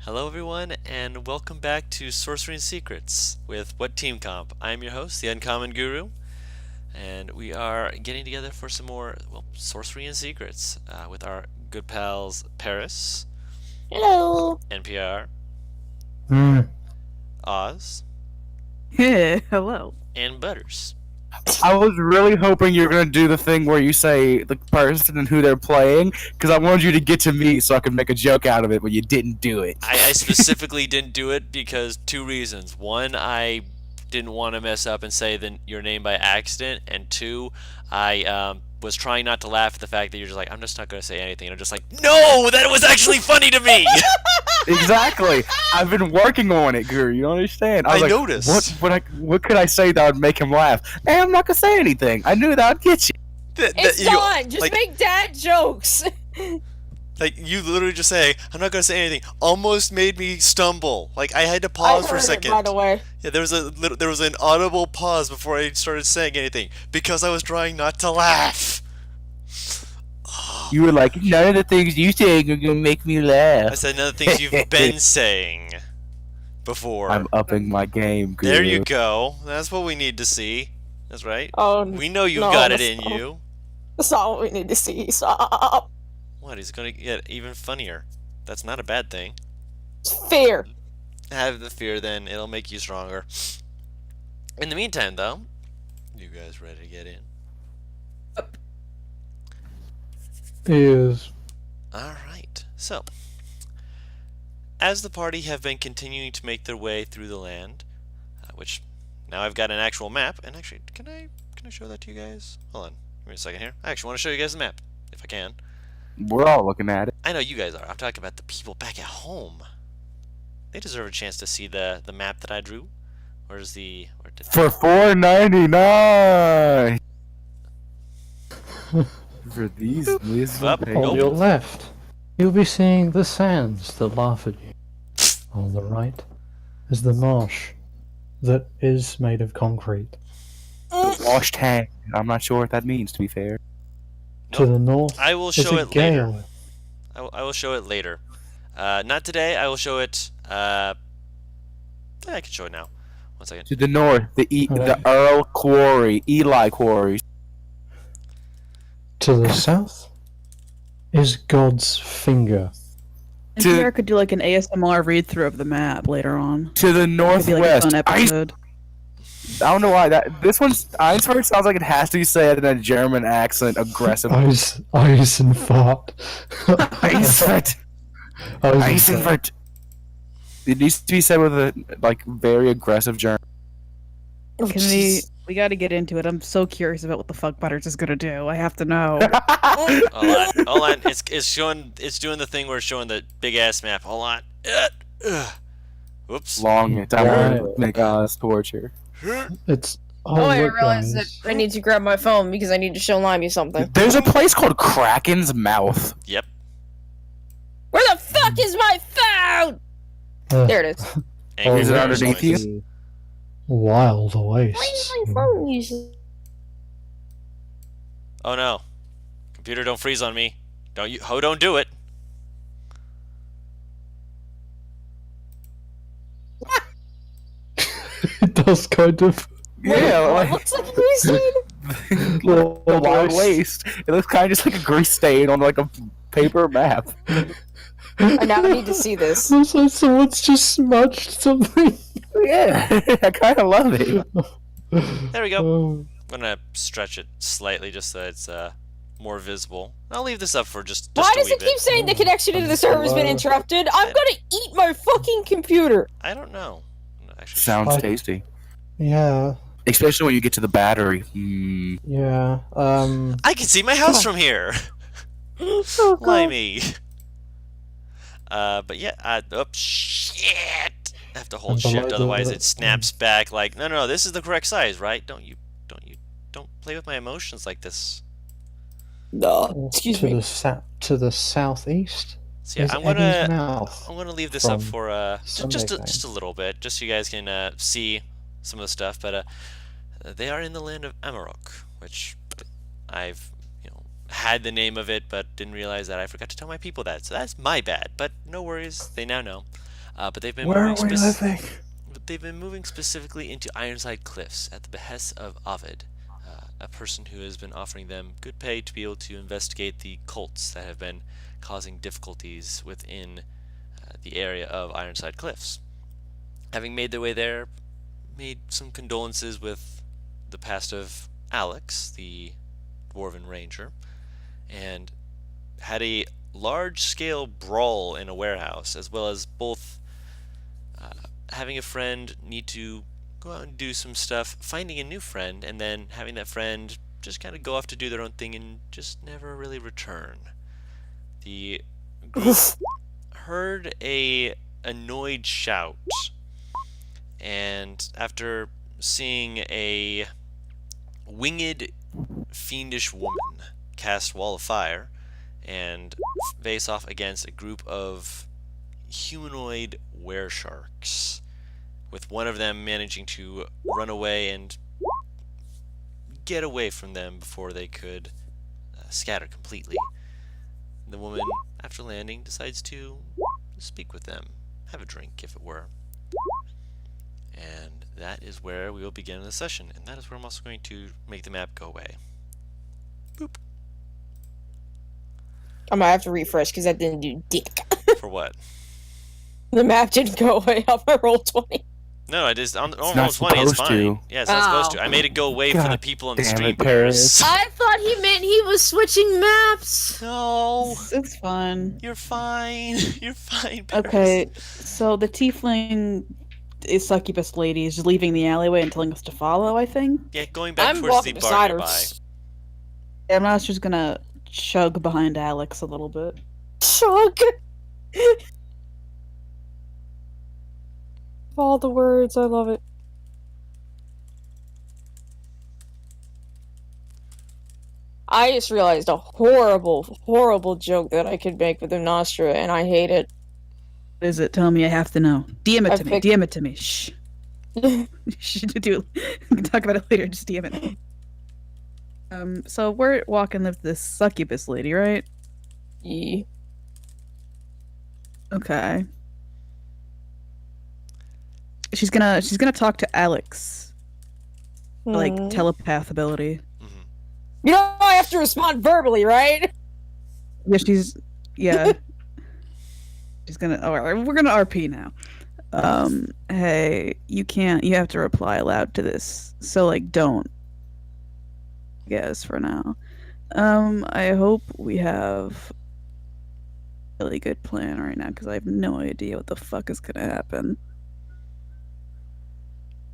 Hello, everyone, and welcome back to Sorcery and Secrets with What Team Comp. I'm your host, the Uncommon Guru, and we are getting together for some more, Sorcery and Secrets with our good pals Paris, Hello. NPR, Hmm. Oz, Hello. and Butters. I was really hoping you were gonna do the thing where you say the person and who they're playing, because I wanted you to get to me so I could make a joke out of it, but you didn't do it. I specifically didn't do it because two reasons. One, I didn't want to mess up and say your name by accident, and two, I was trying not to laugh at the fact that you're just like, I'm just not going to say anything. And I'm just like, no, that was actually funny to me. Exactly. I've been working on it, Guru. You don't understand. I was like, noticed. What could I say that would make him laugh? Hey, I'm not gonna say anything. I knew that would get you. It's done. Just make dad jokes. Like, you literally just saying, I'm not going to say anything, almost made me stumble. Like, I had to pause for a second. By the way. Yeah, there was an audible pause before I started saying anything because I was trying not to laugh. You were like, none of the things you saying are gonna make me laugh. I said none of the things you've been saying before. I'm upping my game, Guru. There you go. That's what we need to see. That's right. Oh, We know you've no, got it that's in not- you. That's not what we need to see. Stop. What? He's going to get even funnier. That's not a bad thing. Fear. Have the fear, then it'll make you stronger. In the meantime, though, you guys ready to get in? Is Alright, so as the party have been continuing to make their way through the land, which now I've got an actual map, and actually, can I show that to you guys? Hold on, give me a second here. I actually want to show you guys the map, if I can. We're all looking at it. I know you guys are. I'm talking about the people back at home. They deserve a chance to see the map that I drew. Where's the... For $4.99. For these Up. days. on your left. You'll be seeing the sands that laugh at you. On the right is the marsh that is made of concrete. Washed hand. I'm not sure what that means, to be fair. To the north I will is show a it later. gale. I will show it later. Not today. I will show it. Yeah, I can show it now. 1 second. To the north, the Earl Quarry, Eli Quarry. To the south is God's finger. To- NPR could do like an ASMR read through of the map later on. To the Could be like a northwest. fun episode. I don't know why this one's. Einsford sounds like it has to be said in a German accent, aggressive. Eisenfahrt. Einsford. Eisenford. It needs to be said with a very aggressive German. Can we gotta get into it. I'm so curious about what the fuck Butters is gonna do. I have to know. Hold on. It's doing the thing where it's showing the big ass map. Hold on. Whoops. Long time make us torture. It's Oh, I look, realized that guys. I need to grab my phone because I need to show Limey something. There's a place called Kraken's Mouth. Yep. Where the fuck is my phone? There it is. Angry Is it Birds underneath noise. you? Wild Why is wastes. my phone useless? Oh no. Computer, don't freeze on me. Don't do it. It does kind of. Yeah, What like looks like a grease stain? the wild waste. It looks kind of just like a grease stain on like a paper map. I now need to see this. Looks like someone's just smudged something. Yeah, I kind of love it. There we go. Oh, I'm gonna stretch it slightly just so it's more visible. I'll leave this up for just Why a does wee it bit. keep saying the connection to the server has been interrupted? I'm gonna eat my fucking computer. I don't know. Actually, Sounds I- tasty, yeah, especially when you get to the battery. Mm. yeah. I can see my house from here. Oh, Limey. But yeah. Shit. I have to hold And shift, below otherwise the- it snaps back. Like, no. This is the correct size, right? Don't play with my emotions like this. No, excuse to me. to the southeast. So yeah, is I'm Eddie's gonna mouth. leave this up from for Sunday just Fame. a little bit, just so you guys can see some of the stuff. But they are in the land of Amarok, which I've had the name of it, but didn't realize that I forgot to tell my people that. So that's my bad. But no worries, they now know. But they've been Where moving are we living? But they've been moving specifically into Ironside Cliffs at the behest of Ovid, a person who has been offering them good pay to be able to investigate the cults that have been causing difficulties within the area of Ironside Cliffs. Having made their way there, made some condolences with the past of Alex, the Dwarven Ranger, and had a large-scale brawl in a warehouse, as well as both having a friend need to go out and do some stuff, finding a new friend, and then having that friend just kind of go off to do their own thing and just never really return. The group heard a annoyed shout, and after seeing a winged, fiendish woman cast Wall of Fire and face off against a group of humanoid weresharks, with one of them managing to run away and get away from them before they could scatter completely. The woman, after landing, decides to speak with them, have a drink if it were. And that is where we will begin the session, and that is where I'm also going to make the map go away. Boop. I might have to refresh because that didn't do dick. For what? The map didn't go away off my roll 20. No, I just on not roll 20 it's supposed fine. to. Yeah, it's not supposed Oh. to. I made it go away for the God people on the damn stream. it, Paris. I thought he meant he was switching maps. No, It's fun. you're fine. You're fine, Paris. Okay, so the tiefling is succubus lady is leaving the alleyway and telling us to follow, I think. Yeah, going back I'm towards the walking bar beside her. nearby. I'm not just gonna chug behind Alex a little bit. Chug. All the words, I love it. I just realized a horrible, horrible joke that I could make with the Nostra, and I hate it. What is it? Tell me, I have to know. DM it I to me. picked- DM it to me. Shh. Should do. We can talk about it later. Just DM it. So we're walking with this succubus lady, right? Yeah. Okay. She's gonna talk to Alex, like Hmm. telepath ability. You know, I have to respond verbally, right? Yeah, yeah. She's gonna. Oh, we're gonna RP now. Hey, you have to reply aloud to this. So like, don't. I guess for now. I hope we have a really good plan right now because I have no idea what the fuck is gonna happen.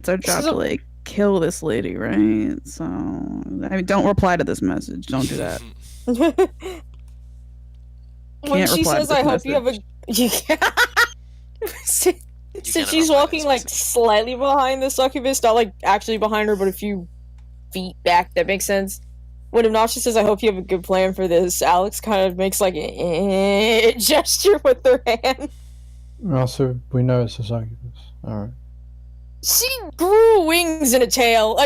It's our job to like kill this lady, right? So I mean, don't reply to this message. Don't do that. When Can't she reply to says, "I this hope you have a," since cannot she's reply to walking this like message. slightly behind the succubus, not like actually behind her, but a few feet back. That makes sense. When Obnoxious says, "I hope you have a good plan for this," Alex kind of makes like a gesture with her hand. Also, we know it's a succubus. Alright. She grew wings and a tail.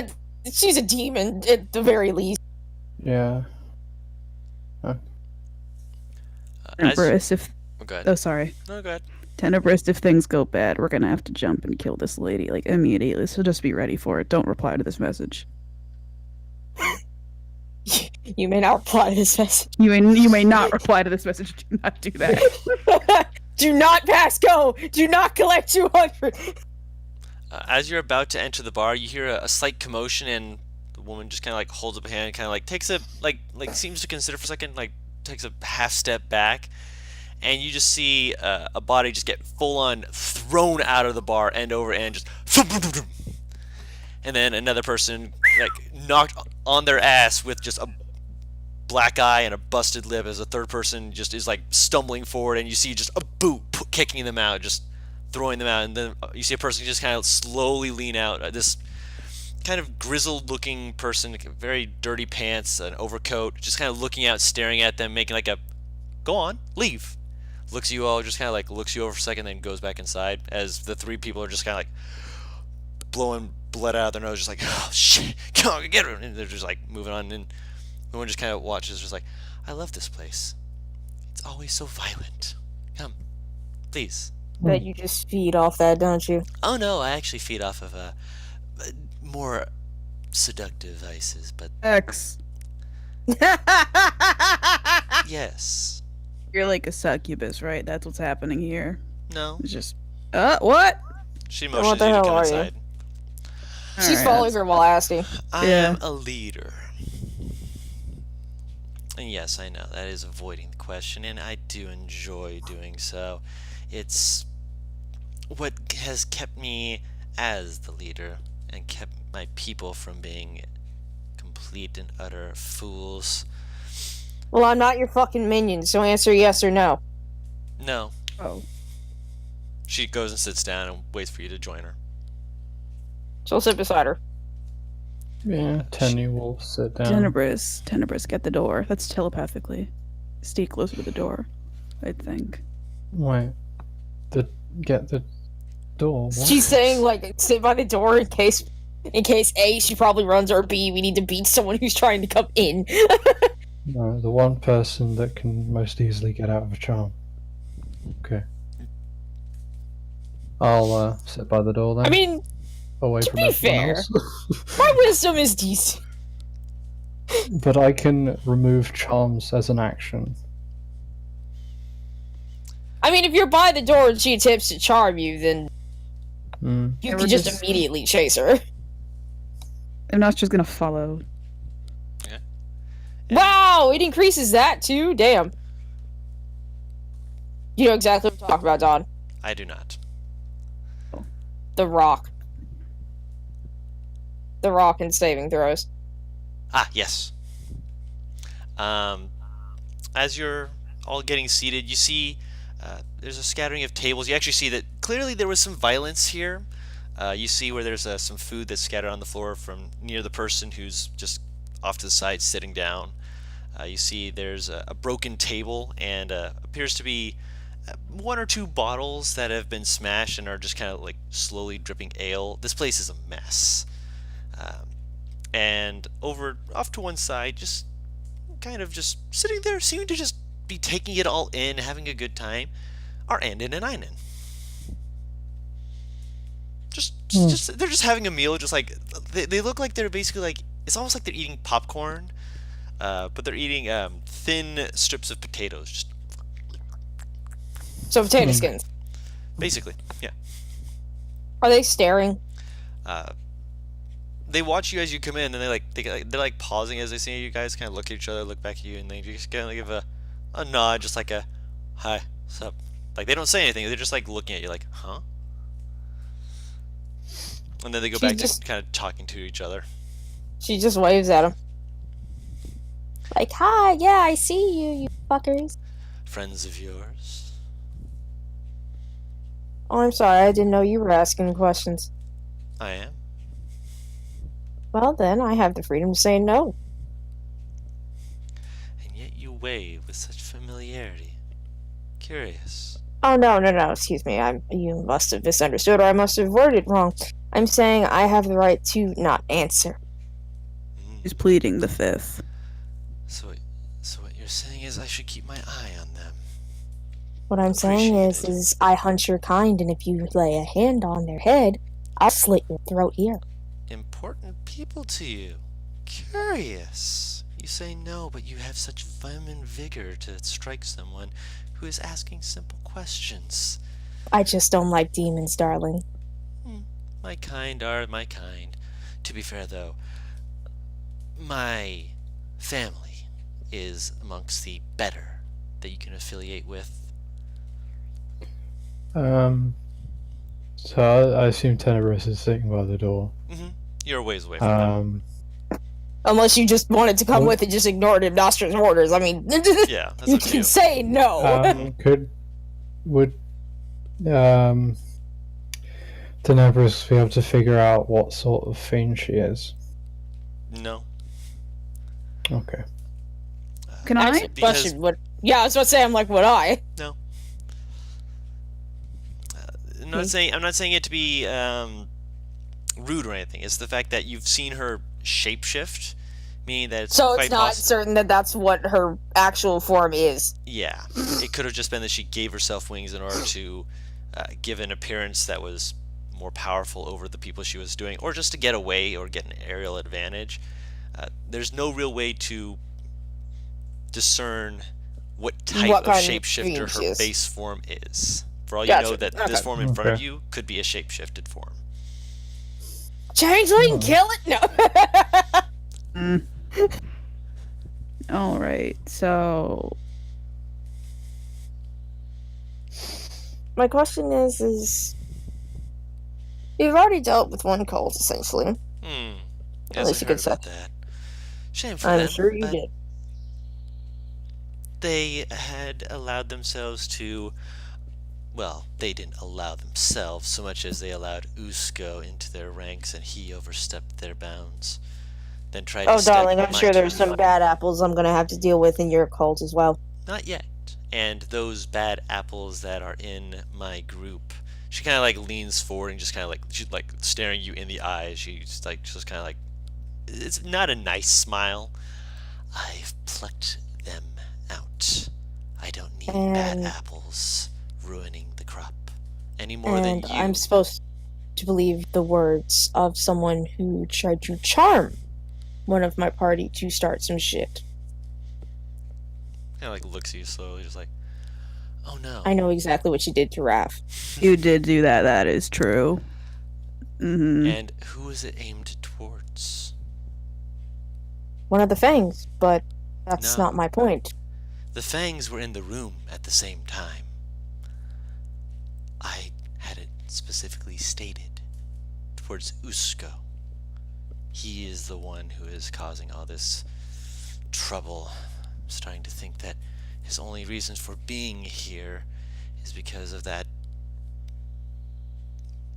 She's a demon at the very least. Yeah. Tenebris, if Oh, go ahead. oh sorry, No, go ahead. Tenebris, if things go bad, we're gonna have to jump and kill this lady like immediately. So just be ready for it. Don't reply to this message. You may not reply to this message. You may not reply to this message. Do not do that. Do not pass go. Do not collect 200. As you're about to enter the bar, you hear a slight commotion, and the woman just kind of like holds up a hand, kind of like takes a like seems to consider for a second, like takes a half step back, and you just see a body just get full on thrown out of the bar end over end, just, and then another person like knocked on their ass with just a black eye and a busted lip as a third person just is like stumbling forward, and you see just a boot kicking them out, just throwing them out, and then you see a person just kind of slowly lean out. This kind of grizzled looking person, very dirty pants, an overcoat, just kind of looking out, staring at them, making like a go on, leave. Looks at you all, just kind of like looks you over for a second, then goes back inside as the three people are just kind of like blowing blood out of their nose, just like, oh shit, come on, get her. And they're just like moving on, and the one just kind of watches, just like, I love this place. It's always so violent. Come, please, Bet you just feed off that, don't you? Oh no, I actually feed off of more seductive vices, but X. yes. You're like a succubus, right? That's what's happening here. No. It's just, what? She What motions the you to hell come are you? inside. She's Alright, following that's- her while asking. I Yeah. am a leader. And yes, I know that is avoiding the question, and I do enjoy doing so. It's what has kept me as the leader and kept my people from being complete and utter fools. Well, I'm not your fucking minion, so answer yes or no. No. Oh. She goes and sits down and waits for you to join her. So I'll sit beside her. Yeah, Tenny will sit down. Tenebris, get the door. That's telepathically. Stay closer to the door, I think. Wait, get the door. What? She's saying like sit by the door in case A, she probably runs, or B, we need to beat someone who's trying to come in. No, the one person that can most easily get out of a charm. Okay. I'll sit by the door then. I mean, away to from be everyone fair- else. my wisdom is decent. But I can remove charms as an action. I mean, if you're by the door and she attempts to charm you, then Mm. you Yeah, can we're just just- immediately chase her. I'm not just gonna follow. Wow, it increases that too? Damn. You know exactly what I'm talking about, Don. I do not. The Rock. The Rock and saving throws. Ah, yes. As you're all getting seated, you see there's a scattering of tables. You actually see that clearly there was some violence here. You see where there's some food that's scattered on the floor from near the person who's just off to the side sitting down. You see there's a broken table and appears to be one or two bottles that have been smashed and are just kind of like slowly dripping ale. This place is a mess. And over off to one side, just kind of just sitting there, seeming to just be taking it all in, having a good time, are Andin and Einan. Just they're just having a meal, just like they look like they're basically like it's almost like they're eating popcorn, but they're eating thin strips of potatoes, just So potato skins. basically, yeah. Are they staring? They watch you as you come in, and they're like pausing as they see you guys, kind of look at each other, look back at you, and they just kind of give a nod, just like a hi, what's up? Like they don't say anything, they're just like looking at you, like huh? And then they go She's back just- to kind of talking to each other. She just waves at him. Like, hi, yeah, I see you, you fuckers. Friends of yours? Oh, I'm sorry, I didn't know you were asking questions. I am. Well, then, I have the freedom to say no. And yet you wave with such familiarity. Curious. Oh, no, excuse me. You must have misunderstood, or I must have worded it wrong. I'm saying I have the right to not answer. He's pleading the fifth. So what you're saying is I should keep my eye on them. What I'm saying Appreciate it. is I hunt your kind, and if you lay a hand on their head, I'll slit your throat here. Important people to you. Curious. You say no, but you have such vim and vigor to strike someone who is asking simple questions. I just don't like demons, darling. My kind are my kind. To be fair, though, my family is amongst the better that you can affiliate with. So I assume Tenebris is sitting by the door. You're a ways away from them. Unless you just wanted to come Oh. with and just ignored Nostra's orders. I mean, Yeah, that's you up to can you. say no. Would Tenebris be able to figure out what sort of fiend she is? No. Okay. Can Actually, I? Because- question, what? Yeah, I was about to say, I'm like, would I? I'm not saying it to be rude or anything. It's the fact that you've seen her shapeshift, meaning that it's So quite it's not possible. certain that that's what her actual form is. Yeah, it could have just been that she gave herself wings in order to give an appearance that was more powerful over the people she was doing, or just to get away or get an aerial advantage. There's no real way to discern what type What of kind of shapeshifter being she her is. base form is. For all you Gotcha. know, that Okay. this form in front of Okay. you could be a shapeshifted form. Changeling, Oh. kill it? No. Mm. All right. So My question is you've already dealt with one cult essentially. Yes, At least I you heard could say. about that. Shame for I'm them, sure you but did. they had allowed themselves to. Well, they didn't allow themselves so much as they allowed Usko into their ranks, and he overstepped their bounds. Then tried Oh, to step darling, I'm my sure there's turn. some bad apples I'm gonna have to deal with in your cult as well. Not yet. And those bad apples that are in my group. She kind of like leans forward and just kind of like she's like staring you in the eyes. She's like just kind of like it's not a nice smile. I've plucked them out. I don't need bad And- apples ruining the crop any more than And you. I'm supposed to believe the words of someone who tried to charm one of my party to start some shit. Kind of like looks at you slowly, just like, oh no. I know exactly what she did to Raph. you did do that. That is true. Mm-hmm. And who is it aimed towards? One of the fangs, but that's No. not my point. The fangs were in the room at the same time. I had it specifically stated towards Usko. He is the one who is causing all this trouble. I'm starting to think that his only reason for being here is because of that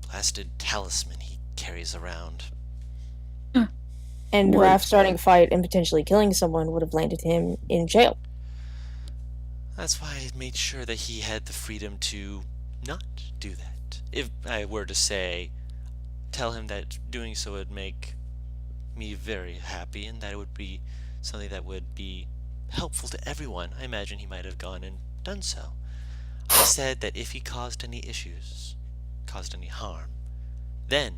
blasted talisman he carries around. And What? Raph starting a fight and potentially killing someone would have landed him in jail. That's why I made sure that he had the freedom to not do that. If I were to say, tell him that doing so would make me very happy and that it would be something that would be helpful to everyone, I imagine he might have gone and done so. I said that if he caused any issues, caused any harm, then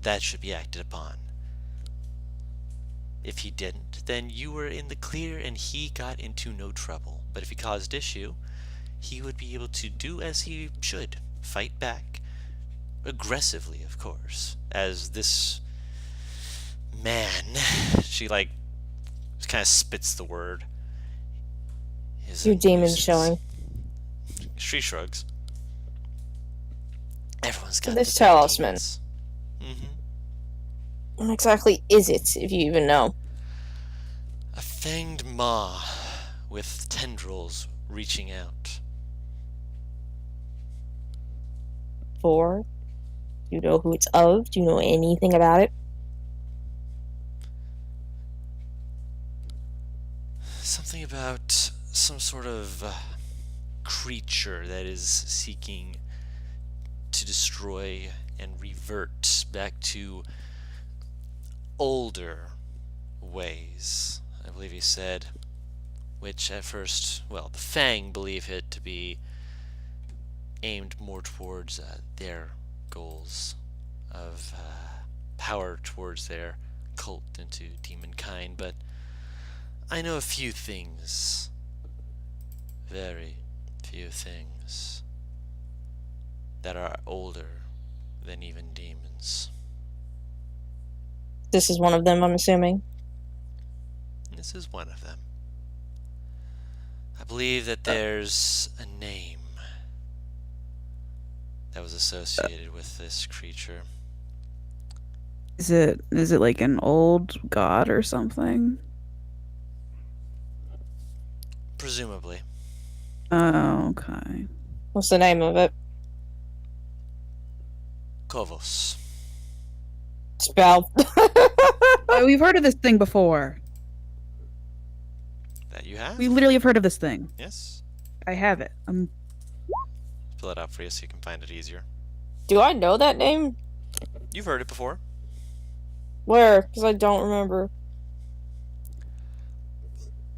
that should be acted upon. If he didn't, then you were in the clear and he got into no trouble. But if he caused issue, he would be able to do as he should, fight back, aggressively, of course, as this man, she like kind of spits the word. Is Your a demon nuisance. showing. She shrugs. Everyone's So got this their bad talisman. demons. Mm-hmm. What exactly is it, if you even know? A fanged maw with tendrils reaching out. For? Do you know who it's of? Do you know anything about it? Something about some sort of creature that is seeking to destroy and revert back to older ways, I believe he said, which at first, well, the Fang believe it to be aimed more towards their goals of power towards their cult into demonkind, but I know a few things, very few things, that are older than even demons. This is one of them, I'm assuming. This is one of them. I believe that there's a name that was associated with this creature. Is it like an old god or something? Presumably. Oh, okay. What's the name of it? Kovos. Spell. Oh, we've heard of this thing before. That you have? We literally have heard of this thing. Yes. I have it. Pull it out for you so you can find it easier. Do I know that name? You've heard it before. Where? Because I don't remember.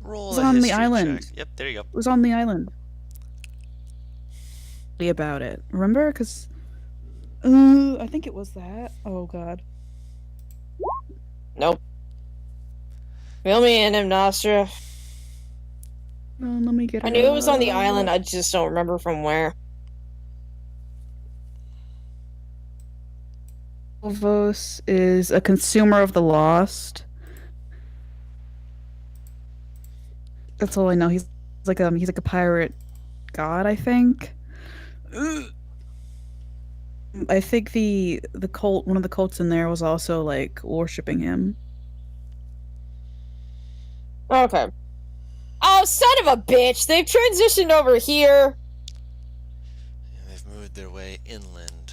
Roll It's a on the history island. check. Yep, there you go. It was on the island. about it. Remember? Because I think it was that. Oh god. Nope. Fill me in, Nostra. Let me get. I knew it was on the island. I just don't remember from where. Vos is a consumer of the lost. That's all I know. He's like a pirate god, I think. I think the cult, one of the cults in there, was also like worshiping him. Okay. Oh, son of a bitch! They've transitioned over here. And they've moved their way inland.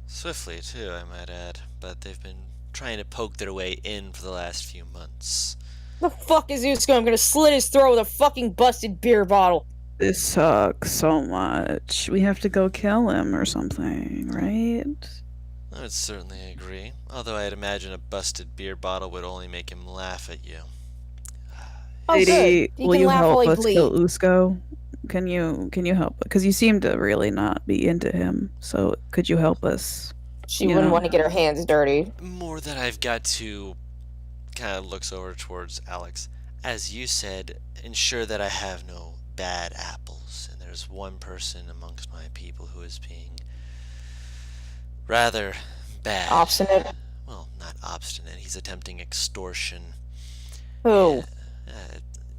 Swiftly, too, I might add. But they've been trying to poke their way in for the last few months. The fuck is Usko? I'm gonna slit his throat with a fucking busted beer bottle. This sucks so much. We have to go kill him or something, right? I would certainly agree. Although I'd imagine a busted beer bottle would only make him laugh at you. Oh, Lady, good. He will can you laugh help while he us kill bleeds. Usko? Can you help? Because you seem to really not be into him. So could you help us? She You wouldn't know. want to get her hands dirty. More that I've got to kind of looks over towards Alex. As you said, ensure that I have no bad apples. And there's one person amongst my people who is being rather bad. Obstinate. Well, not obstinate. He's attempting extortion. Who?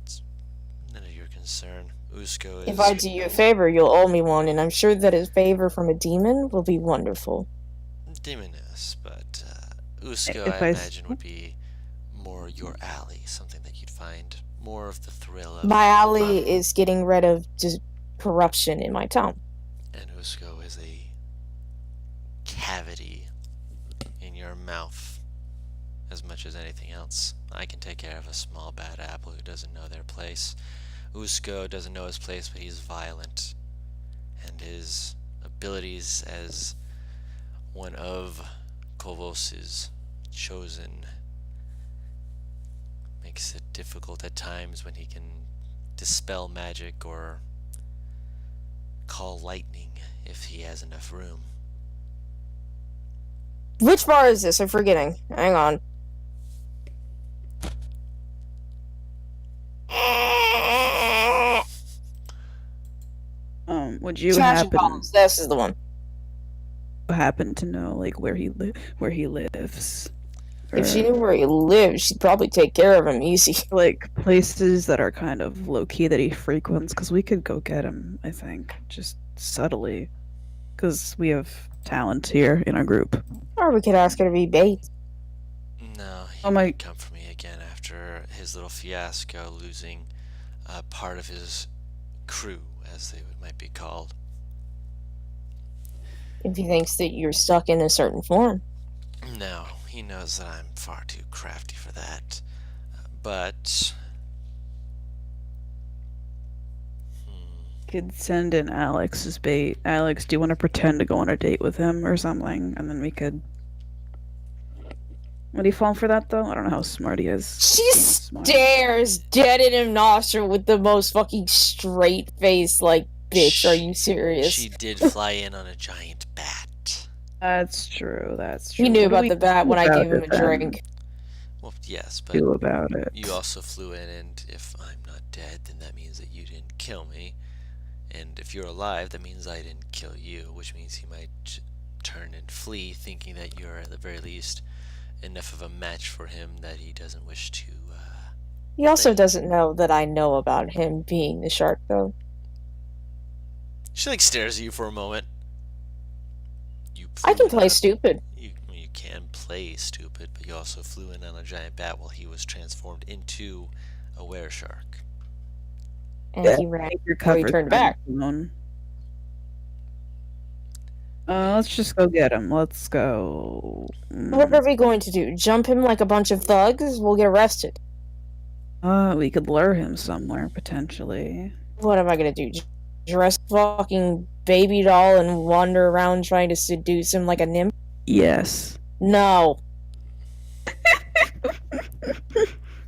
It's none of your concern. Usko is. If I do you a favor, you'll owe me one, and I'm sure that a favor from a demon will be wonderful. Demoness, but Usko, If I I imagine, would be more your alley. Something that you'd find more of the thrill of. My alley is getting rid of just corruption in my town. And Usko is a cavity in your mouth as much as anything else. I can take care of a small bad apple who doesn't know their place. Usko doesn't know his place, but he's violent. And his abilities as one of Kovos's chosen makes it difficult at times when he can dispel magic or call lightning if he has enough room. Which bar is this? I'm forgetting. Hang on. Would you Smashing bottles. This is the one. happen to know like where he lives? If she Or, knew where he lived, she'd probably take care of him easy. like places that are kind of low key that he frequents, because we could go get him. I think just subtly, because we have talent here in our group. Or we could ask her to be bait. No, he Oh my- might come for me again after his little fiasco, losing part of his crew, as they might be called. If he thinks that you're stuck in a certain form. No, he knows that I'm far too crafty for that. But Could send in Alex as bait. Alex, do you want to pretend to go on a date with him or something, and then we could. Would he fall for that though? I don't know how smart he is. She He's smart. stares dead in him nostril with the most fucking straight face, like, bitch, are you serious? she did fly in on a giant bat. That's true. That's true. He knew What do about we the bat do when I about gave him it, a then? drink. Well, yes, but Do about it. you also flew in, and if I'm not dead, then that means that you didn't kill me. And if you're alive, that means I didn't kill you, which means he might turn and flee, thinking that you're at the very least enough of a match for him that he doesn't wish to. He also doesn't know that I know about him being the shark, though. She like stares at you for a moment. You I can flew play in- stupid. You can play stupid, but you also flew in on a giant bat while he was transformed into a were shark. And Yeah, he ran. You're So he covered. turned by back. the phone. Let's just go get him. Let's go. What are we going to do? Jump him like a bunch of thugs? We'll get arrested. We could lure him somewhere potentially. What am I gonna do? Dress fucking baby doll and wander around trying to seduce him like a nymph? Yes. No.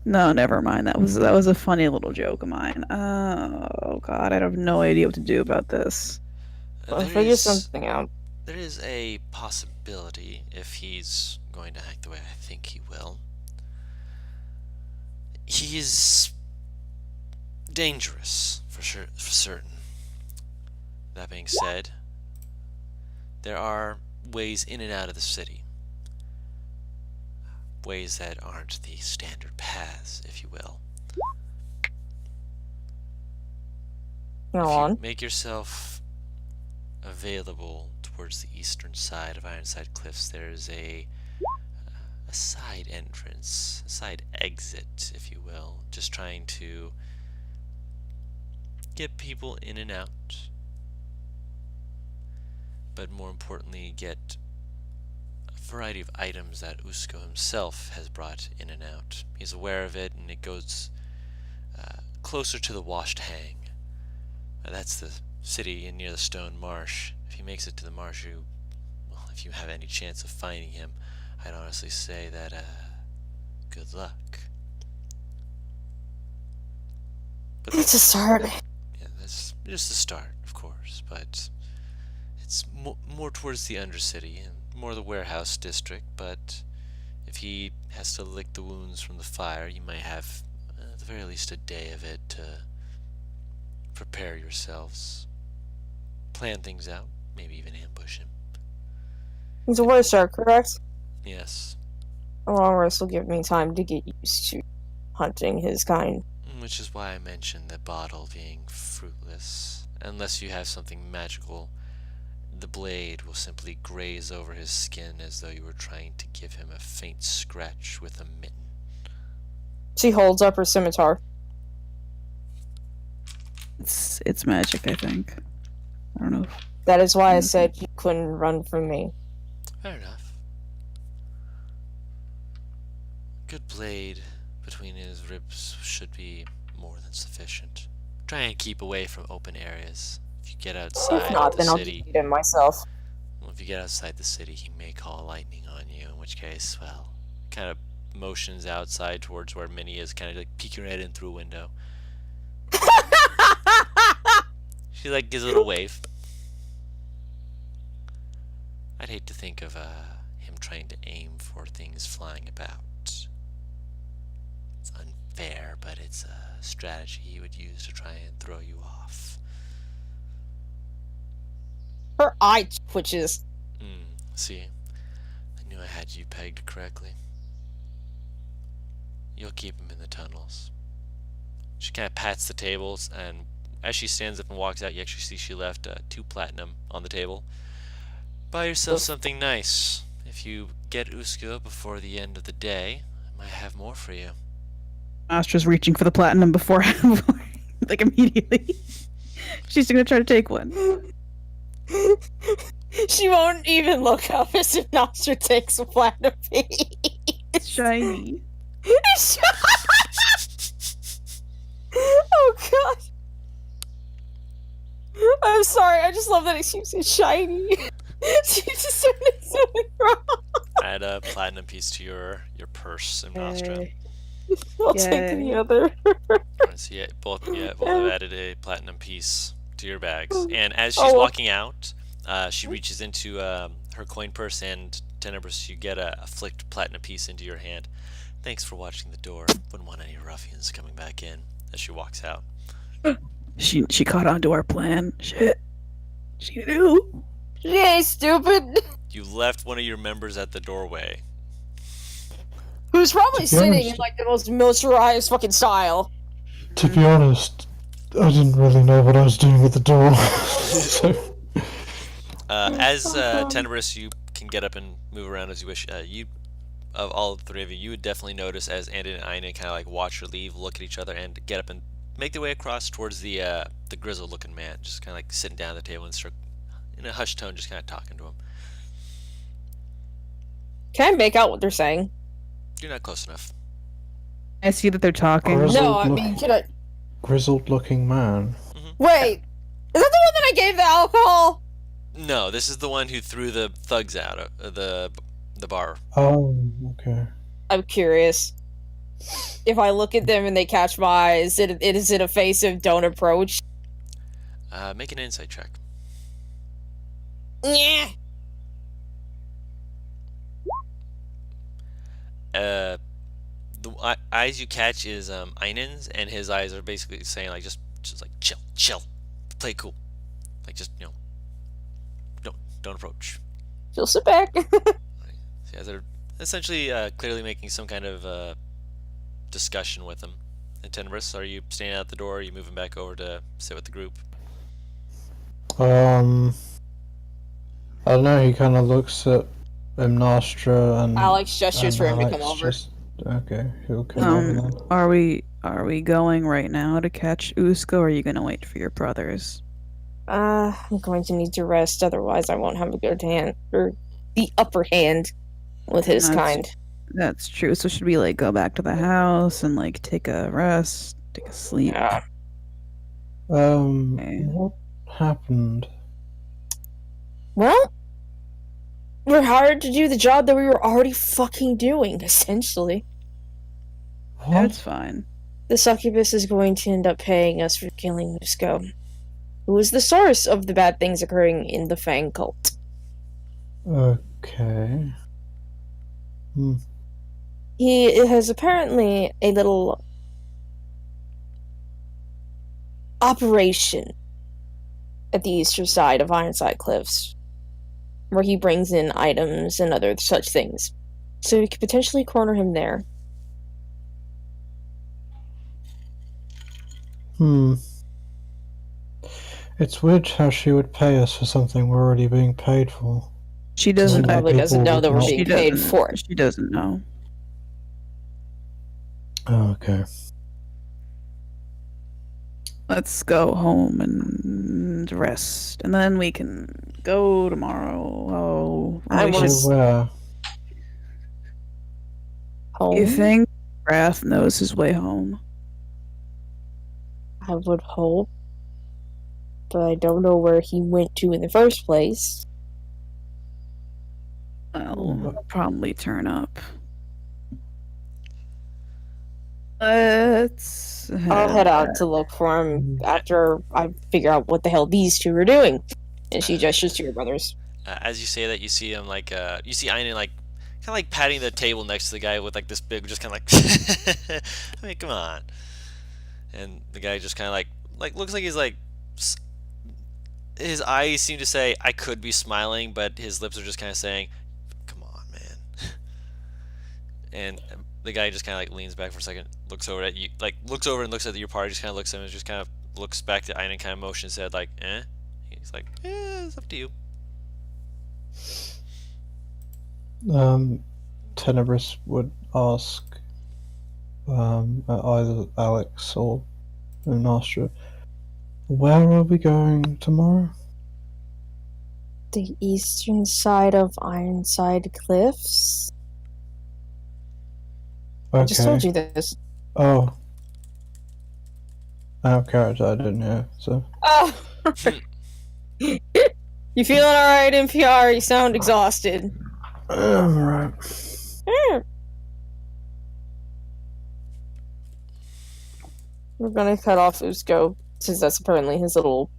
No, never mind. That was a funny little joke of mine. Oh god, I have no idea what to do about this. I'll There figure is something out. there is a possibility if he's going to act the way I think he will. He's dangerous for sure, for certain. That being said, there are ways in and out of the city. Ways that aren't the standard paths, if you will. Go If on. you make yourself available towards the eastern side of Ironside Cliffs, there's a side entrance, a side exit, if you will, just trying to get people in and out, but more importantly, get a variety of items that Usko himself has brought in and out. He's aware of it, and it goes closer to the Washed Hang. That's the city near the Stone Marsh. If he makes it to the marsh, if you have any chance of finding him, I'd honestly say that, good luck. But It's a start. yeah, that's just the start, of course, but it's more towards the Undercity and more the warehouse district, but if he has to lick the wounds from the fire, you might have, at the very least, a day of it to prepare yourselves, plan things out, maybe even ambush him. He's a warrior, correct? Yes. A long rest will give me time to get used to hunting his kind. Which is why I mentioned the bottle being fruitless. Unless you have something magical, the blade will simply graze over his skin as though you were trying to give him a faint scratch with a mitten. She holds up her scimitar. It's magic, I think. I don't know. That is why I said you couldn't run from me. Fair enough. Good blade between his ribs should be more than sufficient. Try and keep away from open areas. If you get outside If not, the then I'll city, just eat it myself. well, if you get outside the city, he may call lightning on you. In which case, well, kind of motions outside towards where Minnie is, kind of like peeking her head in through a window. She like gives a little wave. I'd hate to think of him trying to aim for things flying about. It's unfair, but it's a strategy he would use to try and throw you off. Her eye twitches. See, I knew I had you pegged correctly. You'll keep him in the tunnels. She kind of pats the tables, and as she stands up and walks out, you actually see she left 2 platinum on the table. Buy yourself something nice. If you get Usko before the end of the day, I might have more for you. Astra's reaching for the platinum before, like immediately. She's gonna try to take one. She won't even look up as if Nostra takes a platinum piece. It's shiny. Oh god. I'm sorry, I just love that she said shiny. She just started something wrong. Add a platinum piece to your purse in Nostra. Yay. I'll take the Yay. other. Alright, so both have added a platinum piece to your bags. And as she's Oh. walking out, she reaches into her coin purse, and Tenebris, you get a flicked platinum piece into your hand. Thanks for watching the door. Wouldn't want any ruffians coming back in. As she walks out. She caught on to our plan. Shit. She knew. She ain't stupid. You left one of your members at the doorway. Who's probably To be sitting in honest- like the most militarized fucking style. To be honest, I didn't really know what I was doing at the door. So, As Tenebris, you can get up and move around as you wish. You, of all 3 of you, you would definitely notice as Andin and Aina kind of like watch her leave, look at each other, and get up and make their way across towards the grizzled-looking man, just kind of like sitting down at the table and start, in a hushed tone, just kind of talking to him. Can I make out what they're saying? You're not close enough. I see that they're talking. Grizzled No, I look- mean, can I... grizzled-looking man. Wait! Is that the one that I gave the alcohol? No, this is the one who threw the thugs out of the bar. Oh, okay. I'm curious. If I look at them and they catch my eye, is it a face of don't approach? Make an insight check. Yeah. The eyes you catch is Einen's, and his eyes are basically saying like just like chill, play cool, like just don't approach. She'll sit back. Yeah, they're essentially clearly making some kind of discussion with him. And Tenebris, are you standing out the door? Or are you moving back over to sit with the group? I don't know. He kind of looks at Nostra and Alex gestures for him to come Alex over. just okay. He'll come over then. Are we going right now to catch Usko, or are you gonna wait for your brothers? I'm going to need to rest, otherwise I won't have a good hand or the upper hand with his kind. That's true. So should we like go back to the house and like take a rest, take a sleep? Yeah. Okay. What happened? Well, we're hired to do the job that we were already fucking doing, essentially. That's fine. The succubus is going to end up paying us for killing Musco, who is the source of the bad things occurring in the Fang cult. Okay. He has apparently a little operation at the eastern side of Ironside Cliffs, where he brings in items and other such things. So we could potentially corner him there. It's weird how she would pay us for something we're already being paid for. She doesn't. Like Probably doesn't people know that we're not- being paid for it. She doesn't know. Oh, okay. Let's go home and rest, and then we can go tomorrow. Oh, I we wanna should- s- Where? Home? You think Wrath knows his way home? I would hope. But I don't know where he went to in the first place. Well, he'll probably turn up. Let's. I'll head out to look for him after I figure out what the hell these two are doing. And she gestures to your brothers. As you say that, you see him you see Einen kind of like patting the table next to the guy with like this big, just kind of like, I mean, come on. And the guy just kind of like looks like he's like, his eyes seem to say, I could be smiling, but his lips are just kind of saying, come on, man. And the guy just kind of like leans back for a second, looks over at you, like looks over and looks at your party, just kind of looks at him and just kind of looks back to Einen, kind of motions his head like, eh. He's like, it's up to you. Tenebris would ask either Alex or Nostra, where are we going tomorrow? The eastern side of Ironside Cliffs. Okay. I just told you this. Oh. Out of character, I didn't hear, so. Oh! You feeling alright, NPR? You sound exhausted. Right. We're gonna cut off Usko, since that's apparently his little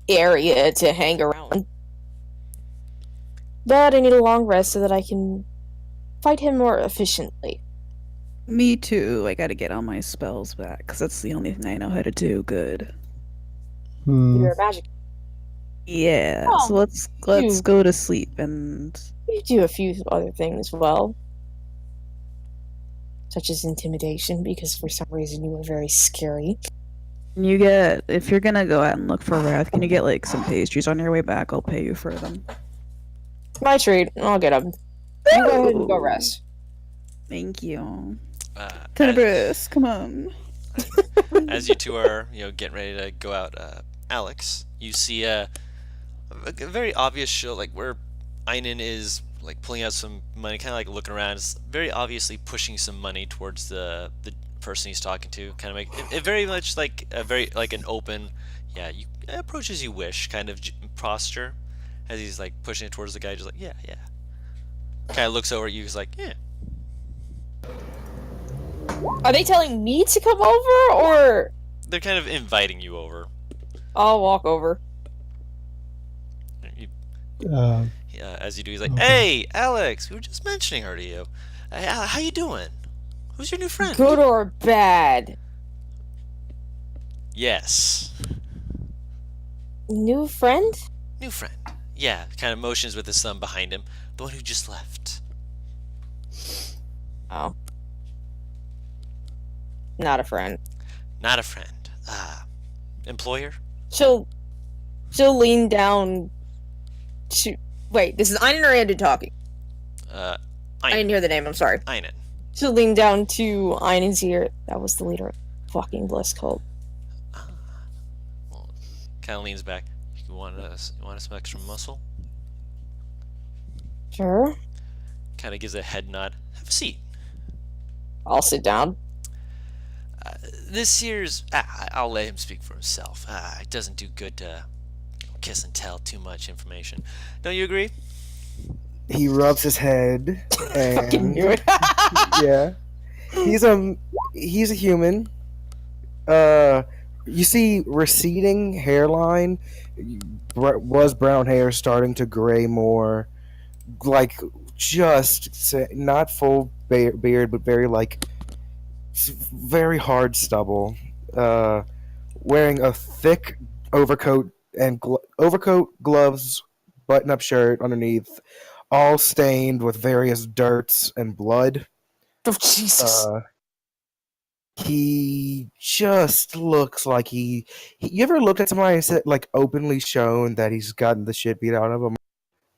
area to hang around. But I need a long rest so that I can fight him more efficiently. Me too. I gotta get all my spells back, because that's the only thing I know how to do good. You're a magic. Yeah, Oh, so let's you- go to sleep and You do a few other things well. Such as intimidation, because for some reason you were very scary. you get, if you're gonna go out and look for Wrath, can you get like some pastries on your way back? I'll pay you for them. My treat. I'll get them. You go ahead and go rest. Thank you. As, Tenebris, come on. as you two are, getting ready to go out, Alex, you see a very obvious show, like where Einen is like pulling out some money, kind of like looking around, it's very obviously pushing some money towards the person he's talking to, kind of make it very much like a very like an open, you approach as you wish kind of posture, as he's like pushing it towards the guy, just like yeah. Kind of looks over at you, he's like yeah. Are they telling me to come over, or They're kind of inviting you over. I'll walk over? As you do, he's like, Okay. "Hey, Alex, we were just mentioning her to you. Hey, how you doing? Who's your new friend?" Good or bad? Yes, New friend? new friend. Yeah, kind of motions with his thumb behind him. The one who just left. Oh. Not a friend. Not a friend. Employer? She'll lean down to wait, this is Einen or Andrew talking? Uh, I didn't Einen. hear the name, I'm sorry. Einen. She'll lean down to Einen's ear. That was the leader of the fucking Bliss cult. Well, kind of leans back. You want some extra muscle? Sure. Kind of gives a head nod. Have a seat. I'll sit down. This year's. I'll let him speak for himself. It doesn't do good to kiss and tell too much information. Don't you agree? He rubs his head Fucking and knew it. yeah, he's a human. You see receding hairline, was brown hair starting to gray more, like not full beard, but very like very hard stubble. Wearing a thick overcoat and overcoat, gloves, button-up shirt underneath, all stained with various dirts and blood. Oh, Jesus. He just looks like you ever looked at somebody and said, like, openly shown that he's gotten the shit beat out of him?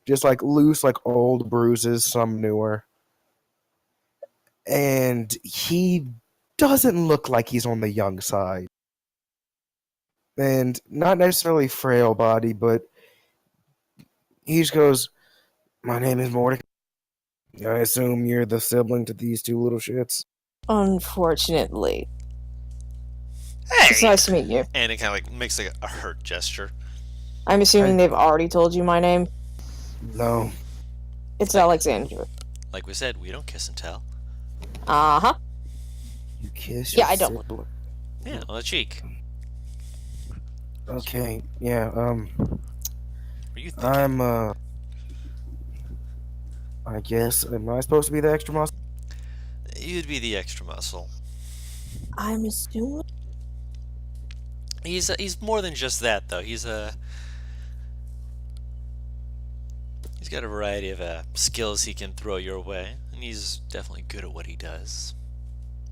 Just like loose, like old bruises, some newer. And he doesn't look like he's on the young side. And not necessarily frail body, but he just goes, "My name is Mordecai. I assume you're the sibling to these two little shits." Unfortunately. Hey! It's nice to meet you. And it kind of like makes like a hurt gesture. I'm assuming they've already told you my name. No. It's Alexandra. Like we said, we don't kiss and tell. Uh-huh. You kiss Yeah, your I don't. sibling. Yeah, on the cheek. Okay, yeah, What are you thinking? I guess, am I supposed to be the extra muscle? You'd be the extra muscle. I'm assuming. He's more than just that though. He's got a variety of skills he can throw your way, and he's definitely good at what he does.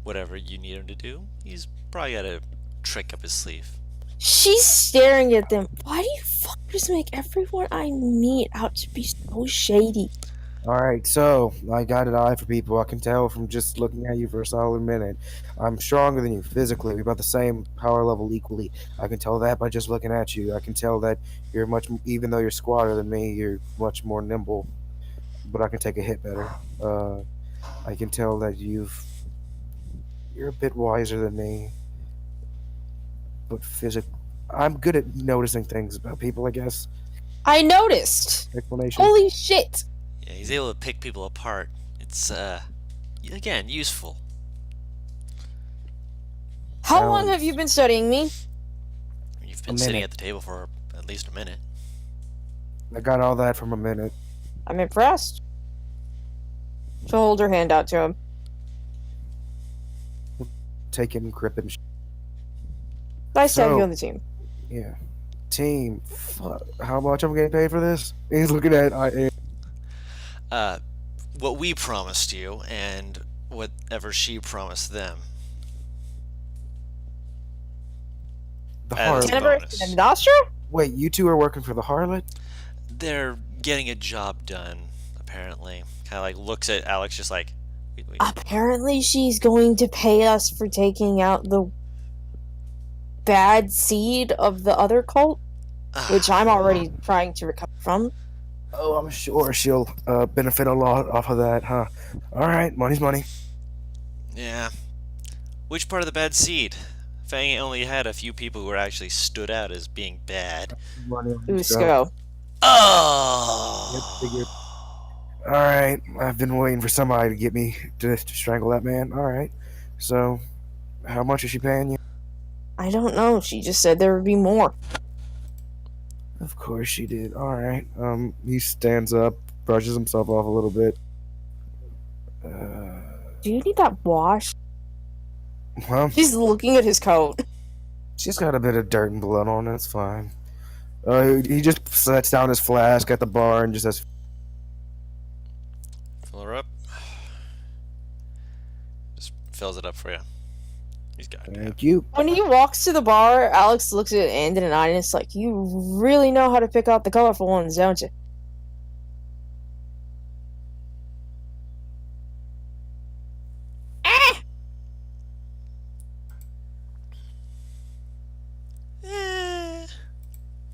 Whatever you need him to do, he's probably got a trick up his sleeve. She's staring at them. Why do you fuckers make everyone I meet out to be so shady? Alright, so, I got an eye for people. I can tell from just looking at you for a solid minute. I'm stronger than you physically. We're about the same power level equally. I can tell that by just looking at you. I can tell that you're even though you're squatter than me, you're much more nimble. But I can take a hit better. I can tell that you're a bit wiser than me. But I'm good at noticing things about people, I guess. I noticed. Explanation. Holy shit. Yeah, he's able to pick people apart. It's again useful. How long have you been studying me? You've been sitting at the table for at least a minute. I got all that from a minute. I'm impressed. She'll hold her hand out to him. Taking grip and Nice to have So- you on the team. yeah. Team. Fuck. How much I'm getting paid for this? He's looking at What we promised you and whatever she promised them. the As- harlot. Jennifer bonus. and Nostra? Wait, you two are working for the harlot? They're getting a job done, apparently. Kind of like looks at Alex just like, wait. Apparently she's going to pay us for taking out the bad seed of the other cult, which I'm already trying to recover from. Oh, I'm sure she'll benefit a lot off of that, huh? Alright, money's money. Yeah. Which part of the bad seed? Fang only had a few people who were actually stood out as being bad. Money on Usko. Oh! Alright, I've been waiting for somebody to get me to strangle that man. Alright. So, how much is she paying you? I don't know. She just said there would be more. Of course she did. Alright. He stands up, brushes himself off a little bit. Do you need that washed? Well, She's looking at his coat. she's got a bit of dirt and blood on it. It's fine. He just sets down his flask at the bar and just says, Fill her up. Just fills it up for you. He's got it. "Thank you." When he walks to the bar, Alex looks at Andon and I, and it's like, you really know how to pick out the colorful ones, don't you? Eh.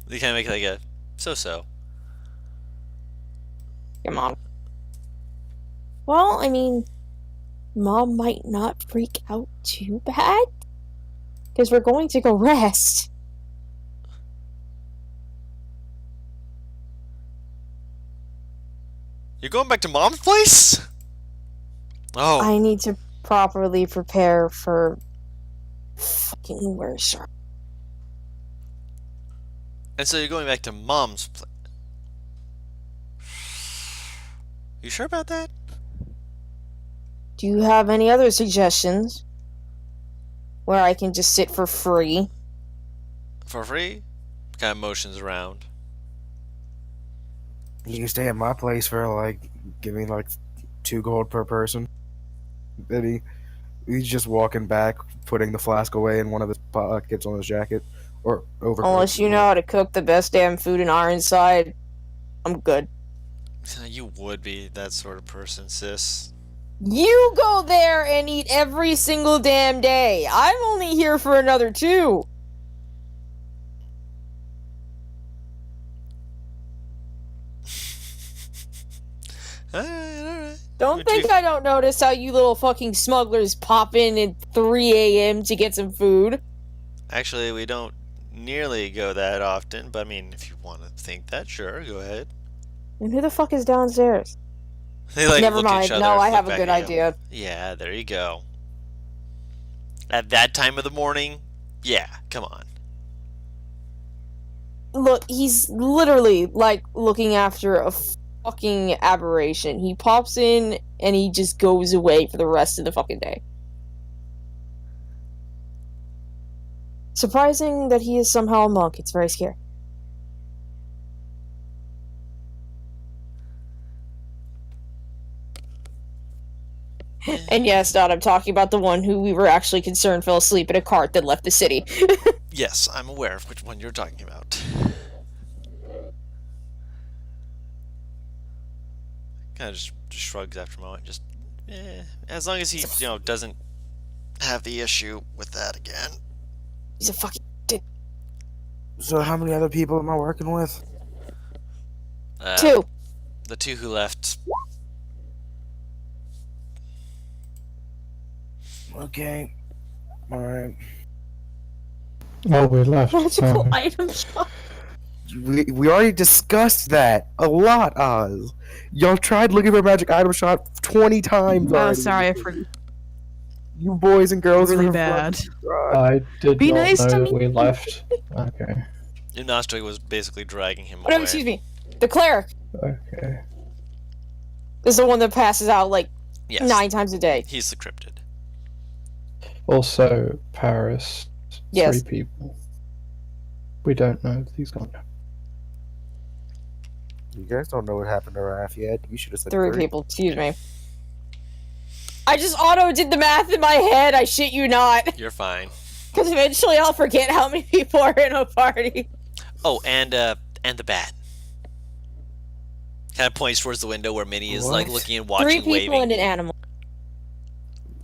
They kind of make like a so-so. Come on. Well, I mean, Mom might not freak out too bad. Because we're going to go rest. You're going back to Mom's place? Oh, I need to properly prepare for fucking worse. and so you're going back to Mom's place. You sure about that? Do you have any other suggestions? Where I can just sit for free? For free? Kind of motions around. You can stay at my place for like, give me like 2 gold per person. Then he's just walking back, putting the flask away in one of his pockets on his jacket or overcoat. Unless you know how to cook the best damn food in Ironside, I'm good. You would be that sort of person, sis. You go there and eat every single damn day. I'm only here for another 2. Alright. Don't Would think you- I don't notice how you little fucking smugglers pop in at 3 a.m. to get some food. Actually, we don't nearly go that often, but I mean, if you want to think that, sure, go ahead. And who the fuck is downstairs? They like Never look at mind. each other, No, I look have a back good at you. idea. Yeah, there you go. At that time of the morning, yeah, come on. Look, he's literally like looking after a fucking aberration. He pops in and he just goes away for the rest of the fucking day. Surprising that he is somehow a monk. It's very scary. And yes, Dot, I'm talking about the one who we were actually concerned fell asleep in a cart that left the city. Yes, I'm aware of which one you're talking about. Kind of just shrugs after a moment. Just, as long as he, doesn't have the issue with that again. He's a fucking dick. So how many other people am I working with? 2. The 2 who left. Okay. Alright. Oh, we left. Magical Oh. item shop. We already discussed that a lot, Oz. Y'all tried looking for a magic item shop 20 times Oh, already. sorry, I forgot. You boys and girls Really are bad. I did Be not nice to know me. we left. Okay. Nostri was basically dragging him Oh, no, away. excuse me. The cleric Okay. is the one that passes out like Yes, 9 times a day. he's the cryptid. Also, Paris. Yes. 3 people. We don't know these guys. You guys don't know what happened to Raph yet. You should have said 3 people, excuse me. I just auto did the math in my head, I shit you not. You're fine. Because eventually I'll forget how many people are in a party. Oh, and the bat. Kind of points towards the window where Minnie is like What? looking and 3 watching, people waving. and an animal.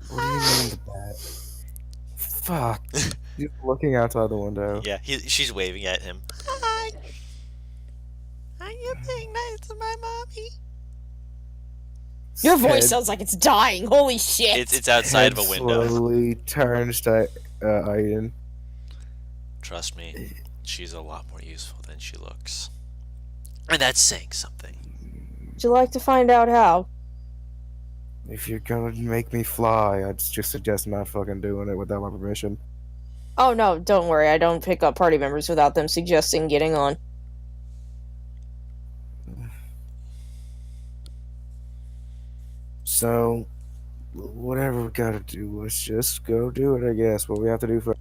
What do you mean the bat? Fuck. He's looking outside the window. Yeah, she's waving at him. Hi. Are you being nice to my mommy? Your voice Head- sounds like it's dying, holy shit. It's outside of a head window. Slowly turns to Aiden. Trust me, she's a lot more useful than she looks. And that's saying something. Would you like to find out how? If you're gonna make me fly, I'd just suggest not fucking doing it without my permission. Oh no, don't worry, I don't pick up party members without them suggesting getting on. So, whatever we gotta do, let's just go do it, I guess. What we have to do first.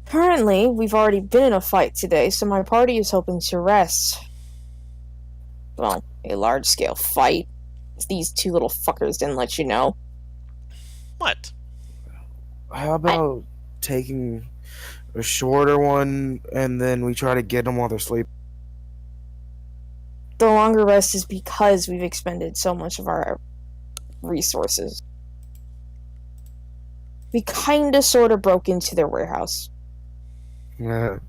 Apparently, we've already been in a fight today, so my party is hoping to rest. Well, a large-scale fight. These two little fuckers didn't let you know. What? How about taking a shorter one and then we try to get them while they're sleeping? The longer rest is because we've expended so much of our resources. We kinda sorta broke into their warehouse. Yeah,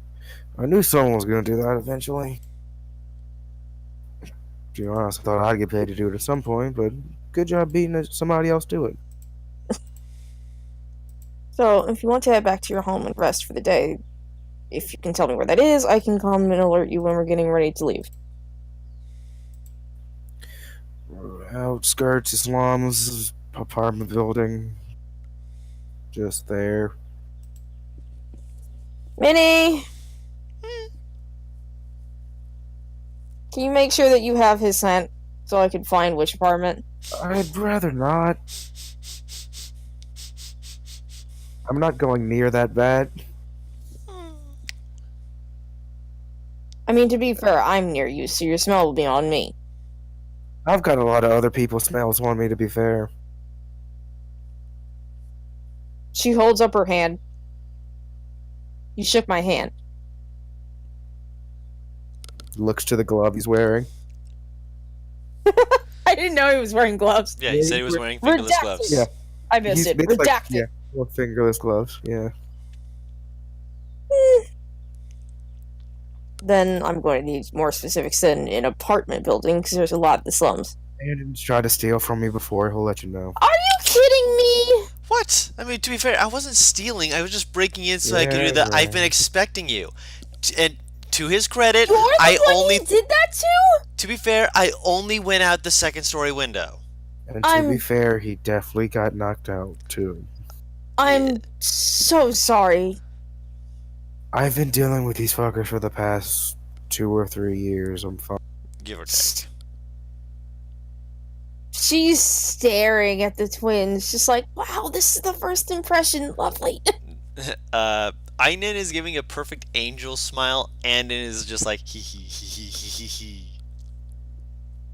I knew someone was gonna do that eventually. To be honest, I thought I'd get paid to do it at some point, but good job beating somebody else to it. So, if you want to head back to your home and rest for the day, if you can tell me where that is, I can come and alert you when we're getting ready to leave. Outskirts of slums, apartment building. Just there. Minnie! Can you make sure that you have his scent so I can find which apartment? I'd rather not. I'm not going near that bad. I mean, to be fair, I'm near you, so your smell will be on me. I've got a lot of other people's smells on me, to be fair. She holds up her hand. You shook my hand. Looks to the glove he's wearing. I didn't know he was wearing gloves. Yeah, he said he was wearing fingerless Redacted. gloves. Yeah. I missed it. it's Redacted. like, yeah, well, fingerless gloves. Yeah. Then I'm going to need more specifics than an apartment building, because there's a lot in the slums. And try to steal from me before, he'll let you know. Are you kidding me? What? I mean, to be fair, I wasn't stealing. I was just breaking in so I could do Yeah, that. I've right. been expecting you. And to his credit, You're the I one only... who did that to? To be fair, I only went out the second story window. And to be fair, he definitely got knocked out, too. I'm so sorry. I've been dealing with these fuckers for the past 2 or 3 years. I'm fine. Give or take. She's staring at the twins, just like, wow, this is the first impression. Lovely. Einen is giving a perfect angel smile, and it is just like, hee hee hee hee hee hee hee.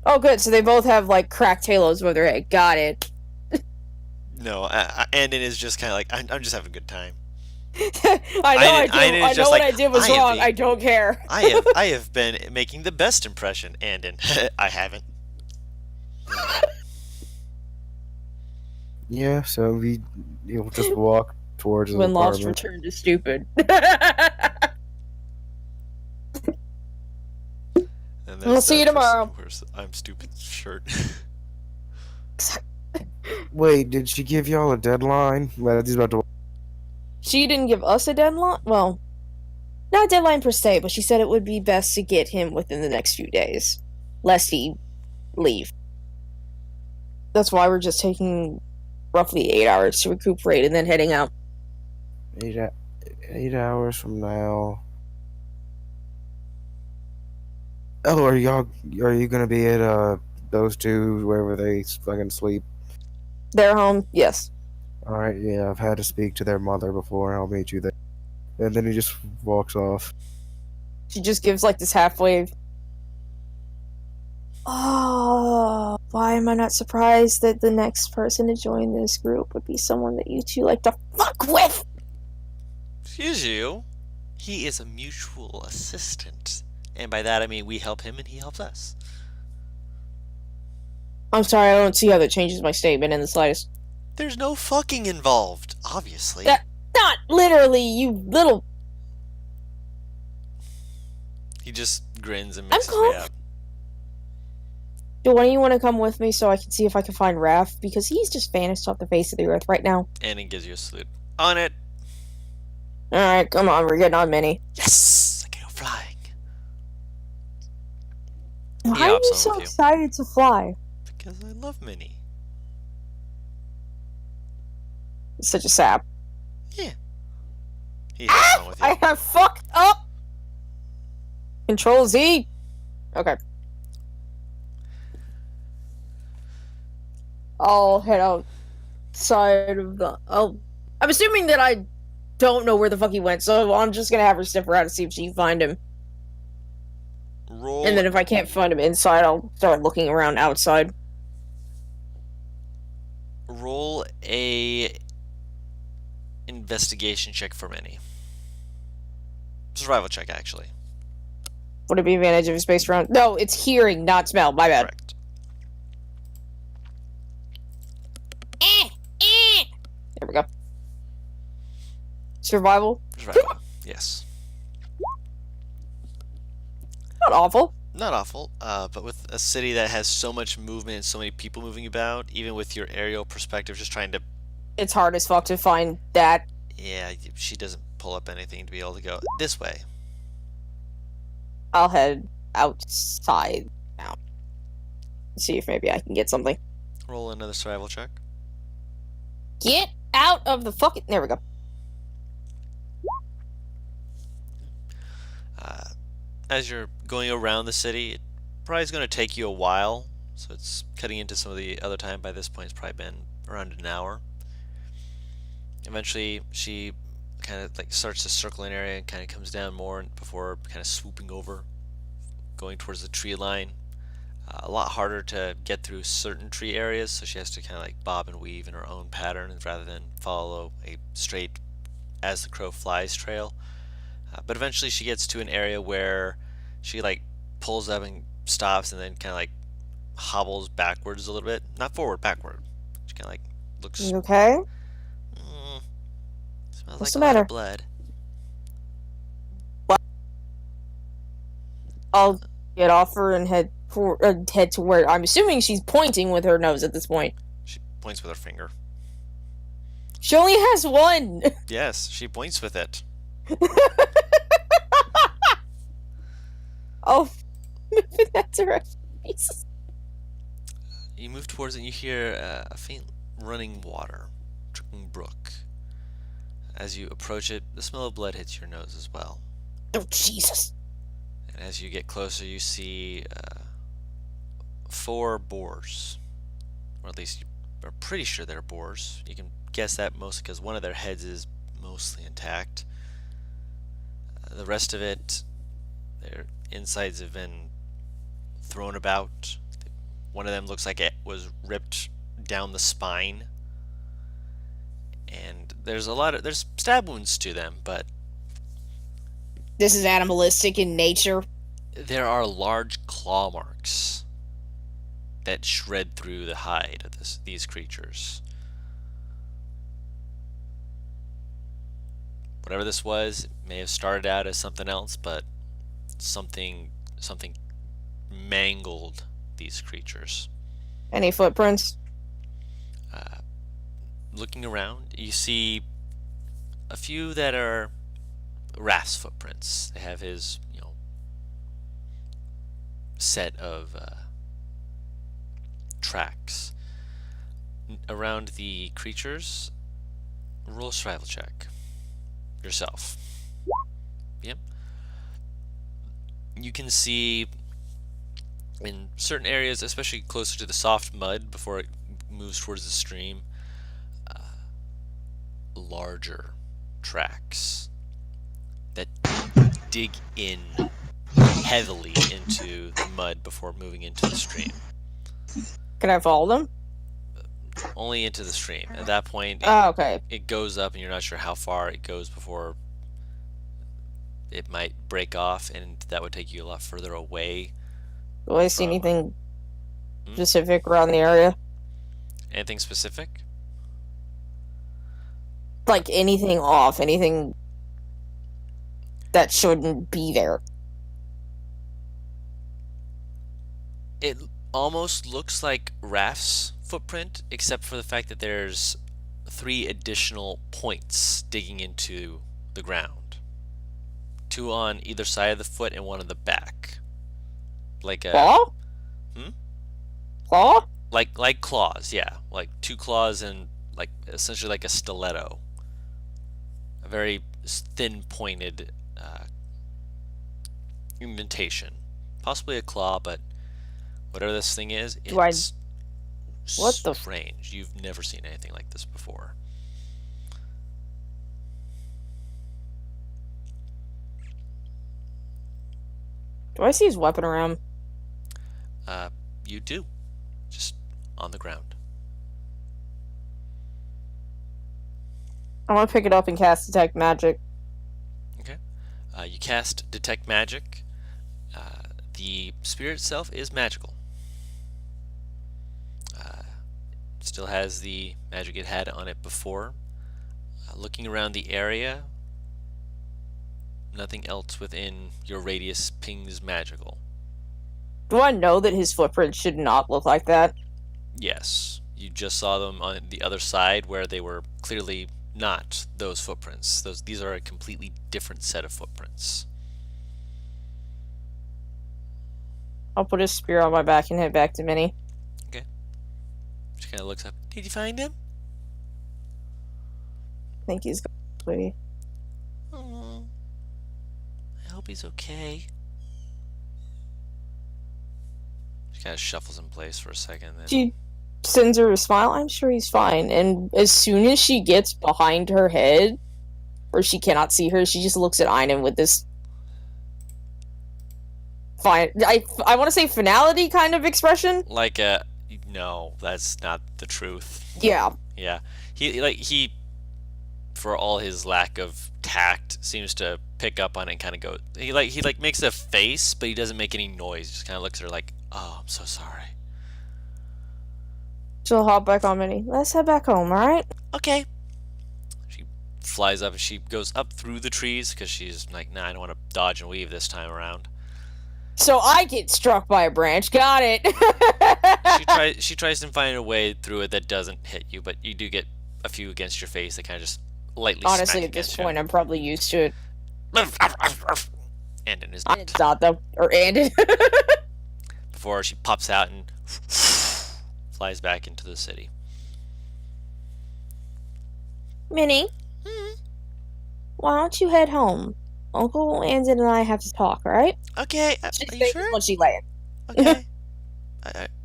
Oh, good. So they both have, like, cracked halos over their head. Got it. No, Anden is just kind of like, I'm just having a good time. I know what I did was wrong. I don't care. I have been making the best impression, Anden. I haven't. Yeah, so you'll just walk towards his When lost, apartment. return to stupid. And We'll there's see you that person tomorrow. who wears the I'm stupid shirt. Wait, did she give y'all a deadline? Well, he's about to. She didn't give us a deadline. Well, not a deadline per se, but she said it would be best to get him within the next few days, lest he leave. That's why we're just taking roughly 8 hours to recuperate and then heading out. 8 hours from now. Oh, are you gonna be at those two wherever they fucking sleep? Their home, yes. Alright, yeah, I've had to speak to their mother before. I'll meet you there. And then he just walks off. She just gives like this half wave. Oh, why am I not surprised that the next person to join this group would be someone that you two like to fuck with? Excuse you. He is a mutual assistant. And by that I mean we help him and he helps us. I'm sorry, I don't see how that changes my statement in the slightest. There's no fucking involved, obviously. Yeah. Not literally, you little... He just grins and makes his calm. way out. Do one of you want to come with me so I can see if I can find Raph? Because he's just vanished off the face of the earth right now. And he gives you a salute. On it. Alright, come on, we're getting on Minnie. Yes! I can go flying. Why are you hops on so with you. excited to fly? Because I love Minnie. It's such a sap. Yeah. He hops on with you. I have fucked up! Control Z! Okay. I'll head outside of the. I'm assuming that I don't know where the fuck he went, so I'm just gonna have her sniff around to see if she can find him. Roll And then if I can't find him inside, I'll start looking around outside. roll a investigation check for Minnie. Survival check, actually. Would it be advantage if it's based around? No, it's hearing, not smell. My bad. Correct. There we go. Survival? Survival. Yes. Not awful. Not awful, but with a city that has so much movement and so many people moving about, even with your aerial perspective, just trying to, It's hard as fuck to find that. yeah, she doesn't pull up anything to be able to go this way. I'll head outside now. See if maybe I can get something. Roll another survival check. Get out of the fucking. There we go. As you're going around the city, it probably is going to take you a while, so it's cutting into some of the other time. By this point, it's probably been around an hour. Eventually, she kind of like starts to circle an area and kind of comes down more before kind of swooping over, going towards the tree line. A lot harder to get through certain tree areas, so she has to kind of like bob and weave in her own pattern rather than follow a straight as the crow flies trail. But eventually she gets to an area where she like pulls up and stops and then kind of like hobbles backwards a little bit. Not forward, backward. She kind of like looks. You okay? Smells What's like the a lot matter? of blood. I'll get off her and head to where I'm assuming she's pointing with her nose at this point. She points with her finger. She only has one. Yes, she points with it. Oh, move in that direction. Jesus. You move towards it and you hear a faint running water, trickling brook. As you approach it, the smell of blood hits your nose as well. Oh, Jesus. And as you get closer, you see 4 boars. Or at least you are pretty sure they're boars. You can guess that mostly because one of their heads is mostly intact. The rest of it, their insides have been thrown about. One of them looks like it was ripped down the spine. And there's stab wounds to them, but This is animalistic in nature. there are large claw marks that shred through the hide of these creatures. Whatever this was, it may have started out as something else, but something mangled these creatures. Any footprints? Looking around, you see a few that are Raph's footprints. They have his, set of tracks. Around the creatures, roll a survival check. Yourself. Yep. You can see in certain areas, especially closer to the soft mud before it moves towards the stream, larger tracks that dig in heavily into the mud before moving into the stream. Can I follow them? Only into the stream. At that point, Oh, okay. it goes up and you're not sure how far it goes before it might break off, and that would take you a lot further away. Do I see from- anything specific around the area? Anything specific? Like anything off, anything that shouldn't be there. It almost looks like Raph's footprint, except for the fact that there's 3 additional points digging into the ground. 2 on either side of the foot and 1 on the back. Like a Claw? Claw? like claws, yeah. Like 2 claws and like essentially like a stiletto. A very thin pointed indentation. Possibly a claw, but whatever this thing is, Do I- it's What the strange. You've never seen anything like this before. Do I see his weapon around? You do. Just on the ground. I want to pick it up and cast Detect Magic. Okay. You cast Detect Magic. The spear itself is magical. Still has the magic it had on it before. Looking around the area, nothing else within your radius pings magical. Do I know that his footprints should not look like that? Yes, you just saw them on the other side where they were clearly not those footprints. These are a completely different set of footprints. I'll put his spear on my back and head back to Minnie. She kind of looks up. Did you find him? I think he's gone, sweetie. Oh, I hope he's okay. She kind of shuffles in place for a second. Then She sends her a smile. I'm sure he's fine. And as soon as she gets behind her head, or she cannot see her, she just looks at Einan with this fine. I want to say finality kind of expression. like no, that's not the truth. Yeah. Yeah, he for all his lack of tact seems to pick up on it and kind of go. He makes a face, but he doesn't make any noise. He just kind of looks at her like, "Oh, I'm so sorry." She'll hop back on Minnie. Let's head back home, alright? Okay. She flies up and she goes up through the trees because she's like, "Nah, I don't want to dodge and weave this time around." So I get struck by a branch. Got it. She tries to find a way through it that doesn't hit you, but you do get a few against your face that kind of just lightly Honestly, smack at this against point, I'm probably used to it. you. And in his And it's not though, or and before she pops out and flies back into the city. Minnie, why don't you head home? Uncle Andon and I have to talk, alright? Okay, Just are you think sure? when she lands. Okay,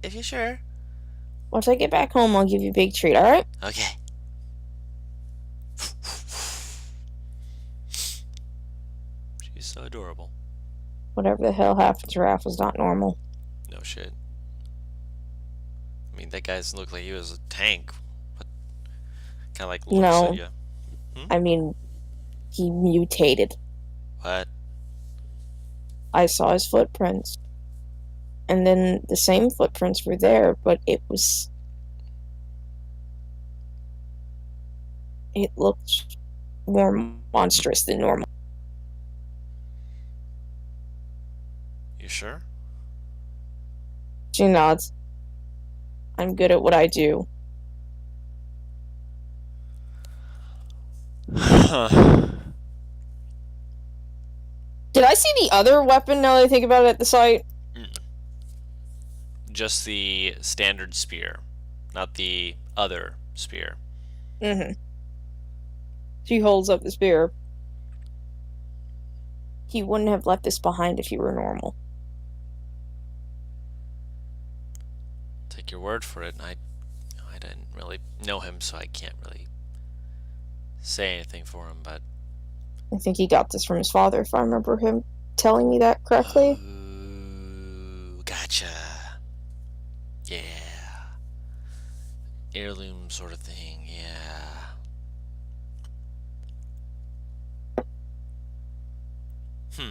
if you're sure. Once I get back home, I'll give you a big treat, alright? Okay. She's so adorable. Whatever the hell happened to Raph was not normal. No shit. I mean, that guy doesn't look like he was a tank. What? Kind of like looks No. at you. I mean, he mutated. What? I saw his footprints. And then the same footprints were there, but it looked more monstrous than normal. You sure? She nods. I'm good at what I do. Huh. Did I see the other weapon now that I think about it at the site? Just the standard spear, not the other spear. Mm-hmm. She holds up the spear. He wouldn't have left this behind if he were normal. Take your word for it. I didn't really know him, so I can't really say anything for him, but I think he got this from his father, if I remember him telling me that correctly. Ooh, gotcha. Yeah. Heirloom sort of thing, yeah.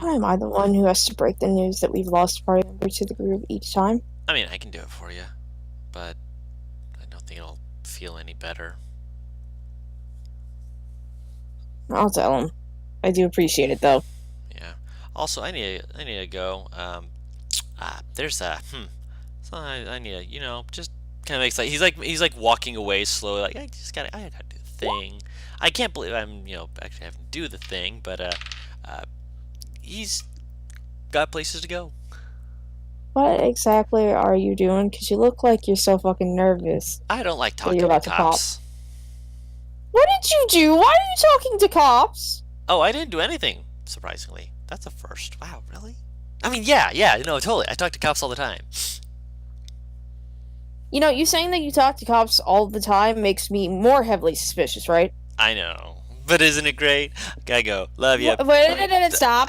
Why am I the one who has to break the news that we've lost a party member to the group each time? I mean, I can do it for you, but I don't think it'll feel any better. I'll tell him. I do appreciate it, though. Yeah. Also, I need to go. There's a So I need to, just kind of makes like he's like walking away slowly. Like I gotta do the thing. I can't believe I'm actually having to do the thing, but he's got places to go. What exactly are you doing? Because you look like you're so fucking nervous. I don't like Well, talking you're to about to pop. cops. What did you do? Why are you talking to cops? Oh, I didn't do anything. Surprisingly, that's a first. Wow, really? I mean, yeah, no, totally. I talk to cops all the time. You know, you saying that you talk to cops all the time makes me more heavily suspicious, right? I know, but isn't it great? Gotta go. Love you. Wait, stop.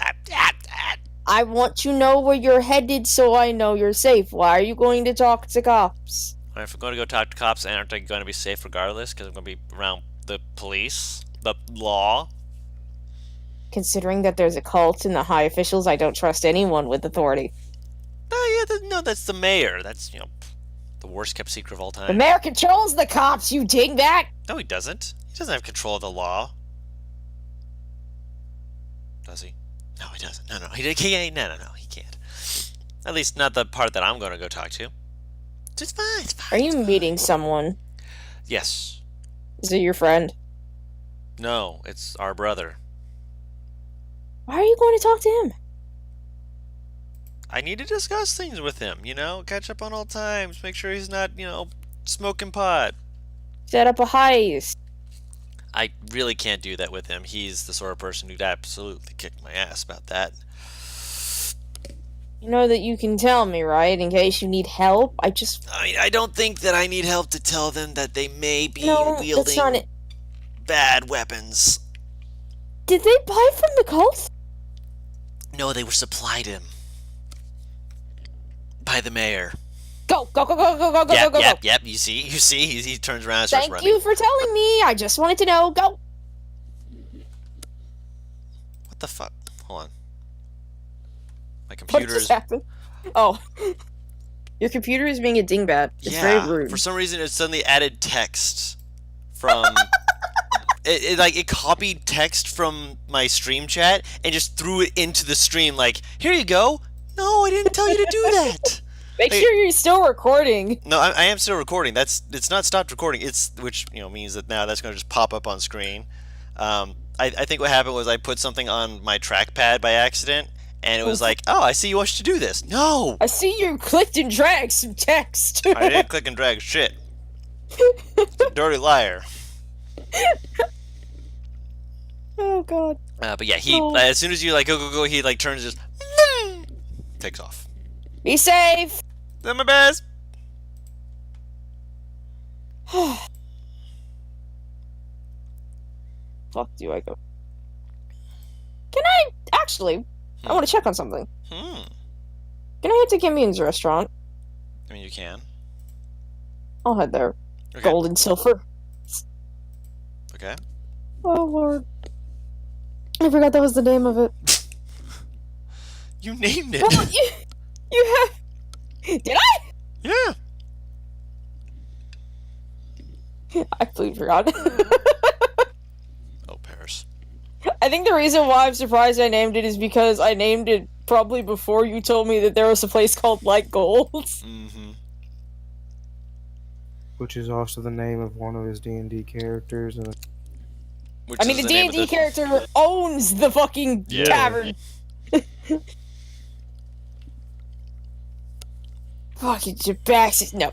I want to know where you're headed so I know you're safe. Why are you going to talk to cops? If I'm going to go talk to cops, aren't I going to be safe regardless? Because I'm going to be around the police, the law. Considering that there's a cult in the high officials, I don't trust anyone with authority. No, that's the mayor. That's the worst kept secret of all The time. mayor controls the cops, you dingbat! No, he doesn't. He doesn't have control of the law. Does he? No, he doesn't. No, he can't. No, he can't. At least not the part that I'm going to go talk to. It's fine. It's fine. Are you meeting someone? Yes. Is it your friend? No, it's our brother. Why are you going to talk to him? I need to discuss things with him, catch up on old times, make sure he's not, smoking pot. Set up a heist. I really can't do that with him. He's the sort of person who'd absolutely kick my ass about that. You know that you can tell me, right? In case you need help. I don't think that I need help to tell them that they may be No, that's wielding not it. bad weapons. Did they buy from the cult? No, they were supplied him by the mayor. Go. Yep. You see, he turns around and starts Thank running. you for telling me. I just wanted to know. Go. What the fuck? Hold on. My What computer just is. happened? Oh. Your computer is being a dingbat. It's very rude. For some reason, it suddenly added text from. It copied text from my stream chat and just threw it into the stream. Like, here you go. No, I didn't tell you to do that. Make sure you're still recording. No, I am still recording. It's not stopped recording. Which means that now that's going to just pop up on screen. I think what happened was I put something on my trackpad by accident, and it was like, oh, I see you want to do this. No, I see you clicked and dragged some text. I didn't click and drag shit. Dirty liar. Oh god. But yeah, he as soon as you go, he turns just takes off. Be safe. Done my best. Fuck do I go? Can I actually? I want to check on something. Can I head to Gimmion's restaurant? I mean, you can. I'll head there. Okay. Gold and silver. Okay. Oh lord. I forgot that was the name of it. You named it. Well, you have. Did I? Yeah. I completely forgot. Oh, Paris. I think the reason why I'm surprised I named it is because I named it probably before you told me that there was a place called Light Gold. Mm-hmm. Which is also the name of one of his D&D characters. And I mean, the D&D character owns the fucking tavern. Fucking Jabaxis. No.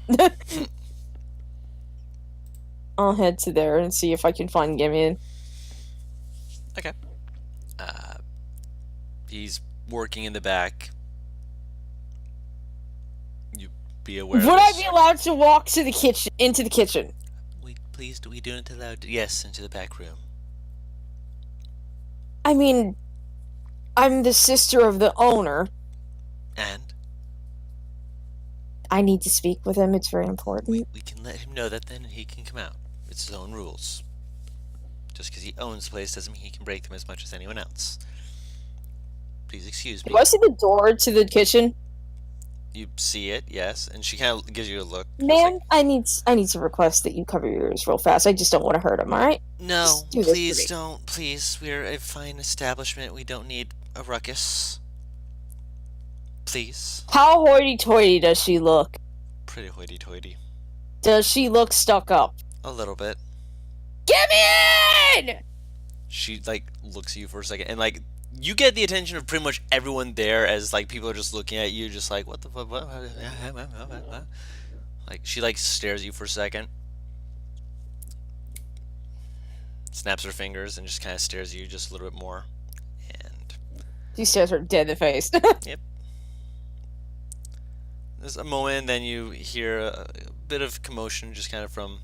I'll head to there and see if I can find Gimion. Okay. He's working in the back. You be aware. Would I be allowed to walk to the kitchen, into the kitchen? We do not allow. Yes, into the back room. I mean, I'm the sister of the owner. And I need to speak with him. It's very important. we can let him know that, then he can come out. It's his own rules. Just because he owns the place doesn't mean he can break them as much as anyone else. Please excuse me. Do I see the door to the kitchen? You see it, yes, and she kind of gives you a look. Ma'am, I need to request that you cover your ears real fast. I just don't want to hurt him, alright? No, Just do this for please me. don't. Please, we're a fine establishment. We don't need a ruckus. Please. How hoity-toity does she look? Pretty hoity-toity. Does she look stuck up? A little bit. Gimmon! She looks at you for a second, and you get the attention of pretty much everyone there as people are just looking at you, just what the fuck? What? She stares at you for a second, snaps her fingers, and just kind of stares at you just a little bit more, and She stares her dead in the face. yep. There's a moment, and then you hear a bit of commotion just kind of from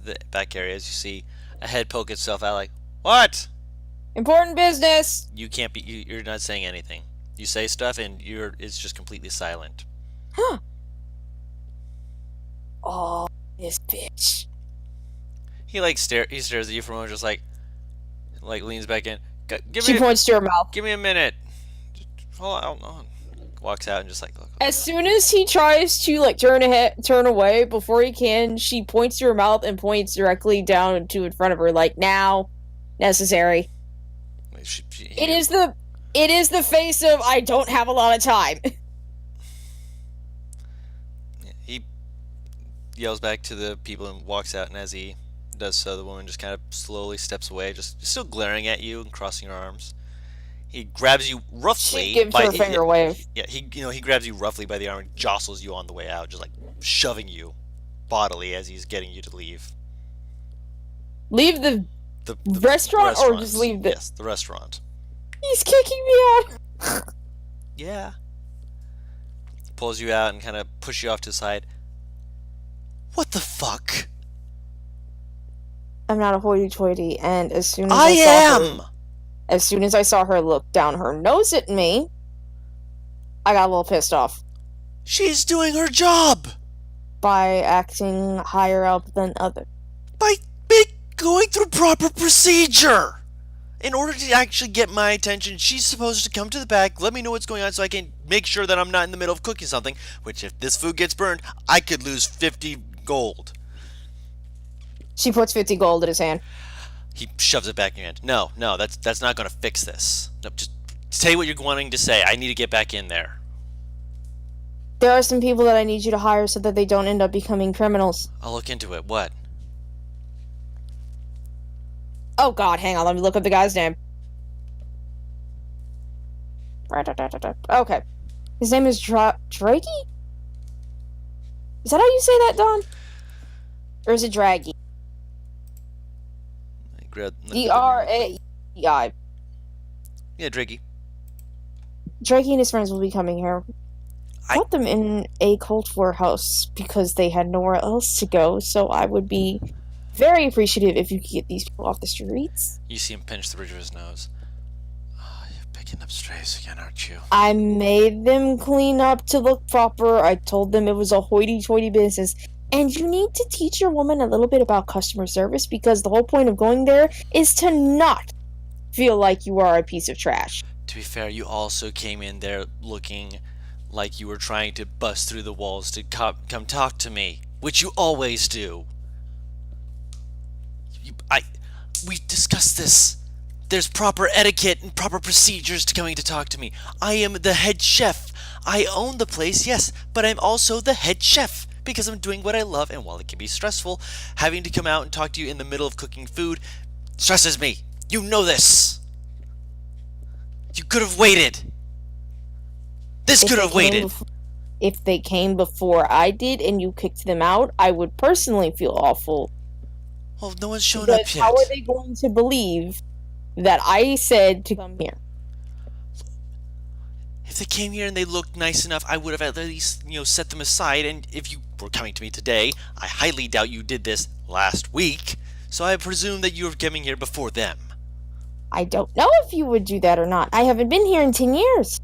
the back area as you see a head poke itself out like, "What?" Important business. You can't be. You're not saying anything. You say stuff, and it's just completely silent. Huh. Oh, this bitch. He he stares at you for a moment, just like leans back in. She points to her mouth. Give me a minute. Just hold on. Walks out and just like, look. As soon as he tries to like turn away, before he can, she points to her mouth and points directly down to in front of her, like, now, necessary. It is the face of I don't have a lot of time. He yells back to the people and walks out, and as he does so, the woman just kind of slowly steps away, just still glaring at you and crossing her arms. He grabs you roughly. She gives her a finger wave. Yeah, he grabs you roughly by the arm and jostles you on the way out, just like shoving you bodily as he's getting you to leave. Leave the restaurant, or just leave the... Yes, the restaurant. He's kicking me out. Yeah. Pulls you out and kind of pushes you off to the side. What the fuck? I'm not a hoity-toity, and as soon as as soon as I saw her look down her nose at me, I got a little pissed off. She's doing her job! By acting higher up than others. By going through proper procedure! In order to actually get my attention, she's supposed to come to the back, let me know what's going on so I can make sure that I'm not in the middle of cooking something, which if this food gets burned, I could lose 50 gold. She puts 50 gold in his hand. He shoves it back in your hand. No, that's not going to fix this. No, just say what you're wanting to say. I need to get back in there. There are some people that I need you to hire so that they don't end up becoming criminals. I'll look into it. What? Oh god, hang on, let me look up the guy's name. Okay. His name is Draggy? Is that how you say that, Don? Or is it Draggy? D-R-A-E-I. Yeah, Draggy. Draggy and his friends will be coming here. I put them in a cult warehouse because they had nowhere else to go, so I would be very appreciative if you could get these people off the streets. You see him pinch the bridge of his nose. Oh, you're picking up strays again, aren't you? I made them clean up to look proper. I told them it was a hoity-toity business. And you need to teach your woman a little bit about customer service because the whole point of going there is to not feel like you are a piece of trash. To be fair, you also came in there looking like you were trying to bust through the walls to come talk to me, which you always do. We discussed this. There's proper etiquette and proper procedures to coming to talk to me. I am the head chef. I own the place, yes, but I'm also the head chef because I'm doing what I love, and while it can be stressful, having to come out and talk to you in the middle of cooking food stresses me. You know this. You could have waited. This could have waited. If they came before I did and you kicked them out, I would personally feel awful. Well, no one's shown up yet. How are they going to believe that I said to come here? If they came here and they looked nice enough, I would have at least, set them aside. And if you were coming to me today, I highly doubt you did this last week. So I presume that you were coming here before them. I don't know if you would do that or not. I haven't been here in 10 years.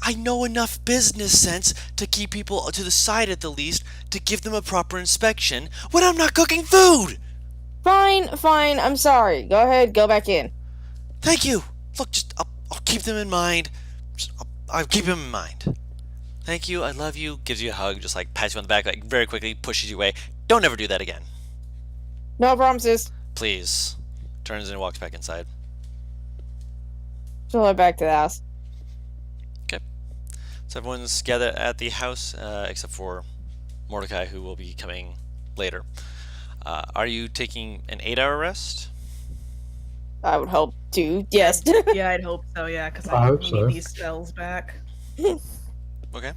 I know enough business sense to keep people to the side at the least, to give them a proper inspection when I'm not cooking food! Fine, I'm sorry. Go ahead, go back in. Thank you! Look, I'll keep them in mind. I'll keep them in mind. Thank you, I love you, gives you a hug, just like pats you on the back, like very quickly, pushes you away. Don't ever do that again. No promises. Please. Turns and walks back inside. She'll head back to the house. Okay. So everyone's gathered at the house, except for Mordecai, who will be coming later. Are you taking an 8-hour rest? I would hope to, yes. Yeah, I'd hope so, yeah, because I I hope need so. these spells back. Okay.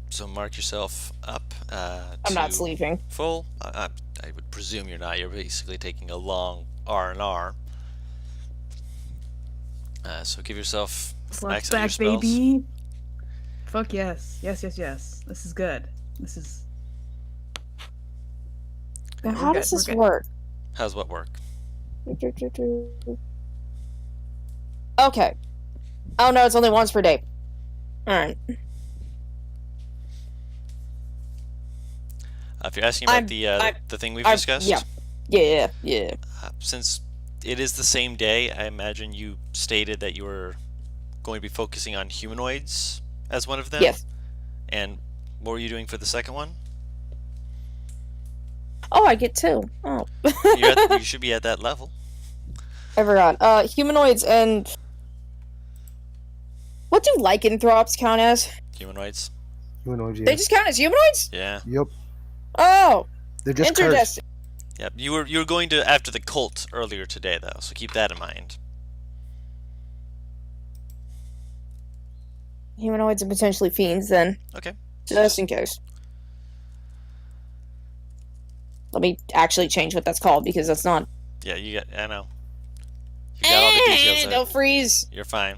So mark yourself up. I'm not sleeping. Full. I would presume you're not. You're basically taking a long R&R. So give yourself max out your back, spells. baby. Fuck yes. Yes, yes, yes. This is good. This is... Now, We're how good. does We're this good. work? How's what work? Okay. Oh no, it's only once per day. Alright. If you're asking about I'm- the thing we've I'm- discussed, yeah. Yeah. since it is the same day, I imagine you stated that you were going to be focusing on humanoids as one of them. Yes. And what were you doing for the second one? Oh, I get two. Oh. You should be at that level. I forgot. Humanoids and... What do lycanthropes count as? Humanoids. Humanoid, yeah. They just count as humanoids? Yeah. Yep. Oh! They're just cursed. Interdestined. Yep. You were going to after the cult earlier today though, so keep that in mind. Humanoids and potentially fiends, then. Okay. Just in case. Let me actually change what that's called, because that's not... Yeah, I know. You got all the details there. Don't freeze! You're fine.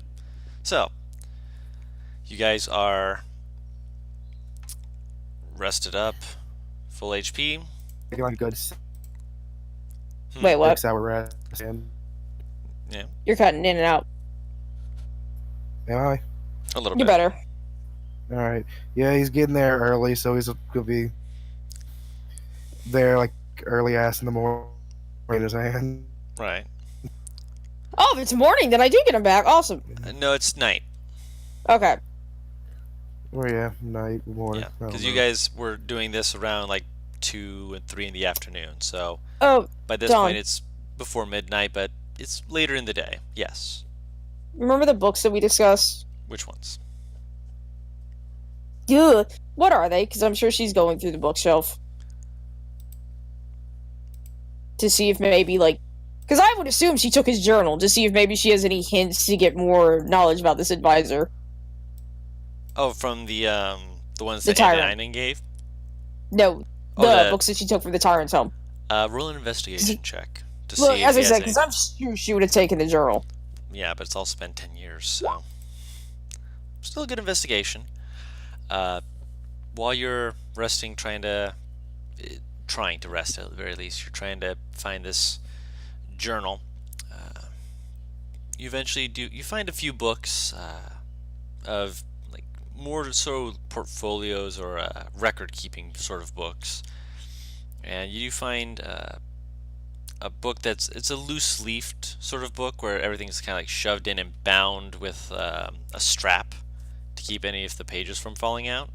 So, you guys are rested up, full HP. Taking like a good Wait, what? 6 hour rest. And You're cutting in and out. am I? A little You're bit. better. All right. Yeah, he's getting there early, so he's gonna be there like early ass in the morning. His hand. Right. Oh, if it's morning, then I do get him back. Awesome. No, it's night. Okay. Oh yeah, night, morning. Yeah, I don't because you know. guys were doing this around like 2 and 3 in the afternoon. So Oh, by this Dawn. point, it's before midnight, but it's later in the day. Yes. remember the books that we discussed? Which ones? Ugh. What are they? Because I'm sure she's going through the bookshelf. To see if maybe, like... Because I would assume she took his journal, to see if maybe she has any hints to get more knowledge about this advisor. Oh, from the ones The that tyrant. Andainen gave. No, Oh, the books that she took from the tyrant's home. Roll an investigation check to Look, see if as he I has said, any. because I'm sure she would have taken the journal. Yeah, but it's also been 10 years, so still a good investigation. While you're resting, trying to rest at the very least, you're trying to find this journal. You eventually you find a few books of like more so portfolios or record keeping sort of books, and you do find a book it's a loose leafed sort of book where everything's kind of like shoved in and bound with a strap to keep any of the pages from falling out,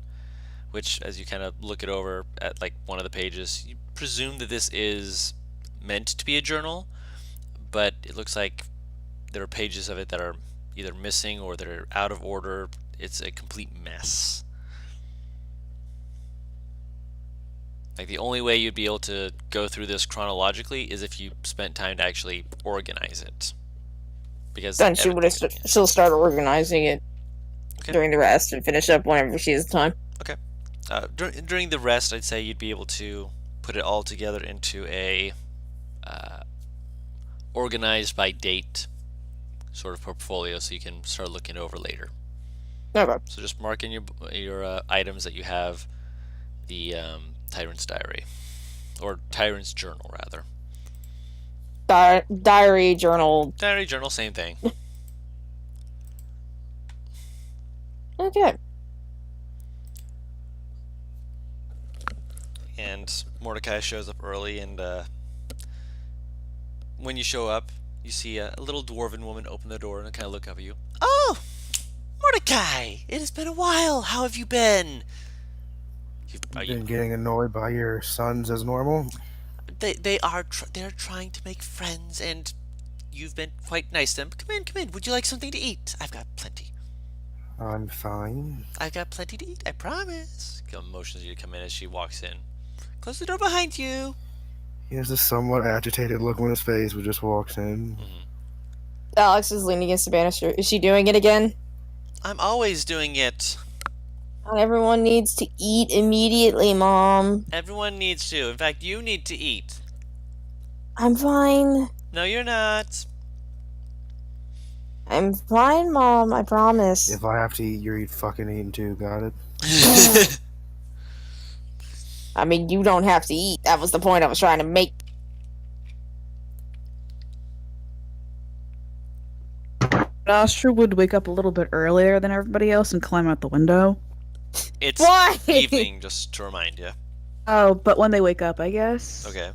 which as you kind of look it over at like one of the pages, you presume that this is meant to be a journal, but it looks like there are pages of it that are either missing or that are out of order. It's a complete mess. Like the only way you'd be able to go through this chronologically is if you spent time to actually organize it. Because Then she would have everything is- she'll start organizing it Okay. during the rest and finish up whenever she has time. during the rest, I'd say you'd be able to put it all together into a organized by date sort of portfolio, so you can start looking over later. Okay. So just mark in your items that you have the Tyrant's Diary, or Tyrant's Journal rather. Diary, journal. Diary, journal, same thing. Okay. And Mordecai shows up early, and when you show up, you see a little dwarven woman open the door and kind of look up at you. Oh, Mordecai! It has been a while. How have you been? Been getting annoyed by your sons as normal. They are trying to make friends, and you've been quite nice to them. Come in. Would you like something to eat? I've got plenty. I'm fine. I've got plenty to eat. I promise. Gil motions you to come in as she walks in. Close the door behind you. He has a somewhat agitated look on his face, but just walks in. Alex is leaning against the banister. Is she doing it again? I'm always doing it. Not everyone needs to eat immediately, Mom. Everyone needs to. In fact, you need to eat. I'm fine. No, you're not. I'm fine, Mom. I promise. If I have to eat, you're fucking eating too. Got it? I mean, you don't have to eat. That was the point I was trying to make. Nostra would wake up a little bit earlier than everybody else and climb out the window. It's Why? evening, just to remind you. Oh, but when they wake up, I guess. Okay.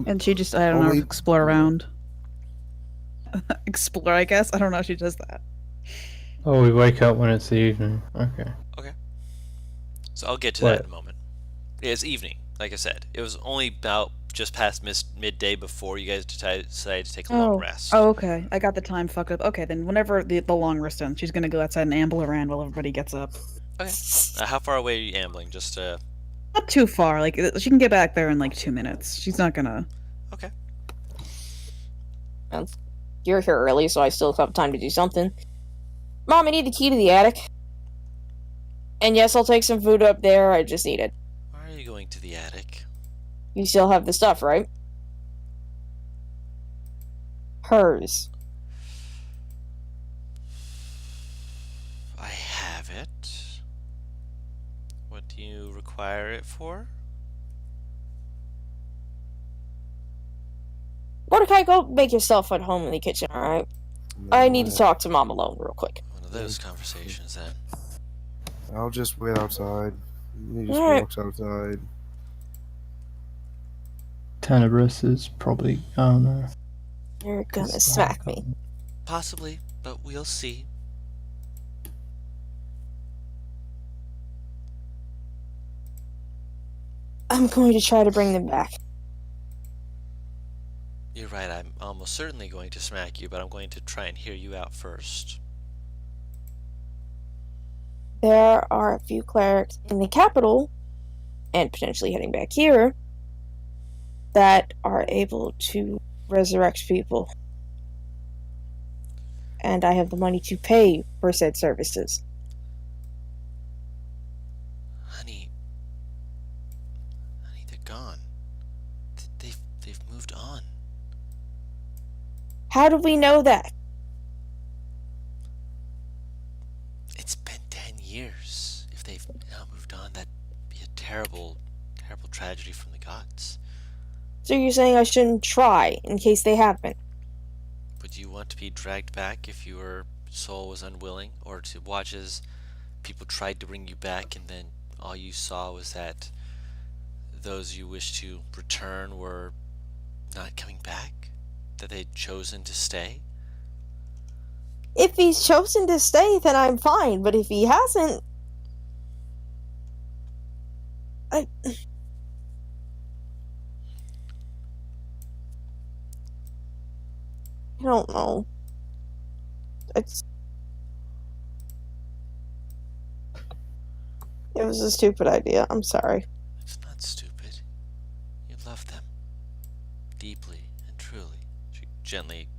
And she just, I don't know, Only- explore around. Explore, I guess? I don't know how she does that. Oh, we wake up when it's the evening. Okay. So I'll get to that What? in a moment. It's evening, like I said. It was only about just past midday before you guys decided to take a long rest. Oh, okay. I got the time fucked up. Okay, then whenever the long rest ends, she's gonna go outside and amble around while everybody gets up. Okay. How far away are you ambling? Just Not too far. Like, she can get back there in like 2 minutes. She's not gonna... okay. Well, you're here early, so I still have time to do something. Mom, I need the key to the attic. And yes, I'll take some food up there. I just need it. Why are you going to the attic? You still have the stuff, right? Hers. I have it. What do you require it for? Mordecai, go make yourself at home in the kitchen, alright? I need to talk to Mom alone real quick. One of those conversations then. I'll just wait outside. He just Alright. walks outside. Tenebris is probably. Oh no. You're gonna It's smack like, me. Possibly, but we'll see. I'm going to try to bring them back. You're right, I'm almost certainly going to smack you, but I'm going to try and hear you out first. There are a few clerics in the capital, and potentially heading back here, that are able to resurrect people. And I have the money to pay for said services. Honey, they're gone. They've moved on. How do we know that? It's been 10 years. If they've now moved on, that'd be a terrible, terrible tragedy from the gods. So you're saying I shouldn't try in case they happen? Would you want to be dragged back if your soul was unwilling, or to watch as people tried to bring you back and then all you saw was that those you wished to return were not coming back? That they'd chosen to stay? If he's chosen to stay, then I'm fine. But if he hasn't... I don't know. It was a stupid idea. I'm sorry. It's not stupid. You love them. Deeply and truly. She gently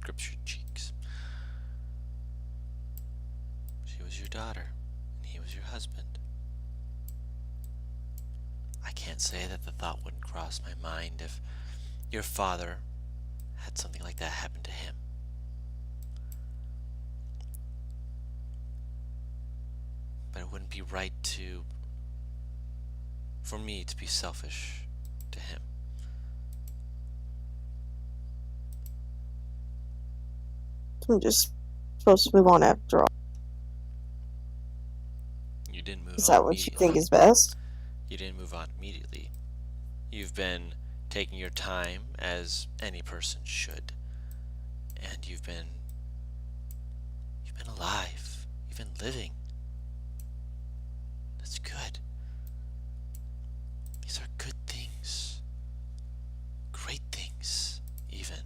grips your cheeks. She was your daughter, and he was your husband. I can't say that the thought wouldn't cross my mind if your father had something like that happen to him. But it wouldn't be right for me to be selfish to him. I'm just supposed to move on after all. You didn't move Is on that what you think immediately. is best? You didn't move on immediately. You've been taking your time as any person should. And you've been alive. You've been living. That's good. These are good things. Great things, even.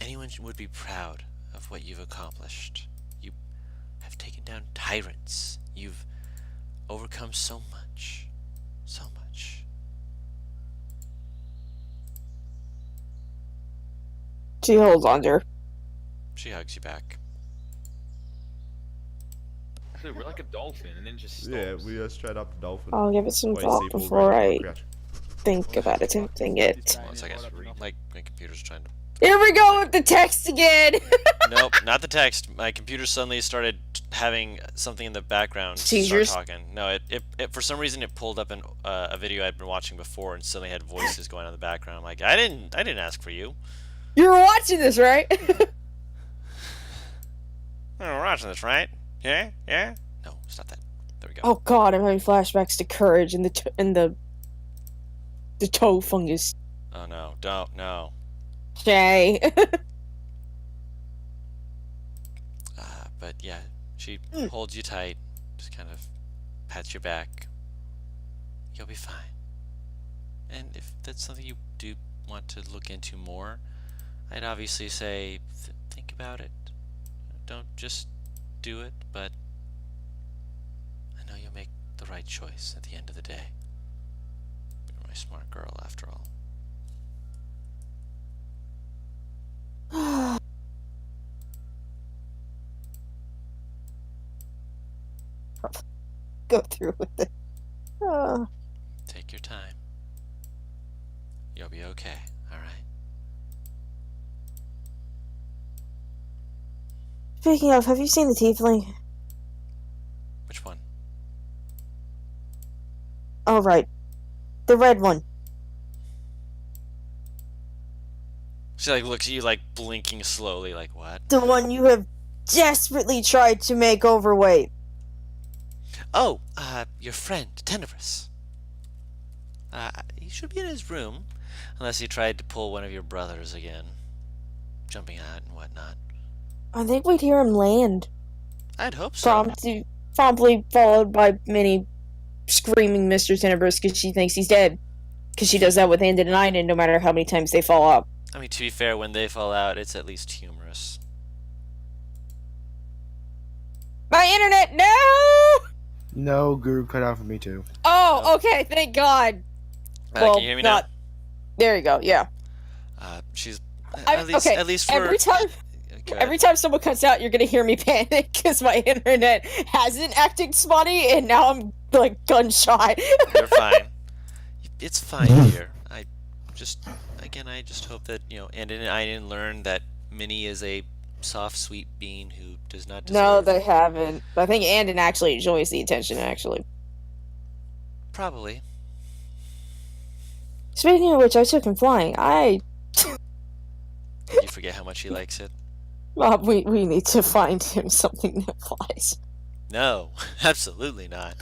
Anyone would be proud of what you've accomplished. You have taken down tyrants. You've overcome so much. So much. She holds on to her. She hugs you back. Dude, we're like a dolphin and then just Yeah, stops. we are straight up dolphin. I'll give it some Way thought simple, before right? I Crouch. think about attempting it. One second. My computer's trying to... Here we go with the text again! Nope, not the text. My computer suddenly started having something in the background Seizures? start talking. No, it for some reason it pulled up a video I'd been watching before and suddenly had voices going on in the background. I'm like, I didn't ask for you. You were watching this, right? Oh, we're watching this, right? Yeah? Yeah? No, stop that. There we go. Oh god, I'm having flashbacks to Courage and the toe fungus. Oh no, don't, no. Shay. But yeah, she holds you tight, just kind of pats your back. You'll be fine. And if that's something you do want to look into more, I'd obviously say think about it. Don't just do it, but I know you'll make the right choice at the end of the day. You're my smart girl, after all. Go through with it. Take your time. You'll be okay, alright? Speaking of, have you seen the tiefling? Which one? Oh, right. The red one. She like looks at you like blinking slowly, like what? The one you have desperately tried to make overweight. Oh, your friend, Tenebrous. He should be in his room, unless he tried to pull one of your brothers again, jumping out and whatnot. I think we'd hear him land. I'd hope so. Promptly followed by Minnie screaming Mr. Tenebrous because she thinks he's dead. Because she does that with Andon and Iden no matter how many times they fall out. I mean, to be fair, when they fall out, it's at least humorous. My internet, no! No, Guru cut out for me too. Oh, okay, thank God. Well, can you hear me not. There you go. Yeah. now? She's okay, at least for every time someone cuts out, you're gonna hear me panic because my internet hasn't acted spotty, and now I'm like gunshot. You're fine. It's fine here. I just hope that Andon and Iden learn that Minnie is a soft, sweet being who does not deserve. No, they haven't. I think Andon actually enjoys the attention. Actually, Probably. speaking of which, I took him flying. Did you forget how much he likes it? We need to find him something that flies. No, absolutely not.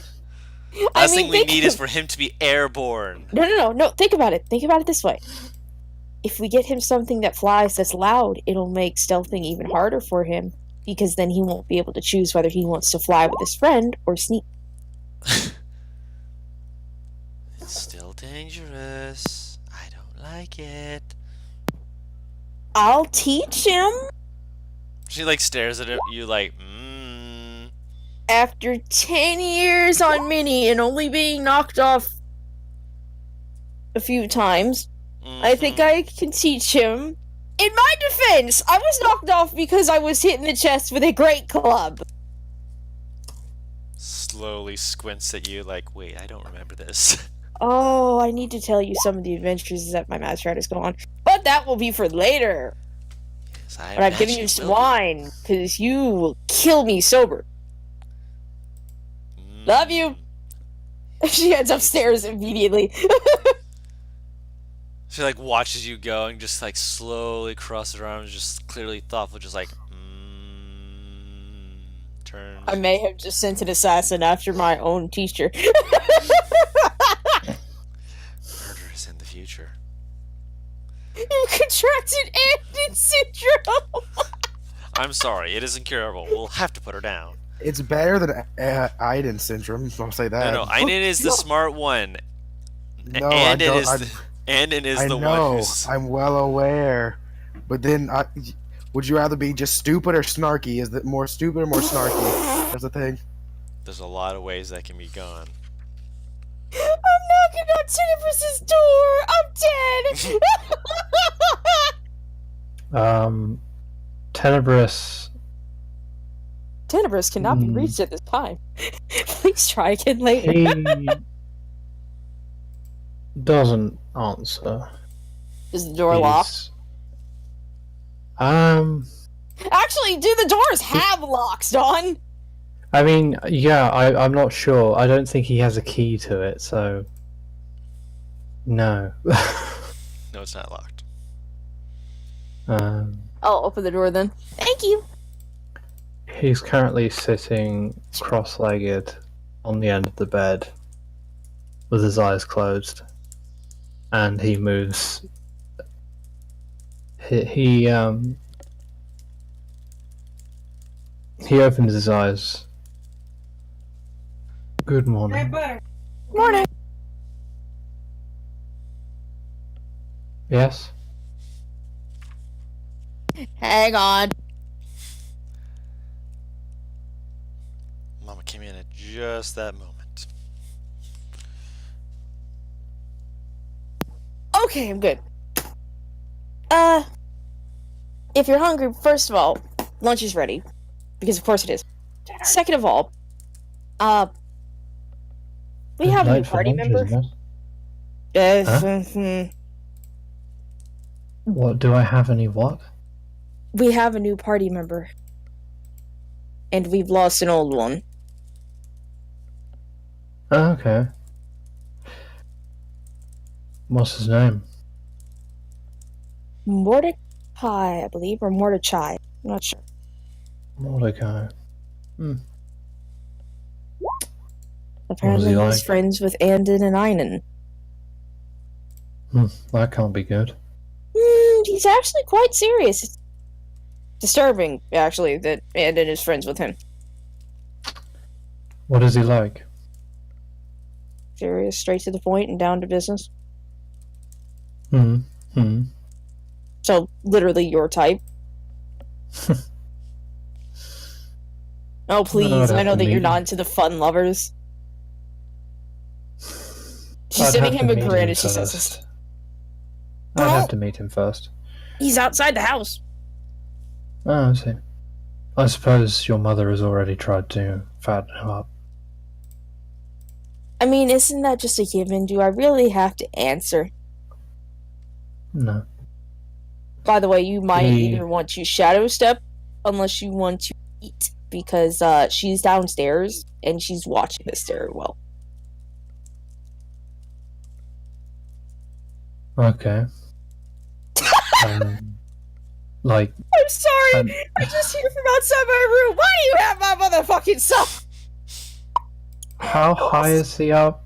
I Last mean, thing we need is for him to be airborne. No. Think about it. Think about it this way. If we get him something that flies that's loud, it'll make stealthing even harder for him, because then he won't be able to choose whether he wants to fly with his friend or sneak. It's still dangerous. I don't like it. I'll teach him. She like stares at you like, After 10 years on Minnie and only being knocked off a few times, I think I can teach him. In my defense, I was knocked off because I was hit in the chest with a great club. Slowly squints at you like, wait, I don't remember this. Oh, I need to tell you some of the adventures that my master had us go on. But that will be for later. Yes, But I've given you some wine, because you will kill me sober. Love you. She heads upstairs immediately. She like watches you go and just like slowly crosses her arms, just clearly thoughtful, just like turns. I may have just sent an assassin after my own teacher. Murder is in the future. You contracted Andon syndrome. I'm sorry, it is incurable. We'll have to put her down. It's better than Iden syndrome. I'll say that. No, Iden is the smart one. No, Andon is I the know. one who's... I'm well aware. But then, would you rather be just stupid or snarky? Is it more stupid or more snarky? That's the thing. There's a lot of ways that can be gone. I'm knocking on Tenebrous' door. I'm dead. Tenebrous. Tenebrous cannot be reached at this time. Please try again later. doesn't answer. Is the door locked? He's Actually, do the doors have locks, Dawn? I mean, yeah, I'm not sure. I don't think he has a key to it, so no. No, it's not locked. I'll open the door then. Thank you. He's currently sitting cross-legged on the end of the bed with his eyes closed, and he moves. He opens his eyes. Good morning. Morning. Yes? Hang on. Mama came in at just that moment. Okay, I'm good. If you're hungry, first of all, lunch is ready. Because of course it is. Second of all, we have a new Late for party lunch, member. isn't it? What, do I have any what? We have a new party member. And we've lost an old one. Oh, okay. What's his name? Mordecai, I believe, or Mordechai. I'm not sure. Mordecai. Apparently he he's like? friends with Andon and Einan. That can't be good. He's actually quite serious. It's disturbing, actually, that Andon is friends with him. What is he like? Serious, straight to the point, and down to business. So, literally your type. Oh, please, I know that you're not into the fun lovers. She's sending him a grin as she says this. I'd have to meet him first. He's outside the house. Oh, I see. I suppose your mother has already tried to fatten him up. I mean, isn't that just a given? Do I really have to answer? No. By the way, you might either want to shadow step, unless you want to eat, because she's downstairs, and she's watching the stairwell. Okay. Like... I'm sorry, I just hear from outside my room. Why do you have my motherfucking son? How high is he up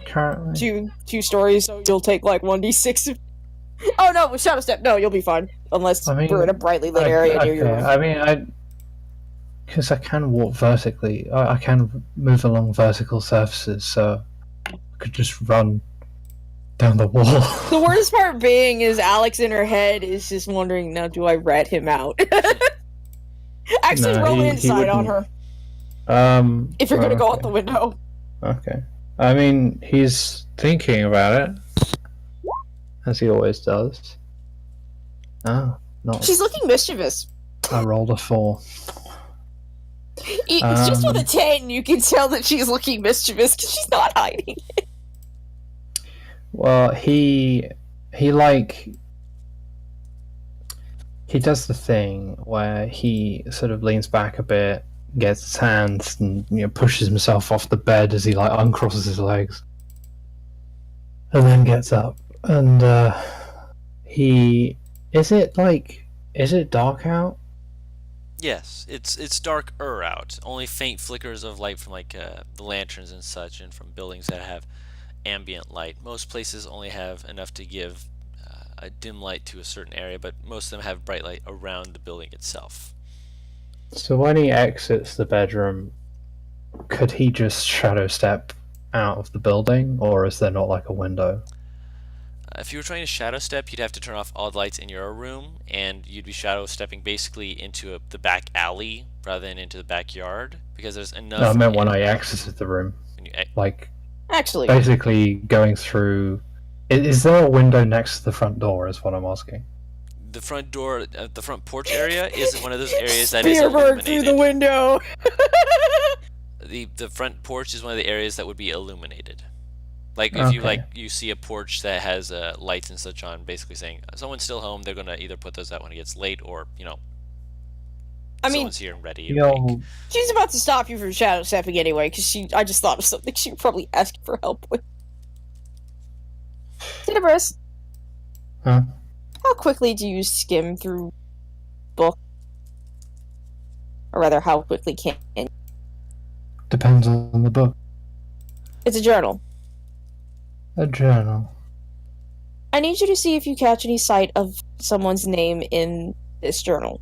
currently? Two stories, so you'll take like 1d6. Oh no, with shadow step, no, you'll be fine. Unless we're in a brightly lit area near your room. I mean, because I can walk vertically. I can move along vertical surfaces, so I could just run down the wall. The worst part being is Alex in her head is just wondering, now do I rat him out? Actually, No, roll he insight on her. If you're gonna go out the window. Okay. I mean, he's thinking about it. As he always does. Oh, not. She's looking mischievous. I rolled a 4. It's just with a 10, you can tell that she's looking mischievous because she's not hiding. Well, he does the thing where he sort of leans back a bit, gets his hands, and pushes himself off the bed as he uncrosses his legs, and then gets up. And is it dark out? Yes, it's darker out. Only faint flickers of light from the lanterns and such, and from buildings that have ambient light. Most places only have enough to give a dim light to a certain area, but most of them have bright light around the building itself. So when he exits the bedroom, could he just shadow step out of the building, or is there not a window? If you were trying to shadow step, you'd have to turn off all the lights in your room, and you'd be shadow stepping basically into the back alley rather than into the backyard, because there's enough. No, I meant when I exited the room. Actually, basically going through. Is there a window next to the front door? Is what I'm asking. The front door, the front porch area, is one of those areas that is illuminated. through the window. The front porch is one of the areas that would be illuminated. Like if you Okay. you see a porch that has lights and such on, basically saying someone's still home, they're gonna either put those out when it gets late, or I mean, someone's here and ready and awake. He'll she's about to stop you from shadow stepping anyway, because I just thought of something she would probably ask you for help with. Tenebris, Huh? how quickly do you skim through book? Or rather, how quickly can you? Depends on the book. It's a journal. A journal. I need you to see if you catch any sight of someone's name in this journal.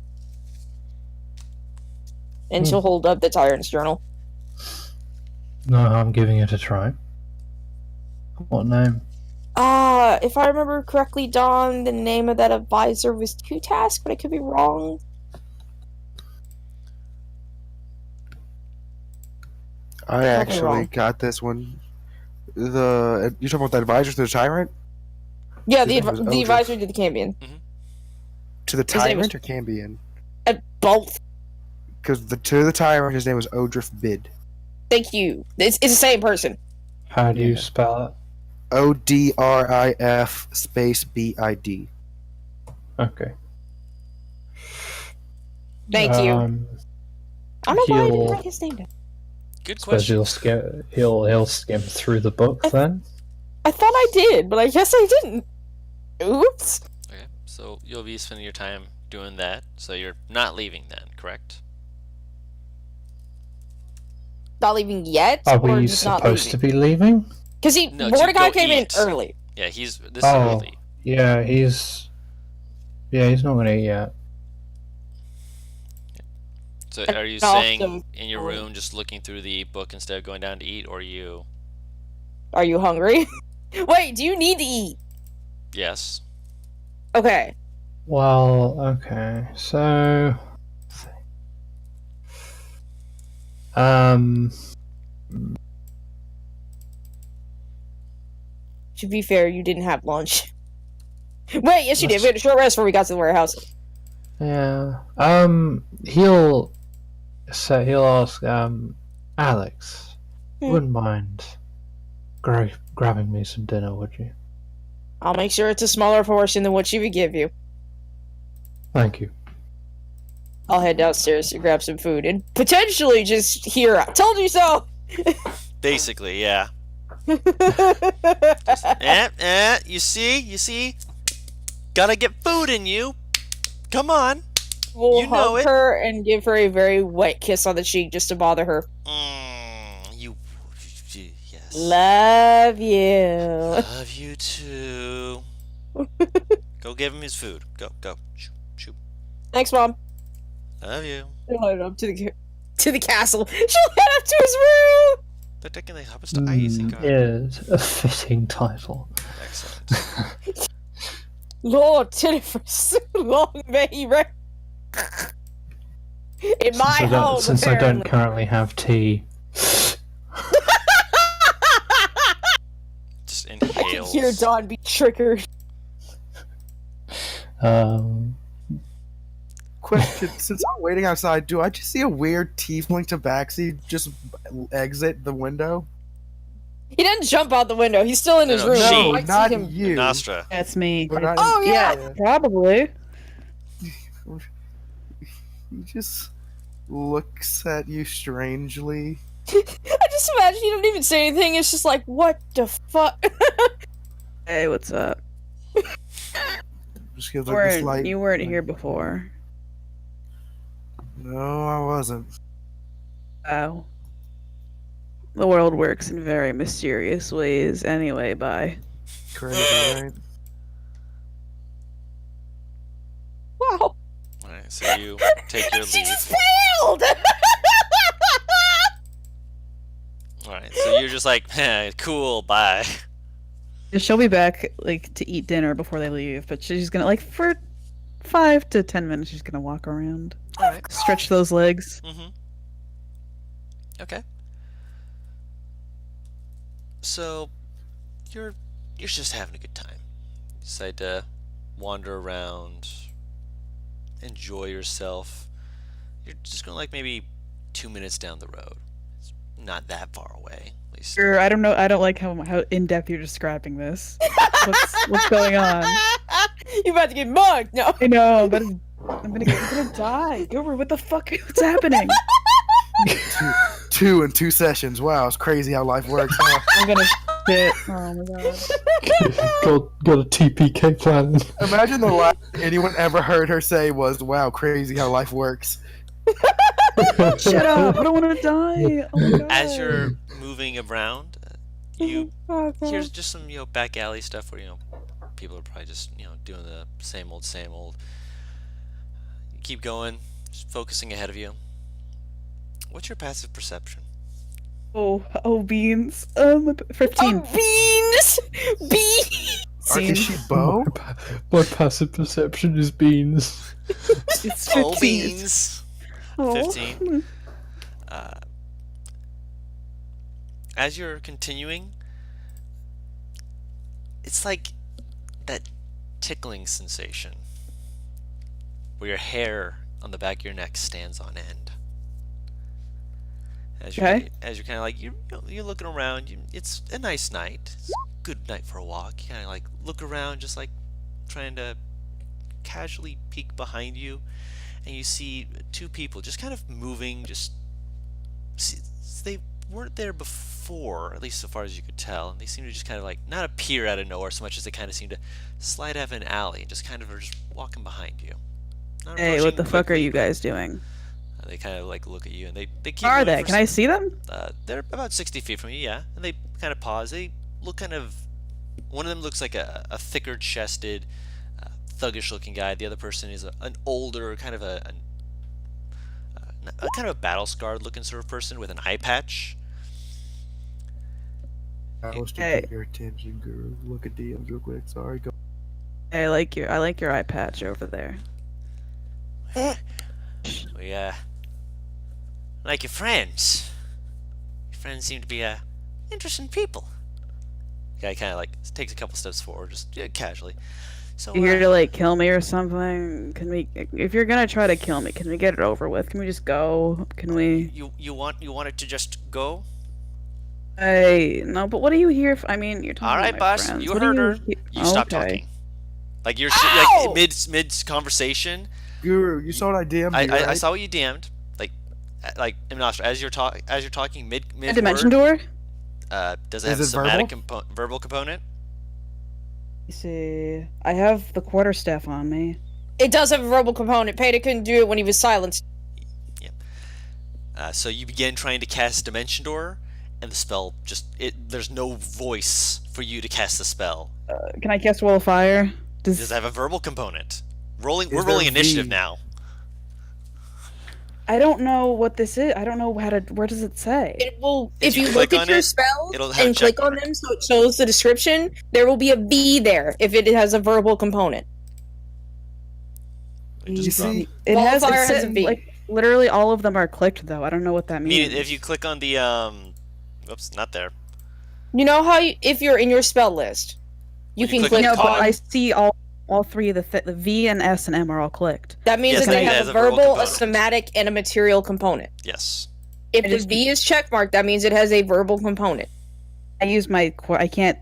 And she'll hold up the Tyrant's journal. No, I'm giving it a try. What name? If I remember correctly, Don, the name of that advisor was Two-Task, but I could be wrong. I actually wrong. got this one. You're talking about the advisor to the tyrant? Yeah, His name was the Eldritch. advisor to the Cambion. To the His name tyrant was- or Cambion? Both. Because to the tyrant, his name was Odrif Bid. Thank you. It's the same person. How do you Yeah. spell it? Odrif space BID. Okay. Thank you. I don't know why I didn't he'll- write his name down. Good Suppose question. he'll skim through the book then. I thought I did, but I guess I didn't. Oops. Okay, so you'll be spending your time doing that. So you're not leaving then, correct? Not leaving yet? Are or we just not supposed to leaving? be leaving? Because No, to Mordecai go came in eat. early. Yeah, this is Oh. early. Yeah, he's not gonna eat yet. So are you No, saying so- in your room just looking through the book instead of going down to eat, or you? Are you hungry? Wait, do you need to eat? Yes. Okay. Well, okay, so To be fair, you didn't have lunch. Wait, yes you did. We had a short rest before we got to the warehouse. yeah, he'll ask Alex, Hmm. wouldn't mind grabbing me some dinner, would you? I'll make sure it's a smaller portion than what she would give you. Thank you. I'll head downstairs to grab some food and potentially just hear, I told you so! Basically, yeah. You see? Gotta get food in you. Come on. We'll You know hug it. her and give her a very wet kiss on the cheek just to bother her. Yes. Love you. Love you too. Go give him his food. Go. Shoot. Thanks, Mom. Love you. She'll head up to the castle. She'll head up to his room! They're taking the hobbits to Isengard. Is a fitting title. Excellent. Lord Tenebris, long may he reign. In my home, Since I don't apparently. currently have tea, Just I can inhales. hear Dawn be triggered. Question: Since I'm waiting outside, do I just see a weird tiefling tabaxi just exit the window? He didn't jump out the window. He's still in his No, room. she. You No, might see not him- you. Nostra. That's me. But I- Oh, yeah. Probably. He just looks at you strangely. I just imagine you don't even say anything. It's just like, what the fuck? Hey, what's up? Just gives like this light. You weren't here before. No, I wasn't. Oh. The world works in very mysterious ways anyway, bye. Crazy, right? Wow. Alright, so you take your She leave. just failed! Alright, so you're just like, cool, bye. She'll be back, like, to eat dinner before they leave, but she's gonna, like, for 5 to 10 minutes, she's gonna walk around. Alright. Stretch those legs. Mm-hmm. Okay. So you're just having a good time. You decide to wander around, enjoy yourself. You're just going like maybe 2 minutes down the road. It's not that far away. At least. Or I don't know. I don't like how in depth you're describing this. What's going on? You about to get mugged? No. I know, but I'm gonna die. Gilbert, what the fuck? What's happening? Two in 2 sessions. Wow, it's crazy how life works. Huh? I'm gonna shit. Oh my god. got a TPK plan. Imagine the last anyone ever heard her say was, "Wow, crazy how life works." Shut up! I don't want to die. Oh my god. As you're moving around, you here's just some back alley stuff where people are probably just doing the same old, same old. You keep going, just focusing ahead of you. What's your passive perception? Oh, beans. 15. Beans! Beans! Is she Bo? My passive perception is beans. It's 15. Oh, beans. Oh. 15. As you're continuing, it's like that tickling sensation where your hair on the back of your neck stands on end. As you're, Okay. as you're kind of like you're looking around, it's a nice night. It's a good night for a walk. You kind of like look around, just like trying to casually peek behind you, and you see 2 people just kind of moving. They weren't there before, at least so far as you could tell, and they seem to just kind of like not appear out of nowhere so much as they kind of seem to slide out of an alley and just kind of are just walking behind you. Not Hey, what approaching the fuck are quickly, you guys doing? but they kind of like look at you and they keep Where are moving they? for Can I see them? they're about 60 feet from you, yeah. And they kind of pause. They look kind of. One of them looks like a thicker chested, thuggish looking guy. The other person is an older, kind of a kind of a battle scarred looking sort of person with an eye patch. I was to Hey. get your attention, girl. Look at DMs real quick. Sorry, go. I like your eye patch over there. We like your friends. Your friends seem to be interesting people. The guy kind of like takes a couple steps forward, just casually. So You here to like kill me or something? Can we? If you're gonna try to kill me, can we get it over with? Can we just go? Can we? you want it to just go? No, but what are you here for? I mean, you're talking. All to right, my boss. friends. You What heard are her. he- You stop Okay. talking. Like you're Ow! like mid conversation. Guru, you saw what I DM'd you, I right? saw what you DM'd. Like I'm not sure. As you're talking mid A dimension word, door? does it have Is a it somatic verbal component? You see, I have the quarterstaff on me. It does have a verbal component. Peta couldn't do it when he was silenced. So you begin trying to cast Dimension Door, and the spell there's no voice for you to cast the spell. Can I cast Wall of Fire? Does it have a verbal component? We're there rolling a initiative V? now. I don't know what this is. I don't know how to. Where does it say? It will, If if you you click look on at your it, spells it'll have a and click check on mark. them so it shows the description, there will be a V there if it has a verbal component. Just You see? It Wall of has. Fire It has said, a V. like literally all of them are clicked though. I don't know what that I means. mean, if you click on the oops, not there. You know how if you're in your spell list, you When you can click click on no, but on. I see all 3 of the V and S and M are all clicked. That means Yes, that they it have has a a verbal verbal, a component. somatic, and a material component. Yes. If I the just- V is checkmarked, that means it has a verbal component. I use my I can't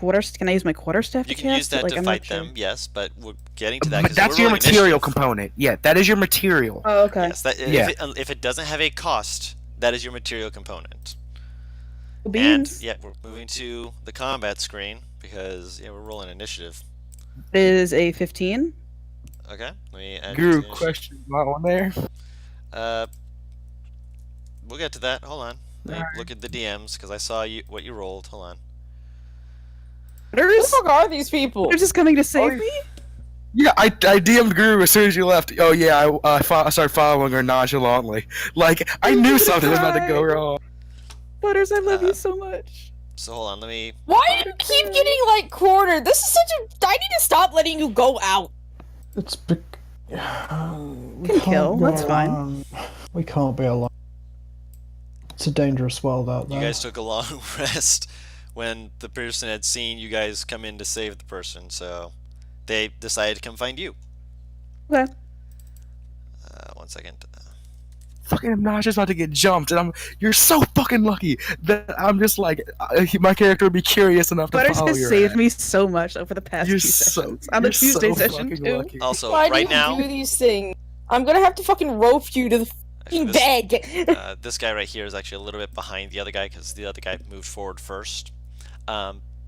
Can I use my quarterstaff to You can use cast it? that Like, to I'm not fight sure. them, yes, but we're getting to that But because that's we're your rolling material initiative. component. Yeah, that is your material. Oh, okay. Yes, that, Yeah. if it doesn't have a cost, that is your material component. Beans And yeah, we're moving to the combat screen because we're rolling initiative. is a 15. Okay, let me add you Guru, to initiative. question not on there. We'll get to that. Hold on. Let me Alright. look at the DMs because I saw what you rolled. Hold on. Who the fuck are these people? They're just coming to save Oh, me? Yeah, I DM'd Guru as soon as you left. Oh yeah, I started following her nonchalantly. Like I I'm knew gonna something was about to go cry. wrong. Butters, I love Uh, you so much. So hold on. Let me. Why do you keep getting like cornered? This is such a. I need to stop letting you go out. It's we Can can't kill, go that's fine. alone. We can't be alone. It's a dangerous world out there. You guys took a long rest when the person had seen you guys come in to save the person, so they decided to come find you. Okay. 1 second. fucking obnoxious about to get jumped, and you're so fucking lucky that I'm just like, my character would be curious enough to Butters follow has your saved ass. me so much over the past You're two so, sessions. On the you're Tuesday so session fucking too. lucky. Also, Why right do you now, do these things? I'm gonna have to fucking rope you to the actually, fucking this, bed. this guy right here is actually a little bit behind the other guy because the other guy moved forward first.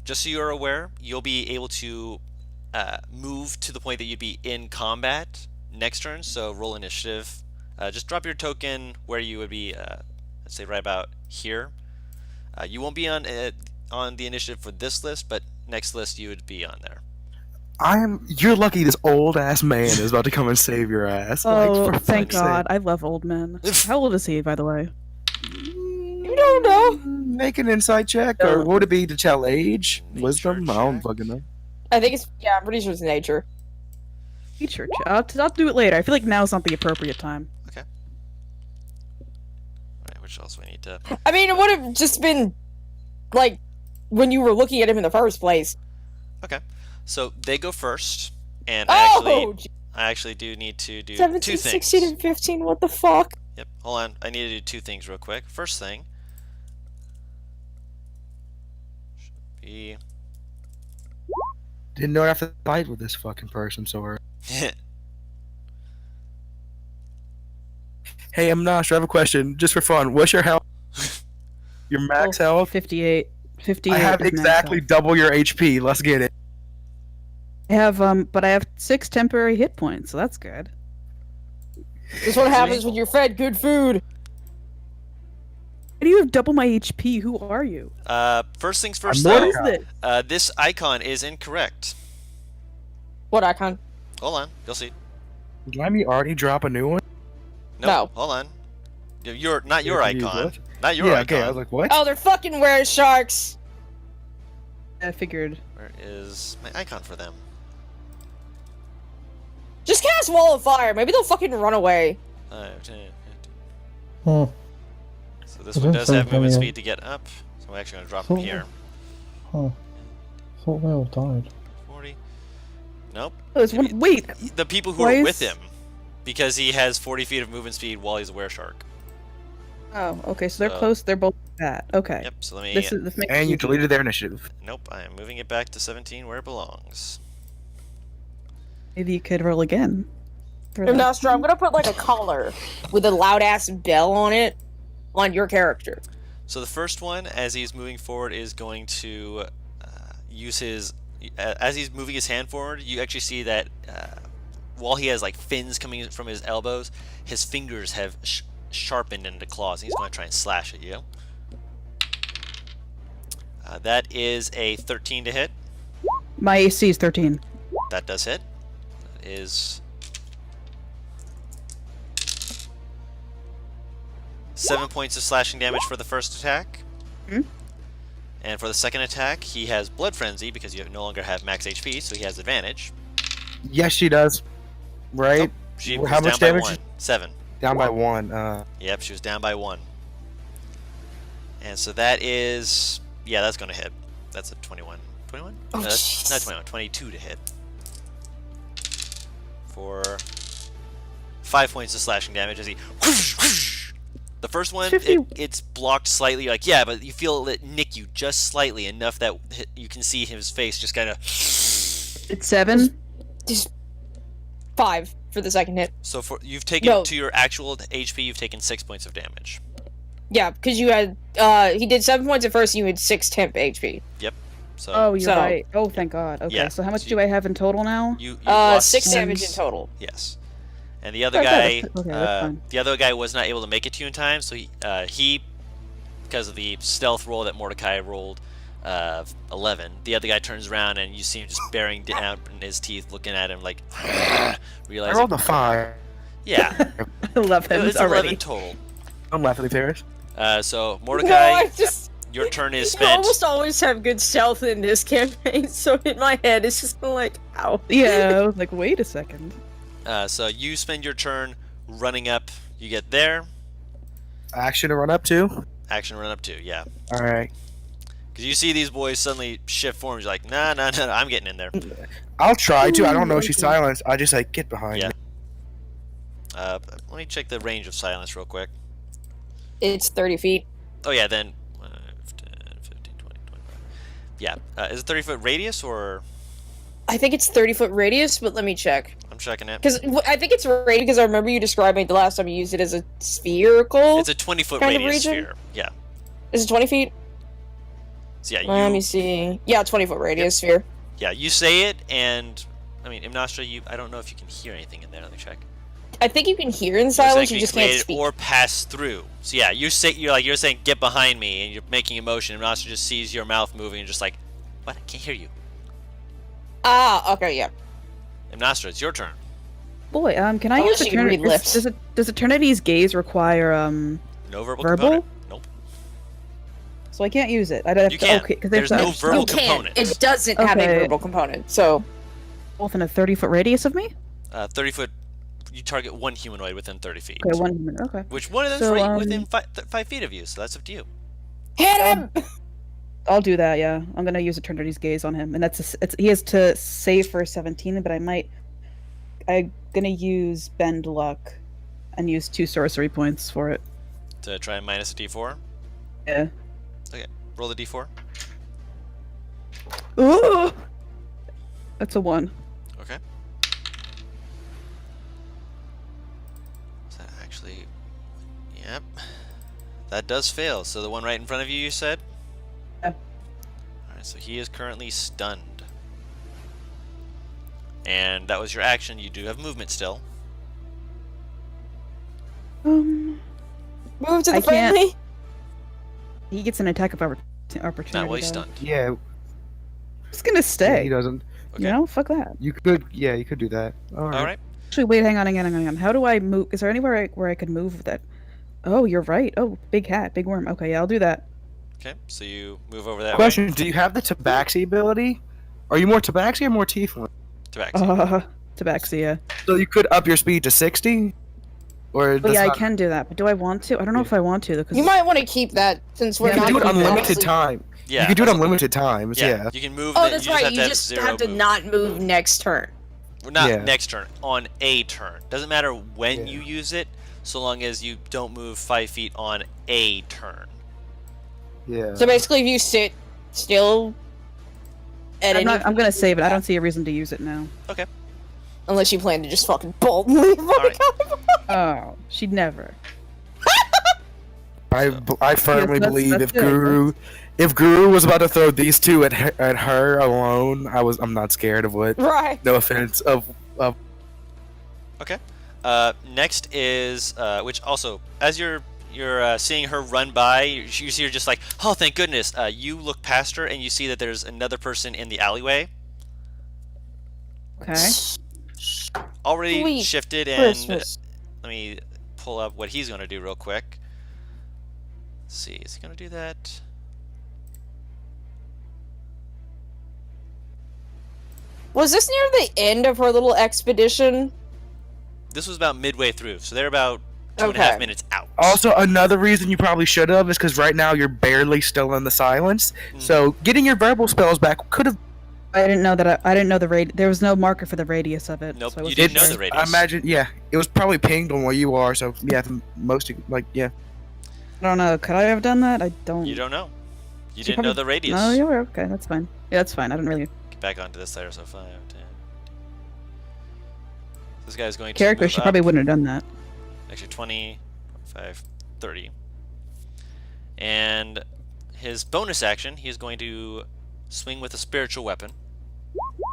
Just so you're aware, you'll be able to move to the point that you'd be in combat next turn. So roll initiative. Just drop your token where you would be. Let's say right about here. You won't be on the initiative for this list, but next list you would be on there. You're lucky this old ass man is about to come and save your ass. Oh, for thank fuck's God! I love old men. How old is he, by the way? You don't know. Make an insight check, or would it be to tell age? Nature Wisdom? I don't check. fucking know. I think it's I'm pretty sure it's nature. Teacher, I'll do it later. I feel like now's not the appropriate time. Alright, which else we need to... I mean, it would have just been like when you were looking at him in the first place. Okay, so they go first, and Oh, I actually do need to do 17, two things. 16, and 15. What the fuck? Yep, hold on. I need to do two things real quick. First thing should be... Didn't know I'd have to fight with this fucking person so early. Hey, I'm Nosh, I have a question, just for fun. What's your health? Your max health? 58. 58. I have is max exactly health. double your HP. Let's get it. I have but I have 6 temporary hit points, so that's good. This is what happens when you're fed good food. Why do you have double my HP? Who are you? First things first, I'm What though. is this? This icon is incorrect. What icon? Hold on, you'll see. Let me already drop a new one? No. Hold on. Not your Confused, icon. what? Not your Yeah, icon. okay, I was like, what? Oh, they're fucking were sharks. I figured. Where is my icon for them? Just cast Wall of Fire. Maybe they'll fucking run away. Hmm. So this I one don't does have think movement any- speed to get up. So I'm actually going to drop them Oh. here. Huh. Thought they all died. 40. Nope. Oh, there's one. Wait. The people who Why are with is- him. Because he has 40 feet of movement speed while he's a wereshark. Oh, okay. So they're So- close. They're both that. Okay. Yep, so let me... This makes And you it deleted their initiative. Nope, I am moving it back to 17 where it belongs. Maybe you could roll again. for I'm that. not sure. I'm gonna put like a collar with a loud ass bell on it on your character. So the first one, as he's moving forward, is going to use his... as he's moving his hand forward, you actually see that while he has like fins coming from his elbows, his fingers have sharpened into claws. He's going to try and slash at you. That is a 13 to hit. My AC is 13. That does hit. That is 7 points of slashing damage for the first attack. Hmm? And for the second attack, he has Blood Frenzy because you no longer have max HP, so he has advantage. Yes, she does. Right? Nope, she was How down much by damage? 1. 7. Down by one. Yep, she was down by 1. And so that is... yeah, that's going to hit. That's a 21. 21? Oh, No, that's jeez. not 21. 22 to hit. For 5 points of slashing damage as he... The first one, 50. it's blocked slightly. You're like, yeah, but you feel it nick you just slightly enough that you can see his face just kind of... It's 7. Just 5 for the second hit. So you've taken, No. to your actual HP, you've taken 6 points of damage. Yeah, because you had he did 7 points at first. And you had 6 temp HP. So Oh, you're So- right. Oh, thank God. Okay, Yeah, so how much so do I have in total now? you lost 6 damage in Six. total. Yes. And the other Okay, guy, that's- okay, that's fine. the other guy was not able to make it to you in time, so he because of the stealth roll that Mordecai rolled, 11. The other guy turns around and you see him just bearing down in his teeth, looking at him like, I realizing, rolled a 5. yeah, I love him it's already. 11 total. I'm laughing at Paris. So No, Mordecai, I just your turn is you spent. almost always have good stealth in this campaign. So in my head, it's just like, ow. Yeah, I was like, wait a second. So you spend your turn running up. You get there. Action to run up to. Action run up to, yeah. Alright. Because you see these boys suddenly shift forms. You're like, nah, I'm getting in there. I'll try to. I don't know if she's silenced. I just like, get behind Yeah. me. Let me check the range of silence real quick. It's 30 feet. Oh yeah, then 5, 10, 15, 20, 25. Yeah, is it 30-foot radius or? I think it's 30-foot radius, but let me check. I'm checking it. Because I think it's radius because I remember you describing it the last time you used it as a spherical. It's a 20-foot kind of radius region? sphere. Yeah. Is it 20 feet? So yeah, Let me you see. Yeah, 20-foot radius sphere. you say it, and I mean, Imnastra, I don't know if you can hear anything in there. Let me check. I think you can hear in It's like silence, you being just can't created speak. or pass through. So yeah, you're saying get behind me, and you're making a motion. Imnastra just sees your mouth moving and just like, what? I can't hear you. Ah, okay, yeah. Imnastra, it's your turn. Boy, can I Oh, use she can read lips. Does Eternity's gaze require No verbal Verbal? component. Nope. So I can't use it. I don't have You to. can't. Okay, because There's no You verbal can. component. It doesn't have a Okay. verbal component, so... both in a 30-foot radius of me. 30-foot. You target one humanoid within 30 feet. Okay, 1 minute. Okay. Which one of them's So, right within 5 feet of you? So that's up to you. Hit him! I'll do that. Yeah, I'm gonna use Eternity's gaze on him, and he has to save for 17, but I'm gonna use Bend Luck, and use 2 sorcery points for it. To try and minus a d4. Yeah. Roll the d4. Ooh! That's a 1. Okay. Is that actually? Yep. That does fail. So the one right in front of you, you said? Yeah. Alright, so he is currently stunned. And that was your action. You do have movement still. Move to the I can't- friendly? He gets an attack of opportunity. Not while he's though. stunned. Yeah, I'm just gonna yeah, stay. he doesn't. Okay. You know, fuck that. You could, yeah, you could do that. All right. Alright. Actually, wait, hang on. How do I move? Is there anywhere where I could move that? Oh, you're right. Oh, big hat, big worm. Okay, yeah, I'll do that. Okay, so you move over that way. Question: do you have the Tabaxi ability? Are you more Tabaxi or more Tiefling? Tabaxi. Tabaxia. So you could up your speed to 60? Or Oh, that's yeah, I not- can do that, but do I want to? I don't know if I want to, because You might want to keep that, since we're You not can do it gonna unlimited obviously- time. Yeah. You can do it that's- unlimited times, yeah. You can move. Oh, the- that's you right, Just you have just zero have to move. not move next turn. Well, not Yeah. next turn, on a turn. Doesn't matter when Yeah. you use it, so long as you don't move 5 feet on a turn. Yeah. So basically, if you sit still at any... I'm gonna save it. I don't see a reason to use it now. Unless you plan to just fucking boldly Alright. Oh, she'd never. I firmly that's- believe that's if Guru was about to throw these two at her alone, I'm not scared of what. Right. No offense of Okay. Next is which also, as you're seeing her run by, you see her just like, oh, thank goodness. You look past her and you see that there's another person in the alleyway, Okay. already Sweet shifted, and Christmas. let me pull up what he's gonna do real quick. Let's see, is he gonna do that? Was this near the end of her little expedition? This was about midway through, so they're about 2.5 Okay. minutes out. Also, another reason you probably should have is because right now you're barely still in the silence. So getting your verbal spells back could have. I didn't know that. I didn't know the radius. There was no marker for the radius of it. Nope, so I you wasn't didn't know sure. the radius. I imagine, yeah, it was probably pinged on where you are. So yeah, yeah. I don't know. Could I have done that? I don't. You don't know. You She didn't know probably- the radius. No, you were okay. That's fine. Yeah, that's fine. I don't really. Get back onto this side, so 5, 10. This guy's going to Character, move she up. probably wouldn't have done that. Actually, 20, 5, 30. And his bonus action, he is going to swing with a spiritual weapon.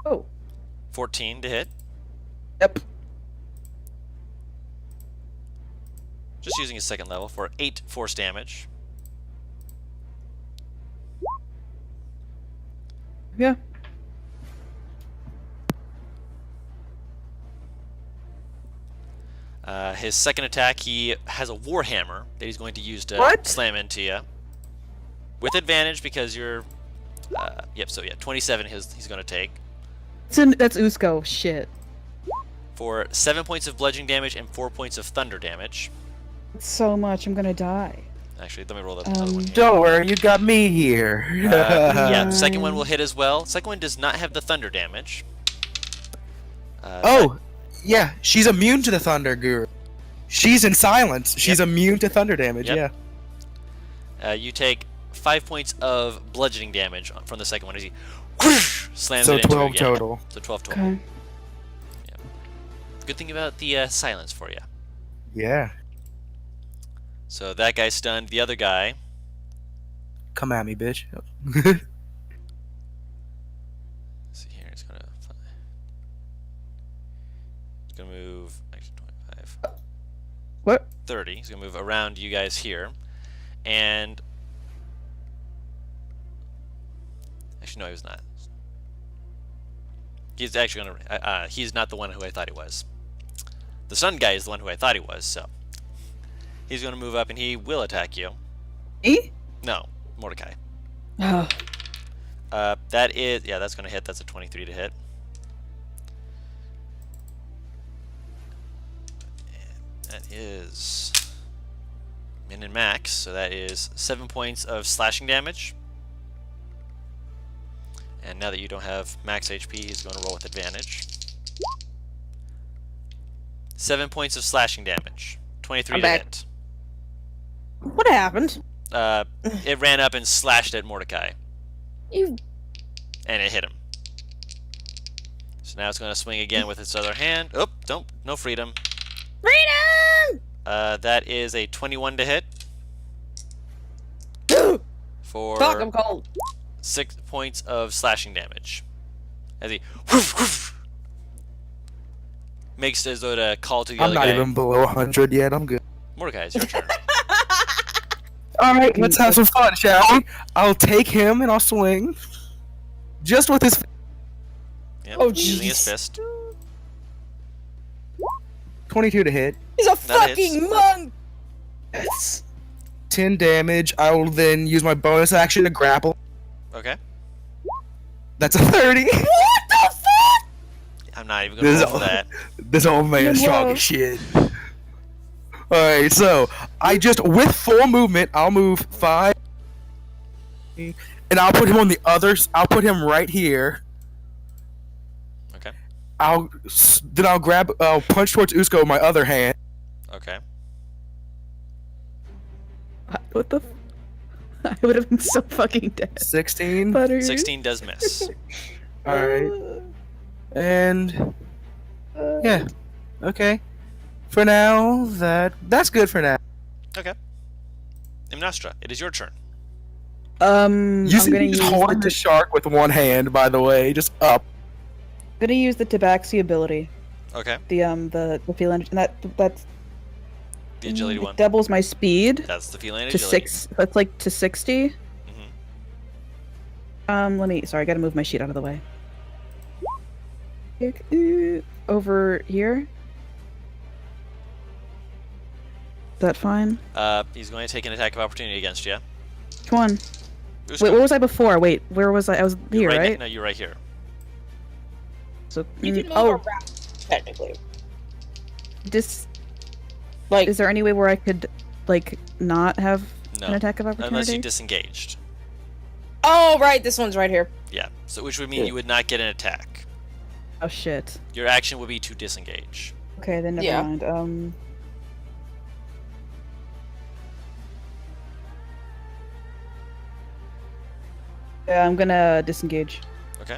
Oh. 14 to hit. Yep. Just using his second level for 8 force damage. Yeah. His second attack, he has a warhammer that he's going to use to What? slam into you. With advantage because you're... yep, so yeah, 27 he's going to take. That's Usko. Shit. For 7 points of bludgeoning damage and 4 points of thunder damage. It's so much. I'm gonna die. Actually, let me roll that other one here. Don't worry, you got me here. Yeah, the second one will hit as well. Second one does not have the thunder damage. Oh, yeah, she's immune to the thunder, Guru. She's in silence. She's Yep. immune to thunder damage. Yep. Yeah. You take 5 points of bludgeoning damage from the second one as he whoosh, slams So it into 12 you again. total. So 12 total. Okay. Good thing about the silence for you. Yeah. So that guy's stunned. The other guy, Come at me, bitch. let's see here, he's gonna move, actually 25, What? 30. He's gonna move around you guys here, and actually no, he was not. He's actually gonna. He's not the one who I thought he was. The sun guy is the one who I thought he was. So he's gonna move up and he will attack you. Me? No, Mordecai. Oh. That is, yeah, that's gonna hit. That's a 23 to hit. And that is min and max, so that is 7 points of slashing damage. And now that you don't have max HP, he's going to roll with advantage. 7 points of slashing damage. 23 I'm to back. hit. What happened? It ran up and slashed at Mordecai, You. and it hit him. So now it's going to swing again with its other hand. Oh, no freedom. Freedom! That is a 21 to hit for Fuck, I'm cold. 6 points of slashing damage. As he makes as though to call to the I'm other not guy. even below 100 yet. I'm good. Mordecai, it's your turn. All right, let's have some fun, shall we? I'll take him and I'll swing. Just with his Yep, Oh, using his jeez. fist. 22 to hit. He's a That hits. fucking monk! 10 damage. I will then use my bonus action to grapple. Okay. That's a 30. What the fuck? I'm not even going to roll for that. This old man is strong Whoa. as shit. Alright, so I just, with full movement, I'll move 5. And I'll put him on the others. I'll put him right here. Okay. I'll punch towards Usko with my other hand. Okay. What the? I would have been so fucking dead. 16. Butter. 16 does miss. Alright. And yeah. Okay. For now, that's good for now. Okay. Imnastra, it is your turn. You I'm see gonna me just use holding the shark with one hand, by the way, just up. gonna use the Tabaxi ability. Okay. The feline and that's The agility one. doubles my speed That's the feline to agility. 6. That's like to 60. Mhm. Let me. Sorry, I gotta move my sheet out of the way. Over here. Is that fine? He's going to take an attack of opportunity against you. Which one? Usko, Wait, where was I before? Wait, where was I? I was you're here, right? No, you're right here. So, You can move oh, around, technically. Like, is there any way where I could, like, not have No. an attack of opportunity? Unless you disengaged. oh, right, this one's right here. Yeah. So which would mean you would not get an attack. Oh shit. Your action would be to disengage. Okay, then never Yeah. mind. Yeah, I'm gonna disengage. Okay.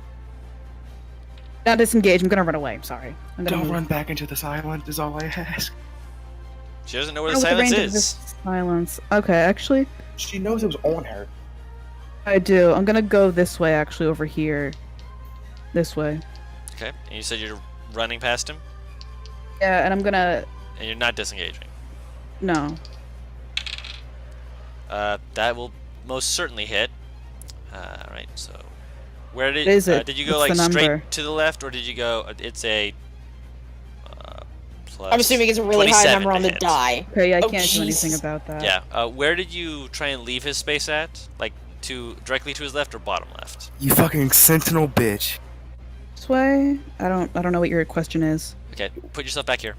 Not disengage. I'm gonna run away. I'm sorry. I'm gonna Don't move. run back into the silence, is all I ask. She doesn't know where Oh, the with silence range of is. this Silence. Okay, actually, She knows it was on her. I do. I'm gonna go this way. Actually, over here. This way. Okay. And you said you're running past him, Yeah, and I'm gonna. and you're not disengaging. No. That will most certainly hit. Right. So, where did What is it? did you go What's like the straight number? to the left, or did you go? It's a. Plus I'm assuming it's a really high 27 number on to the hit. die. Okay, yeah, I Oh, can't do anything jeez. about that. Yeah. Where did you try and leave his space at? Like directly to his left or bottom left? You fucking sentinel bitch. This way. I don't know what your question is. Okay. Put yourself back here.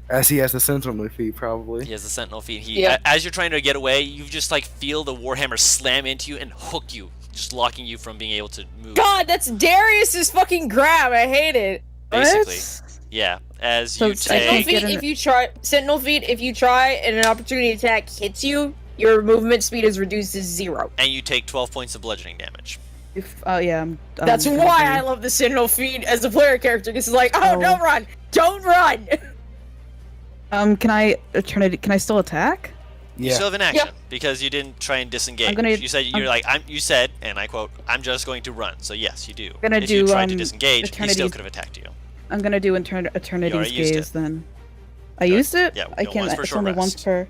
As he has the sentinel feet, probably. He has the sentinel feet. He, Yeah. as you're trying to get away, you just like feel the warhammer slam into you and hook you, just locking you from being able to move. God, that's Darius's fucking grab. I hate it. Basically. Yeah, as So you it's- I Sentinel can't take. get feet. an- If you try Sentinel feet, if you try and an opportunity attack hits you, your movement speed is reduced to 0. And you take 12 points of bludgeoning damage. If yeah, That's gonna why do- I love the Sentinel feet as a player character. This is like, oh, Oh. don't run, don't run. Can I Can I still attack? You Yeah. still have an action because you didn't try and disengage. I'm gonna- you said you're like you said, and I quote, "I'm just going to run." So yes, you do. Gonna if you do, tried to disengage, he still Eternity's- could have attacked you. I'm gonna do Eternity's used Gaze it. then. I Go- used it. yeah, I no, can. once per It's short only once rest. per.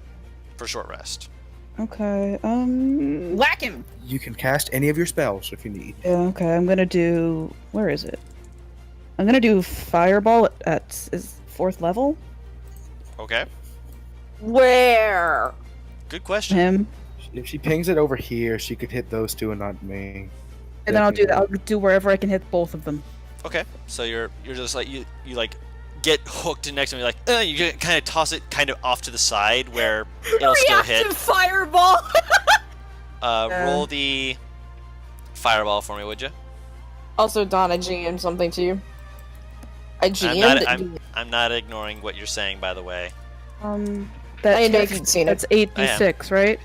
For short rest. Okay. Whack him. You can cast any of your spells if you need. Yeah. Okay. I'm gonna do. Where is it? I'm gonna do Fireball at is 4th level. Okay. Where? Good question. Him. If she pings it over here, she could hit those two and not me. And then I'll do that. I'll do wherever I can hit both of them. Okay. So you're just like you like get hooked in next to me like you kind of toss it kind of off to the side where it'll still hit. Reactive fireball. Roll the fireball for me, would you? Also, Donna GM something to you. I I'm GM'd. not, I'm not ignoring what you're saying, by the way. I That didn't know if takes. you'd seen it. That's 8d6, right?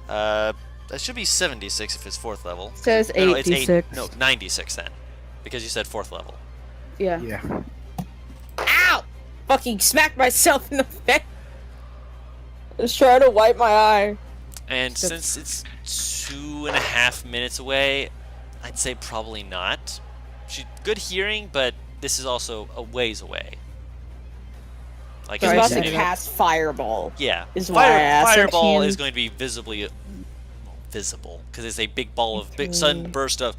That should be 76 if it's 4th level. Says No, it's 8d6. No, 96 then, because you said 4th level. Yeah. Yeah. Ow! Fucking smacked myself in the face. Just trying to wipe my eye. And since it's 2.5 minutes away, I'd say probably not. She good hearing, but this is also a ways away. Like He's Sorry, about it's- to Dave. cast fireball. yeah, is why I asked. fireball 13. is going to be visibly visible because it's a big ball of big sudden burst of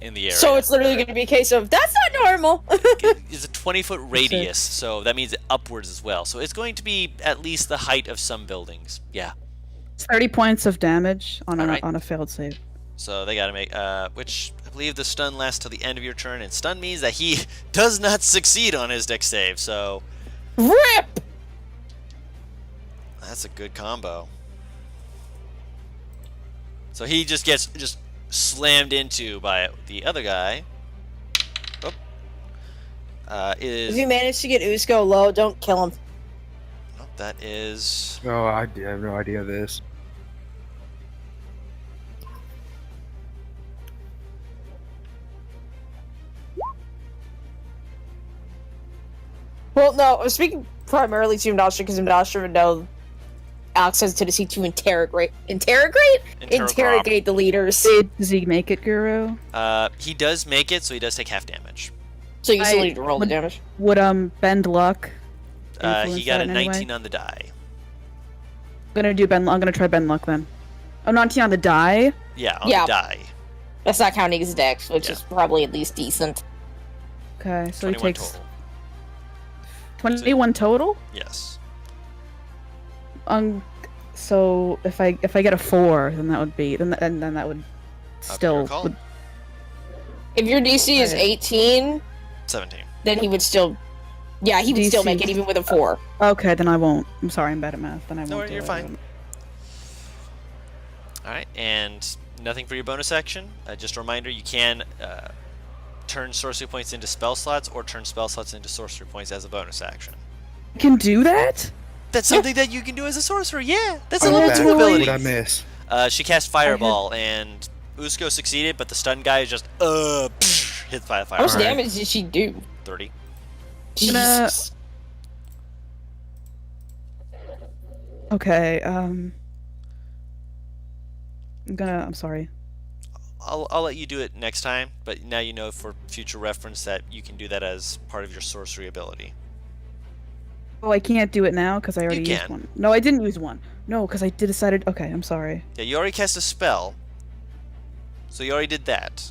in the area. So it's literally going to be a case of that's not normal. It's a 20-foot radius, so that means upwards as well. So it's going to be at least the height of some buildings. Yeah. It's 30 points of damage on a Alright. on a failed save. So they got to make, which I believe the stun lasts till the end of your turn, and stun means that he does not succeed on his dex save. So Rip. that's a good combo. So he just gets slammed into by the other guy. Oh. If you manage to get Usko low, don't kill him. Oh, that is Oh, I have no idea of this. Well, no, I was speaking primarily to Imdastra because Imdastra would know Alex has a tendency to interrogate the leaders. Does he make it, Guru? he does make it, so he does take half damage. So you still I need to roll the would- damage. Would bend luck? He influence got that a in any way? 19 on the die. I'm gonna try bend luck then. Oh, 19 on the die. Yeah, on Yeah. the die. That's not counting his dex, which Yeah. is probably at least decent. Okay, so he 21 takes total. 21 total. Yes. So if I get a 4, then that would be then that would Up to your still call. would, If your DC is Right. 18, 17. then he would still. Yeah, he would still DC. make it even with a 4. okay. Then I won't. I'm sorry, I'm bad at math. Then I No, won't. you're do it. fine. Alright, and nothing for your bonus action. Just a reminder, you can turn sorcery points into spell slots or turn spell slots into sorcery points as a bonus action. I can do that. That's something that you can do as a sorcerer, yeah! That's a Oh, level bad. 2 What ability! did I miss? She cast Fireball, and Usko succeeded, but the stun guy is just, hit by the How much fireball. damage did she do? 30. Gonna- Jesus. Okay. I'm sorry. I'll let you do it next time, but now you know for future reference that you can do that as part of your sorcery ability. Oh, I can't do it now because I already used can. one. No, I didn't use one. No, because I decided. Okay, I'm sorry. Yeah, you already cast a spell, so you already did that.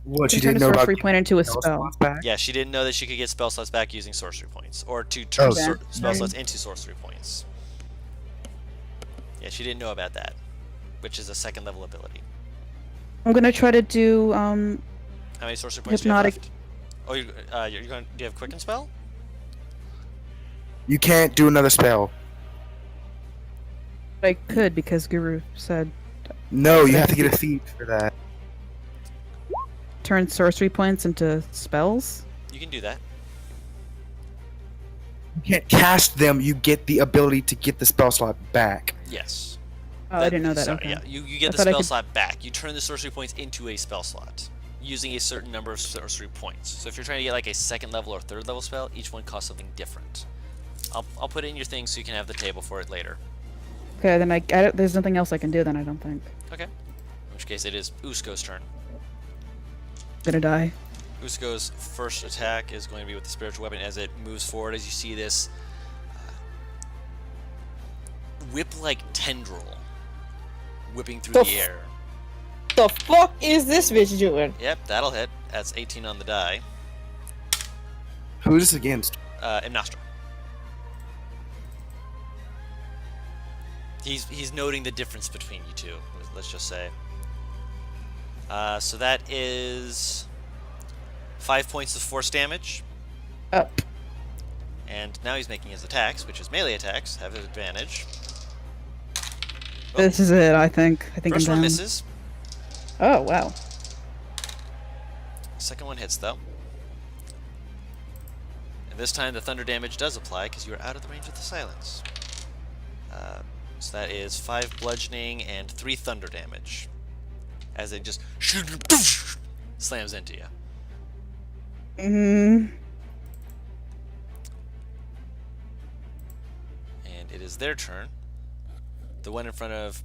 What, I you turned didn't a know about sorcery point into a spell spell. slots back? Yeah, she didn't know that she could get spell slots back using sorcery points, or to turn Oh, spell okay. slots into sorcery points. Yeah, she didn't know about that, which is a second level ability. I'm gonna try to do How many sorcery points Hypnotic- do you have left? Oh, you're going. Do you have quicken spell? You can't do another spell. I could because Guru said No, you have to get a feat for that. turn sorcery points into spells. You can do that. you can't cast them, you get the ability to get the spell slot back. Yes. Oh, I didn't know that. Sorry, Okay. yeah, you get I the thought I spell could- slot back. You turn the sorcery points into a spell slot using a certain number of sorcery points. So if you're trying to get like a second level or third level spell, each one costs something different. I'll put it in your thing so you can have the table for it later. Okay, then I don't, there's nothing else I can do. Then I don't think. Okay. In which case it is Usko's turn. Gonna die. Usko's first attack is going to be with the spiritual weapon as it moves forward. As you see this whip-like tendril whipping through the air. The fuck is this bitch doing? Yep, that'll hit. That's 18 on the die. Who's this against? Imnostra. He's noting the difference between you two. Let's just say. So that is 5 points of force damage, Up. and now he's making his attacks, which is melee attacks, have advantage. This is it. I think. I think First I'm one down. misses. Oh wow. Second one hits though. And this time the thunder damage does apply because you are out of the range of the silence. So that is 5 bludgeoning and 3 thunder damage. As it just slams into you. Mm. And it is their turn. The one in front of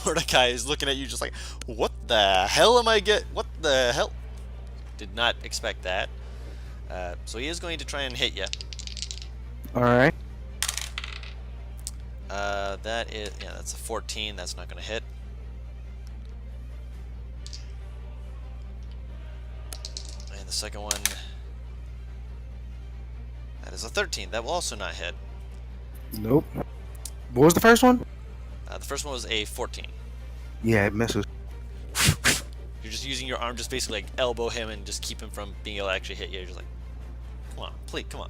Mordecai is looking at you just like, what the hell am I what the hell? Did not expect that. So he is going to try and hit you. Alright. That is, yeah, that's a 14. That's not going to hit. And the second one, that is a 13. That will also not hit. Nope. What was the first one? The first one was a 14. Yeah, it misses. You're just using your arm, just basically like elbow him and just keep him from being able to actually hit you. You're just like, come on, please, come on.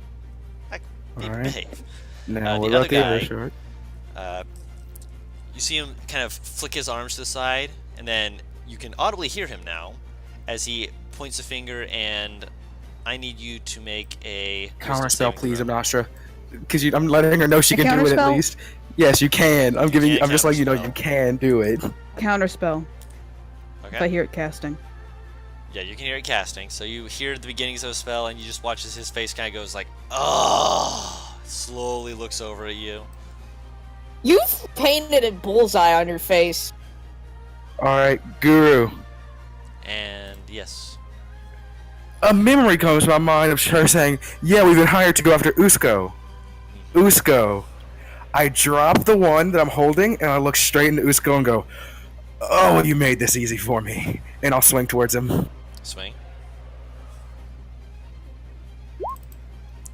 Alright. Behave. Now, the what other about the other guy- short? You see him kind of flick his arms to the side, and then you can audibly hear him now as he points a finger, and I need you to make a Counter spell, please, I'm Amnostra. Because I'm letting her know she A can do it at counterspell? least. Yes, you can. I'm giving you. can I'm just letting you know counterspell. you can do it. Counterspell. If I Okay. hear it casting. Yeah, you can hear it casting. So you hear the beginnings of a spell, and you just watch as his face kind of goes like, oh, slowly looks over at you. You've painted a bullseye on your face. All right, Guru. And yes, A memory comes to my mind of her saying, "Yeah, we've been hired to go after Usko." Usko. I drop the one that I'm holding, and I look straight into Usko and go, "Oh, you made this easy for me." And I'll swing towards him. swing.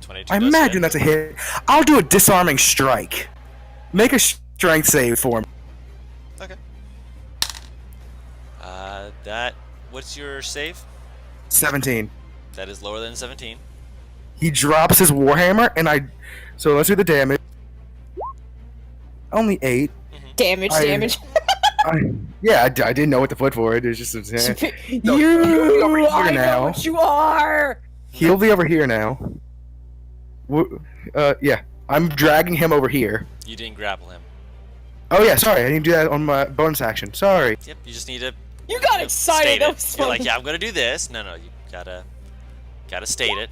22 I does imagine hit. that's a hit. I'll do a disarming strike. Make a strength save for me. Okay. What's your save? 17. That is lower than 17. He drops his warhammer, and so let's do the damage. Only 8. Damage, I- damage. I didn't know what to put for it. It's just No, you, you'll be over here I know now. what you are. He'll be over here now. Yeah, I'm dragging him over here. You didn't grapple him. Oh yeah, sorry, I didn't do that on my bonus action. Sorry. Yep, you just need to You got excited. state That it. was You're like, funny. yeah, I'm gonna do this. No, you gotta state it.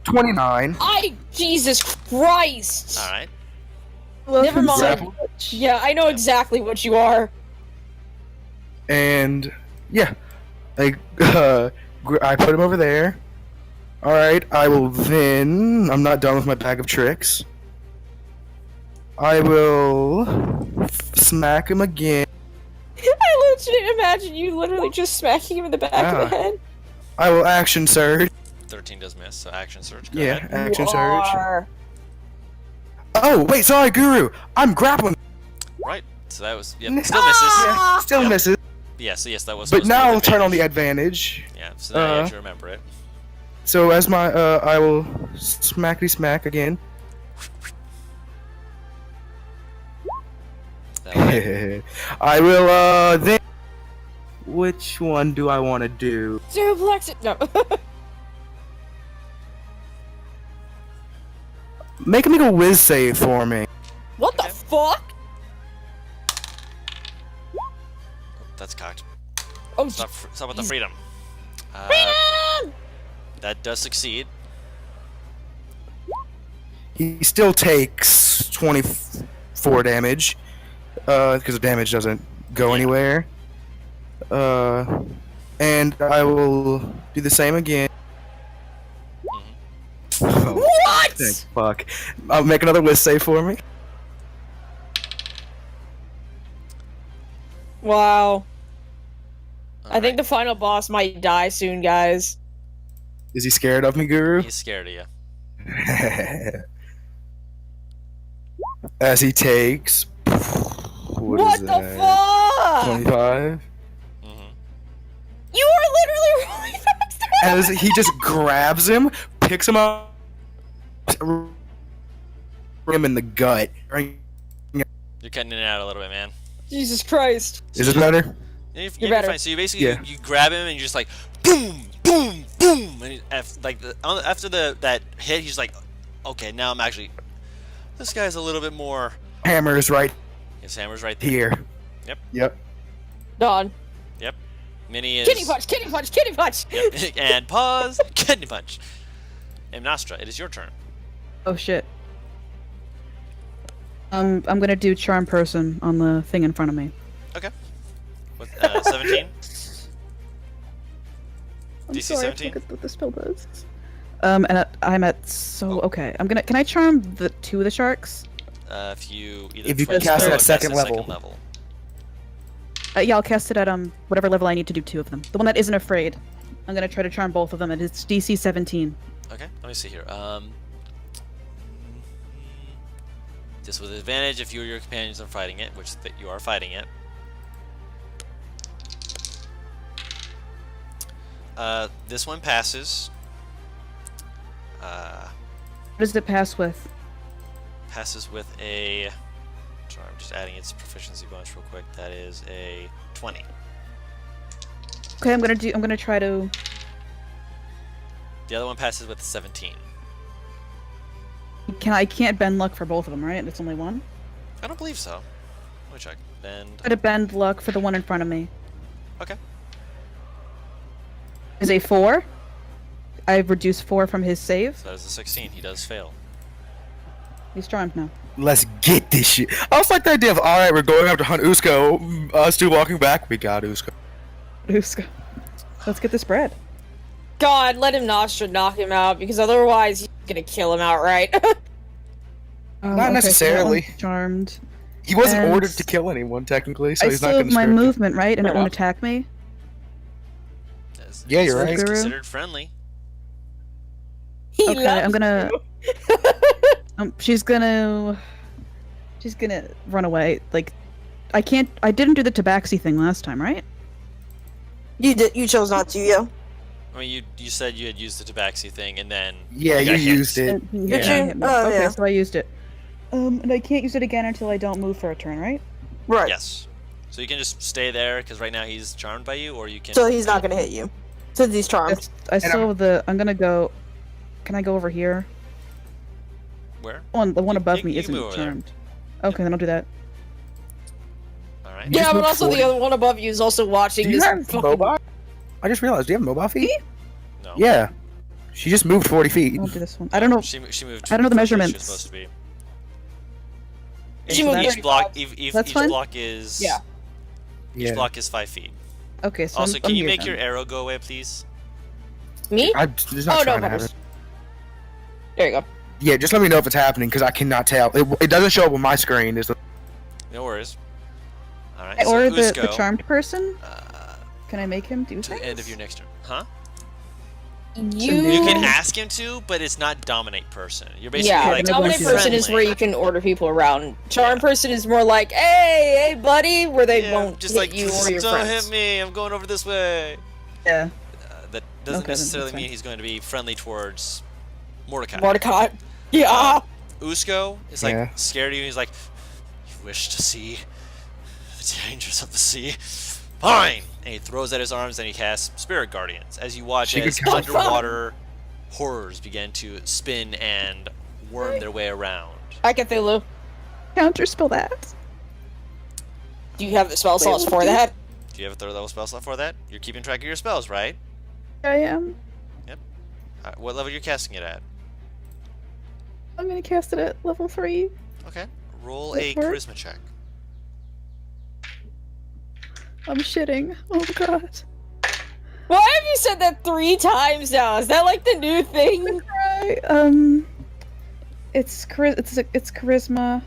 29. Jesus Christ. All right. Never mind. Grapple. Yeah, I know exactly what you are. And yeah, I put him over there. All right, I will then. I'm not done with my bag of tricks. I will smack him again. I literally imagine you literally just smacking him in the back of the Ah. head. I will action surge. 13 does miss, so action surge. Go Yeah, ahead. action You surge. are. Oh wait, sorry, Guru. I'm grappling. Right. So that was still misses. Yeah, still Yep. misses. Yeah, so yes, that was. But supposed to be now with I'll turn on the advantage. advantage. Yeah, so now you have to remember it. So as my I will smackety smack again. That way. I will then. Which one do I want to do? Suplex it. No. Make a whiz save for me. What the Okay. fuck? Oh, that's cocked. Oh, Stop with the freedom. freedom! That does succeed. He still takes 24 damage, because the damage doesn't go Yeah. anywhere. And I will do the same again. Oh, What? thank fuck. I'll make another whiz save for me. Wow. I think Alright. the final boss might die soon, guys. Is he scared of me, Guru? He's scared of you. As he takes. What is the that? fuck? 25. Mm-hmm. You are literally really fast. As he just grabs him, picks him up, him in the gut. You're cutting it out a little bit, man. Jesus Christ. Is this better? Yeah, You're better. fine. So you basically Yeah. you grab him and you're just like boom, boom, boom, and after that hit, he's like, okay, now I'm actually. This guy's a little bit more. Hammer is right His hammer's right there. here. Yep. Yep. Done. Yep. Mini is. Kitty punch, kitty punch, kitty punch. Yep. And pause. Kidney punch. And Nostra, it is your turn. Oh shit. I'm gonna do charm person on the thing in front of me. Okay. With 17. I'm DC sorry, 17? I forget what the spell does. I'm at okay. Can I charm the two of the sharks? If you If you twice cast it roll, at second level. Yeah, I'll cast it at whatever level I need to do two of them. The one that isn't afraid. I'm gonna try to charm both of them, and it's DC 17. Okay, let me see here. Just with advantage if you or your companions are fighting it, which you are fighting it. This one passes. What does it pass with? Passes with a. Sorry, I'm just adding its proficiency bonus real quick. That is a 20. Okay, I'm gonna try to. The other one passes with a 17. I can't bend luck for both of them, right? It's only one. I don't believe so. Let me check. Bend. Try to bend luck for the one in front of me. Okay. Is a 4. I've reduced 4 from his save. So that is a 16. He does fail. He's charmed now. Let's get this shit. I was like the idea of, alright, we're going out to hunt Usko. Us two walking back, we got Usko. Let's get this bread. God, let him knock him out, because otherwise he's gonna kill him outright. Not necessarily. So that one's charmed. He wasn't And ordered to kill anyone, technically, so I he's not still have gonna my screw it. movement, right? And it Fair won't enough. attack me? Yeah, you're It's right. considered friendly. He Okay, loves I'm gonna. you. She's gonna run away. Like, I can't. I didn't do the tabaxi thing last time, right? You did. You chose not to, yeah. I mean, you said you had used the tabaxi thing, and then Yeah, you got hit. used it. And- Did yeah, you? hit me. Oh, Okay, yeah. so I used it. And I can't use it again until I don't move for a turn, right? Right. Yes. So you can just stay there because right now he's charmed by you, or you can. So he's not gonna hit you, since he's charmed. I still have the. I'm gonna go. Can I go over here? Where? The one above you me can isn't move over there. charmed. Okay, then I'll do that. All right. Yeah, just but moved also 40. the other one above you is also watching Do you this. have fucking- mobile? I just realized, do you have mobile feet? No. Yeah. She just moved 40 feet. I'll do this one. I don't know. She moved. I don't know the further than she was measurements. supposed to be. She moved Each 35. block. Each That's fine. block is. Yeah. Each Yeah. block is 5 feet. Okay, so Also, I'm can you here make then. your arrow go away, please? Me? I'm just not Oh no, trying to have focus. it. There you go. Yeah, just let me know if it's happening, because I cannot tell. It doesn't show up on my screen. Is the No worries. All right. I So ordered the Usko, charmed person. uh, Can I make him do to the end of your next turn. Huh? You. You can ask him to, but it's not dominate person. You're basically Yeah, like dominant friendly. person is where you can order people around. Charm person is more like, hey, buddy, where they Yeah, won't just hit like you or your don't friends. hit me. I'm going over this way. Yeah. That doesn't Okay, then necessarily that's mean fine. he's going to be friendly towards Mordecai. Mordecai. Yeah. Usko is like Yeah. scared of you. He's like, you wish to see the dangers of the sea? Fine. And he throws out his arms and he casts Spirit Guardians. As you watch She as could count. underwater horrors begin to spin and worm their way around. Hi, Cthulhu. Counterspell that. Do you have the spell slots what for do you- that? Do you have a third level spell slot for that? You're keeping track of your spells, right? I am. What level are you casting it at? I'm gonna cast it at level 3. Okay. Roll That a work? charisma check. I'm shitting. Oh god. Why have you said that 3 times now? Is that like the new thing? Right. It's charisma.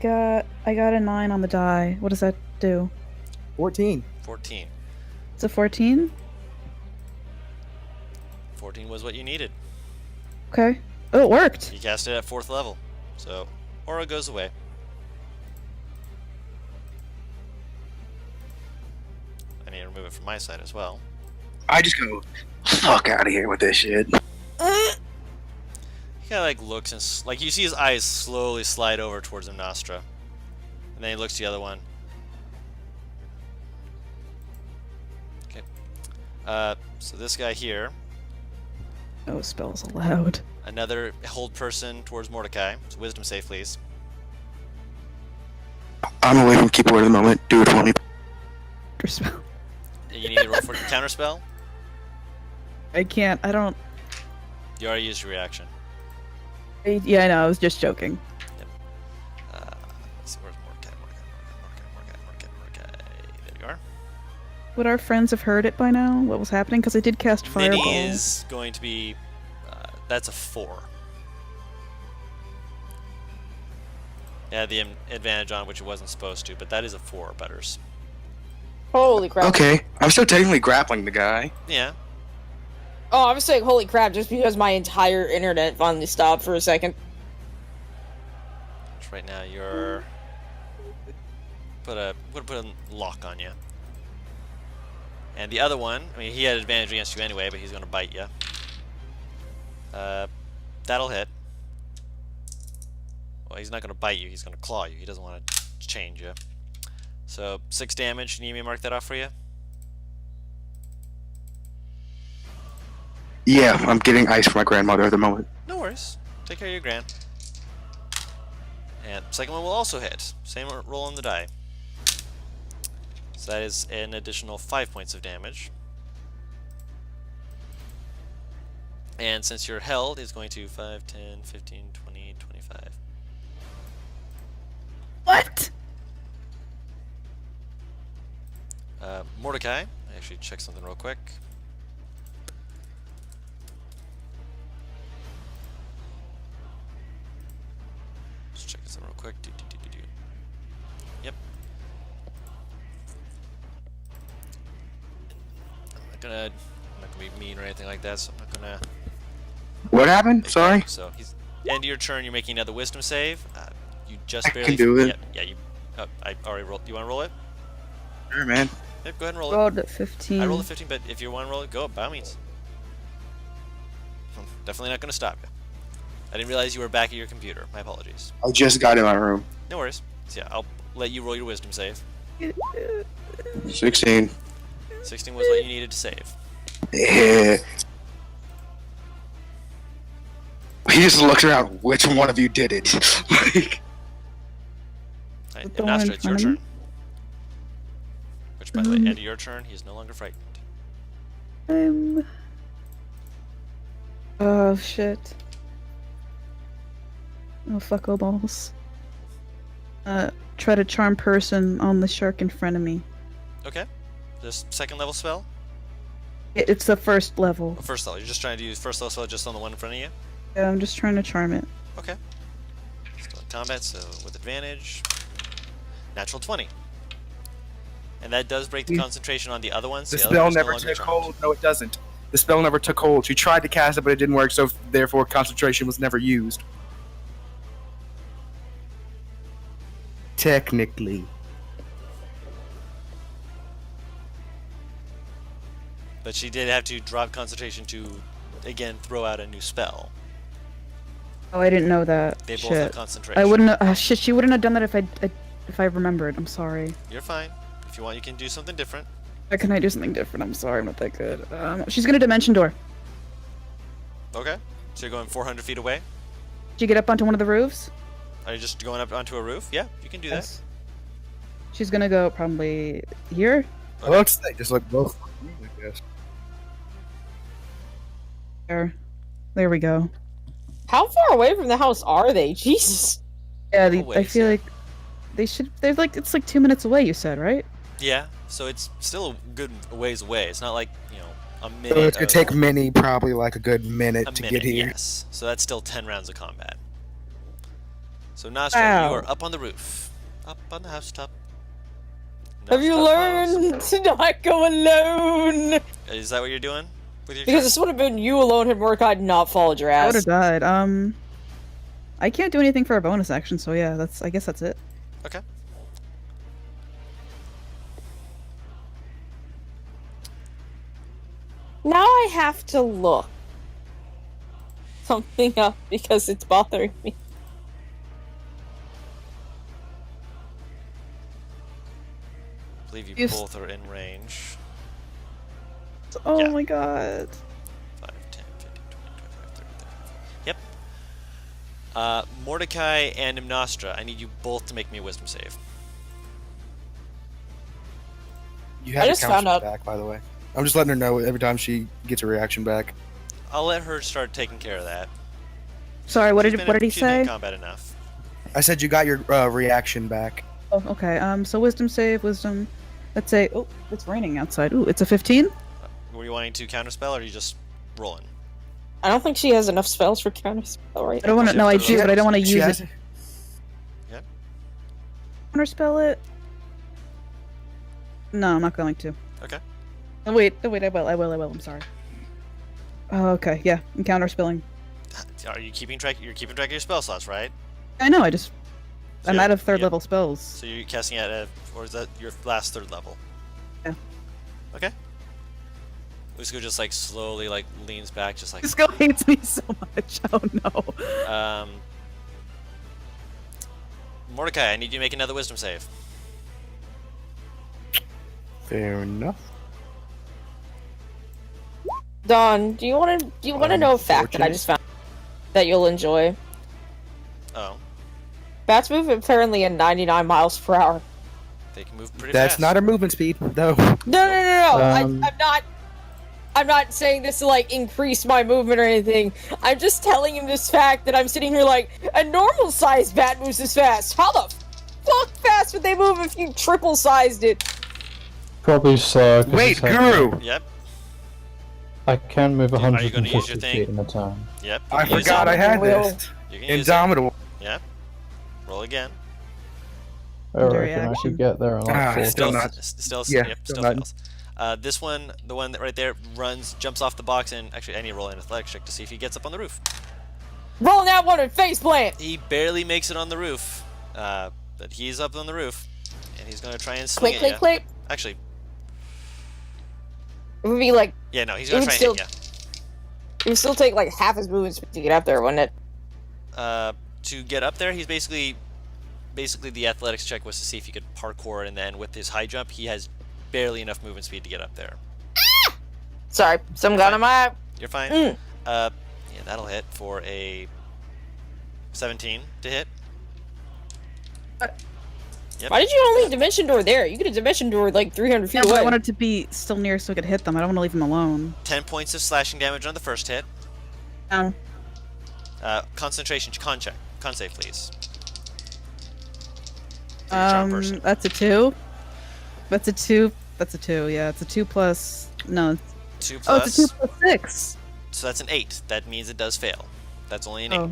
Mm-hmm. I got a 9 on the die. What does that do? 14. 14. It's a 14. 14 was what you needed. Okay. Oh, it worked. You cast it at 4th level. So, aura goes away. I need to remove it from my side as well. I just go, fuck out of here with this shit. He kind of like looks and like you see his eyes slowly slide over towards him, Nostra, and then he looks to the other one. Okay. So this guy here, No spells allowed. another hold person towards Mordecai. So wisdom save, please. I'm away from keyboard at the moment. Do it for me. Counterspell. You need to roll for your counter spell. I can't. I don't. You already used your reaction. Yeah, I know. I was just joking. Let's see, where's Mordecai? Mordecai. There you are. Would our friends have heard it by now? What was happening? Because I did cast fireball. Mini is going to be. That's a 4. Yeah, the advantage on which it wasn't supposed to, but that is a 4, Butters. Holy crap. Okay, I'm still technically grappling the guy. Yeah. Oh, I was saying holy crap just because my entire internet finally stopped for a second. So right now you're put a lock on you. And the other one, I mean, he had advantage against you anyway, but he's going to bite you. That'll hit. Well, he's not going to bite you. He's going to claw you. He doesn't want to change you. So 6 damage. You need me to mark that off for you? Yeah, I'm getting ice for my grandmother at the moment. No worries. Take care of your gran. And second one will also hit. Same roll on the die. So that is an additional 5 points of damage. And since you're held, it's going to 5, 10, 15, 20, 25. What? Mordecai, I actually check something real quick. Just checking something real quick. Yep. I'm not gonna be mean or anything like that, so I'm not gonna. What happened? Sorry? So he's end of your turn. You're making another wisdom save. You just I barely. can do it. Yeah. You. I already rolled. You want to roll it? Sure, man. Yep. Go ahead and roll it. Rolled at 15. I rolled a 15, but if you want to roll it, go by all means. I'm definitely not going to stop you. I didn't realize you were back at your computer. My apologies. I just got in my room. No worries. So yeah, I'll let you roll your wisdom save. 16. 16 was what you needed to save. Yeah. He just looks around. Which one of you did it? Like, The one in Nostra, it's your front of turn. me? Which, by the way, end of your turn, he's no longer frightened. Oh shit. Oh fuck all balls. Try to charm person on the shark in front of me. Okay. This second level spell? It's the first level. Or first level? You're just trying to use first level spell just on the one in front of you? Yeah, I'm just trying to charm it. Okay. Still in combat, so with advantage. Natural 20. And that does break the concentration on the other ones. the The other spell one's no never longer took charmed. hold. No, it doesn't. The spell never took hold. She tried to cast it, but it didn't work, so therefore concentration was never used. Technically. But she did have to drop concentration to, again, throw out a new spell. Oh, I didn't know that. They both Shit. have concentration. I wouldn't. Shit, she wouldn't have done that if I remembered. I'm sorry. You're fine. If you want, you can do something different. How can I do something different? I'm sorry, I'm not that good. She's gonna dimension door. Okay. So you're going 400 feet away? Did you get up onto one of the roofs? Are you just going up onto a roof? Yeah, you can do Yes. She's gonna go probably here. Well, let's say just like both. I guess. There we go. How far away from the house are they? Jesus. Yeah, A I ways, feel yeah. like they should. They're like it's like 2 minutes away. You said right? that. Yeah, so it's still a good ways away. It's not like, a minute. So it's gonna of- take Minnie probably like a good minute a to minute, get here. yes. So that's still 10 rounds of combat. So Nostra, Wow. you are up on the roof. Up on the housetop. Have you learned to not go alone? Is that what you're doing with your Because turn? this would have been you alone had Mordecai not followed your I would ass. have died. I can't do anything for a bonus action, so yeah, I guess that's it. Okay. Now I have to look something up because it's bothering me. I believe you Yes. both are in range. Oh Yeah. my god. 5, 10, 15, 20, 25, 30, 35. Yep. Mordecai and Imnostra, I need you both to make me a wisdom save. You I have just to count found out- back, by the way. I'm just letting her know every time she gets a reaction back. I'll let her start taking care of that. Sorry, what She's did been what in- did he she's been in say? combat enough. I said you got your reaction back. Oh, okay. So wisdom save, wisdom. Let's say. Oh, it's raining outside. Ooh, it's a 15. Were you wanting to counterspell, or are you just rolling? I don't think she has enough spells for counterspell right I don't want to. No, I do, but I don't want to She use has it. Counterspell it. No, I'm not going to. Okay. Oh, wait. I will. I'm sorry. Oh, okay. Yeah, I'm counterspelling. Are you keeping track? You're keeping track of your spell slots, right? I know. I'm So- out of third yeah. level spells. So you're casting or is that your last third level? Yeah. Okay. Usko just like slowly like leans back, just like. This girl hates me so much. Oh no. Mordecai, I need you to make another wisdom save. Fair enough. Don, do you want to know a fact that I just found that you'll enjoy? Oh, Bats move apparently at 99 miles per hour. they can move pretty That's fast. not her movement speed, though. No. Um, I'm not saying this to like increase my movement or anything. I'm just telling him this fact that I'm sitting here like a normal sized bat moves this fast. How the fuck fast would they move if you triple sized it? Probably slow. 'cause Wait, it's like- Guru! Yep. I can move Are you gonna use 150 your thing? feet in a turn. Yep. I you can use forgot it. I had Will. this. You can use it. Indomitable. Yep. Roll again. I Legendary reckon I action. should get there in like Ah, 4 still turns. not. Still, Yeah, yep, still still not. fails. This one, the one that right there, jumps off the box, and actually, I need to roll an athletics check to see if he gets up on the roof. Rolling that one and face plant. He barely makes it on the roof, but he's up on the roof, and he's gonna try and swing Click, at click, ya. click. Actually, It would be like yeah, no, he's It gonna would try and still- hit it would still take like half his movement speed to get up there, wouldn't it? ya. To get up there, he's basically the athletics check was to see if he could parkour, and then with his high jump, he has barely enough movement speed to get up there. Sorry, some gun on my eye. You're fine. Mm. Yeah, that'll hit for a 17 to hit. Yep. Why did you only dimension door there? You could have dimension door like 300 Yeah, feet but I away. wanted to be still near so I could hit them. I don't want to leave them alone. 10 points of slashing damage on the first hit. Concentration con check. Con save, please. For your charm person. That's a 2. That's a 2. That's a 2. Yeah, it's a 2 plus. No. 2 Oh, plus. it's a 2 plus 6. So that's an 8. That means it does fail. That's only an 8. Oh.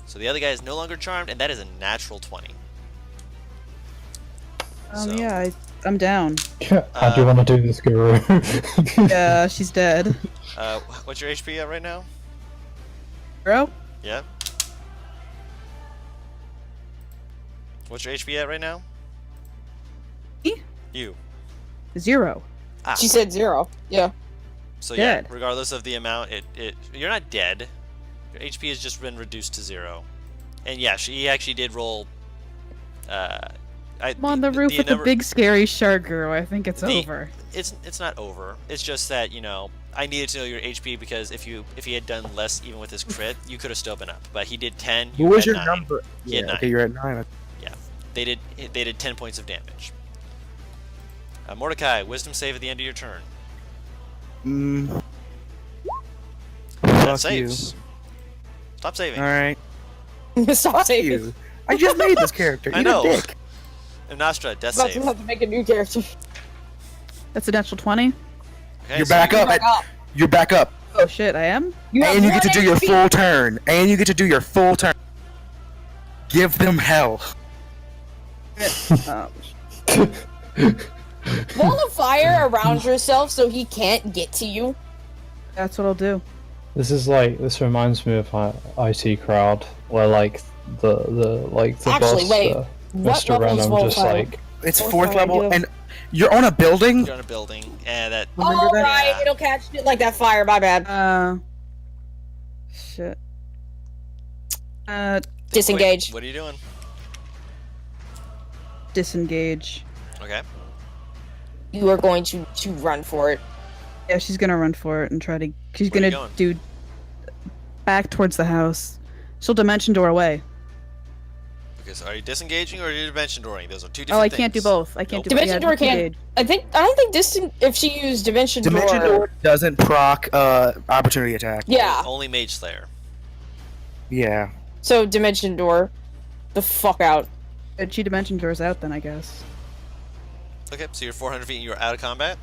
So the other guy is no longer charmed, and that is a natural 20. So- Yeah, I'm down. How do you want to do this, Guru? Yeah, she's dead. What's your HP at right now? 0? Yep. What's your HP at right now? Me? You. 0. Ah. She said 0. Yeah. So yeah, Dead. regardless of the amount, you're not dead. Your HP has just been reduced to 0. And yeah, she actually did roll. I'm on the roof with the number- big scary shark, Guru. I think it's The- over. It's not over. It's just that I needed to know your HP because if he had done less even with his crit, you could have still been up. But he did 10. You What was had your 9. number? He had 9. Okay, you're at 9. Yeah, they did 10 points of damage. Mordecai, wisdom save at the end of your turn. That Fuck saves. Stop saving. All right. Stop Fuck saving. you. I just made this character. I Eat know. a dick. And Nostra, death I'm about save. to have to make a new character. That's a natural 20. Okay, You're so back you- up. You're back up. Oh shit, I am? have And you get to one do your HP. full turn. And you get to do your full turn. Give them hell. Oh, Wall of fire around yourself so he can't get to you. that's what I'll do. This reminds me of IT Crowd, where like the Actually, boss, wait. What Mr. level is Random, Wall of just Fire? like It's Fourth fourth level, level, yeah. and you're on a building. You're on a building, and that. Remember that? Alright, Yeah. it'll catch it like that fire, my bad. Shit. Disengage. Wait, what are you doing? Disengage. Okay. You are going to run for it. Yeah, she's gonna run for it and try to. She's Where are you gonna going? do back towards the house. She'll dimension door away. Because are you disengaging or are you dimension dooring? Those are two Oh, different I things. can't do both. I can't Nope. do Dimension door can't. disengage. I don't think distant. If she used dimension, Dimension door doesn't proc opportunity attack. Yeah. Only Mage Slayer. Yeah. So dimension door, the fuck out. She dimension doors out then, I guess. Okay, so you're 400 feet and you're out of combat?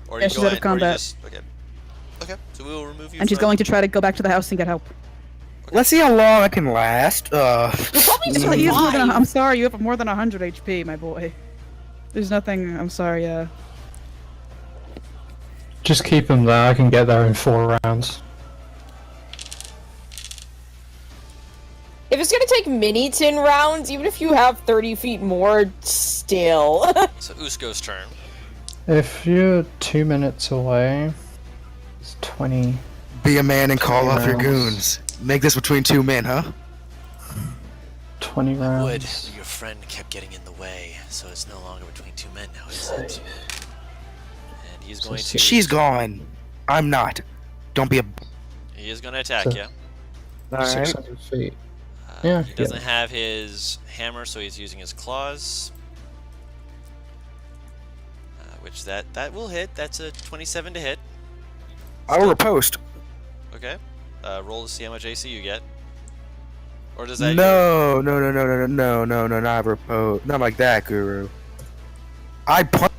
Or are Yeah, you she's going, out of combat. Okay. Okay, so we will remove you And she's from- going to try to go back to the house and get help. Let's see how long I can last. You'll probably He has more than survive. I'm sorry, you have more than 100 HP, my boy. There's nothing. I'm sorry. just keep him there. I can get there in 4 rounds. If it's gonna take mini 10 rounds, even if you have 30 feet more, still. So Usko's turn. If you're 2 minutes away, it's 20. Be a man and call off your rounds. goons. Make this between 2 men, huh? 20 rounds. Wood, your friend kept getting in the way, so it's no longer between 2 men now, is it? And he's going to. She's gone. I'm not. Don't be a. He is going to attack So- you. Alright. 600 feet. Yeah, He yeah. doesn't have his hammer, so he's using his claws. Which that will hit. That's a 27 to hit. I will riposte. Okay. Roll to see how much AC you get. Or does that? No, not riposte. Not like that, Guru. I punch.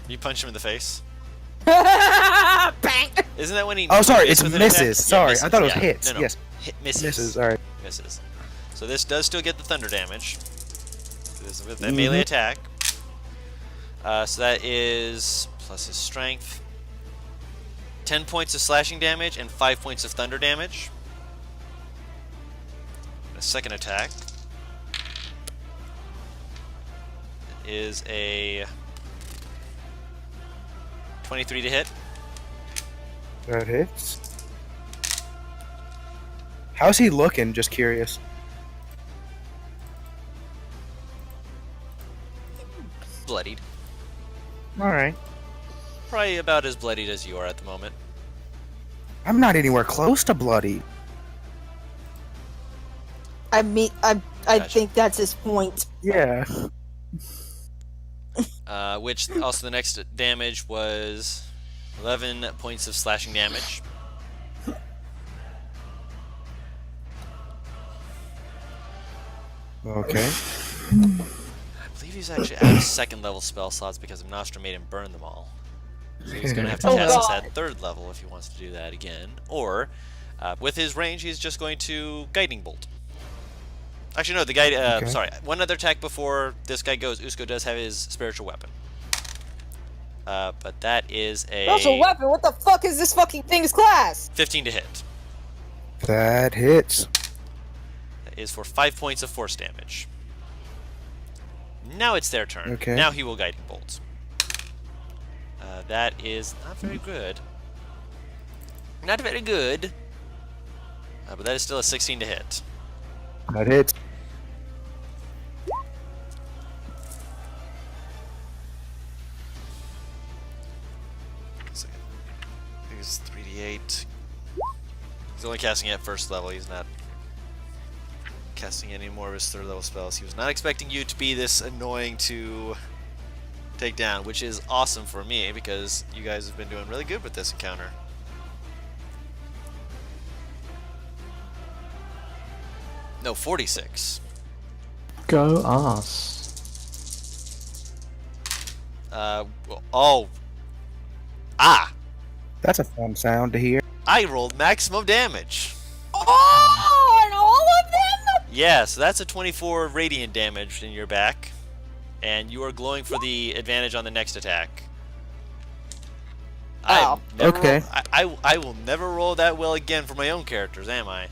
You punch him in the face. Bang! Isn't that when he? Oh, sorry, hits it's with an misses. attack? Yeah, Sorry, misses, I thought it was yeah. hits. No, Yes, Hit misses. misses. Alright. Misses. So this does still get the thunder damage. This is with that Mhm. melee attack. So that is plus his strength. 10 points of slashing damage and 5 points of thunder damage. A second attack is a 23 to hit. That hits. How's he looking? Just curious. Bloodied. Alright. Probably about as bloodied as you are at the moment. I'm not anywhere close to bloody. I mean, I Gotcha. think that's his point. Yeah. Which also the next damage was 11 points of slashing damage. Okay. I believe he's actually out of second level spell slots because of Nostra made him burn them all. So he's going to have to Oh, cast this God. at third level if he wants to do that again. Or, with his range, he's just going to Guiding Bolt. Actually, no, the guide. Okay. Sorry, one other attack before this guy goes. Usko does have his spiritual weapon. But that is a Also, weapon. What the fuck is this fucking thing's class? 15 to hit. That hits. That is for 5 points of force damage. Now it's their turn. Okay. Now he will Guiding Bolt. That is not very good. Not very good. But that is still a 16 to hit. That hits. He's 3d8. He's only casting it at first level. He's not casting any more of his third level spells. He was not expecting you to be this annoying to take down, which is awesome for me because you guys have been doing really good with this encounter. No, 46. Go us. Oh. Ah! That's a fun sound to hear. I rolled maximum damage. Oh, and all of them? Yeah, so that's a 24 radiant damage in your back. And you are glowing for the advantage on the next attack. Oh. Okay. I will never roll that well again for my own characters, am I?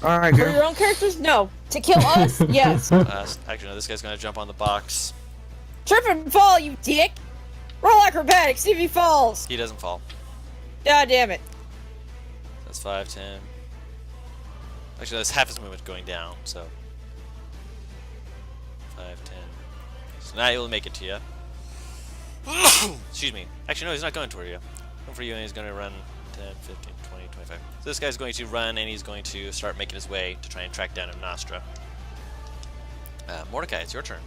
All right, For girl. your own characters? No. To kill us? Yes. Actually, no, this guy's gonna jump on the box. Trip and fall, you dick! Roll acrobatics, see if he falls! He doesn't fall. God damn it. That's 5, 10. Actually, that's half his movement going down, so. 5, 10. So now he will make it to you. Excuse me. Actually, no, he's not going toward you. Going for you, and he's going to run 10, 15, 20, 25. So this guy's going to run, and he's going to start making his way to try and track down Nostra. Mordecai, it's your turn.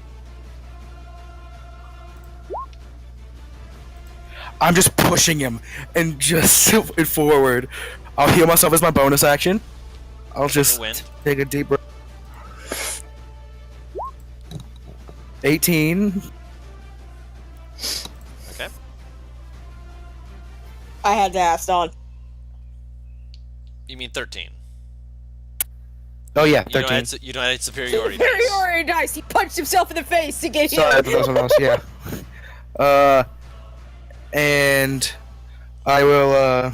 I'm just pushing him and just forward. I'll heal myself as my bonus action. I'll just Wind. take a deep breath. 18. Okay. I had to ask Don. You mean 13. Oh yeah, You don't 13. add, you don't add superiority dice. Superiority dice! He punched himself in the face to get Sorry, him! that was someone else. Yeah. And I will.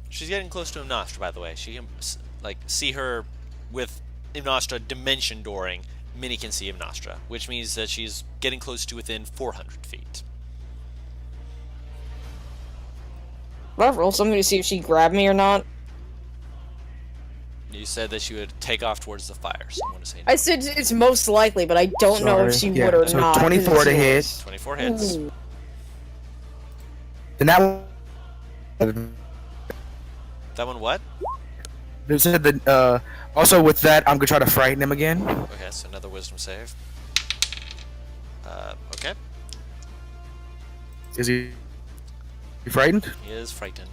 She's getting close to Nostra, by the way. She can like see her with Nostra dimension dooring. Minnie can see Nostra, which means that she's getting close to within 400 feet. I'll roll something to see if she grabbed me or not. You said that she would take off towards the fire, so I'm going to say no. I said it's most likely, but I don't know if she Yeah, would or so not. 24 to hit. 24 hits. Ooh. And that That one what? they said that. Also, with that, I'm gonna try to frighten him again. Okay, so another wisdom save. Okay. Is he frightened? He is frightened.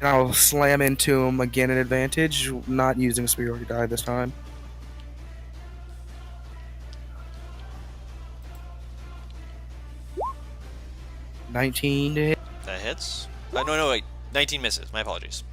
And I'll slam into him again at advantage, not using superiority die this time. $19 to hit. That hits. No, wait. 19 misses. My apologies.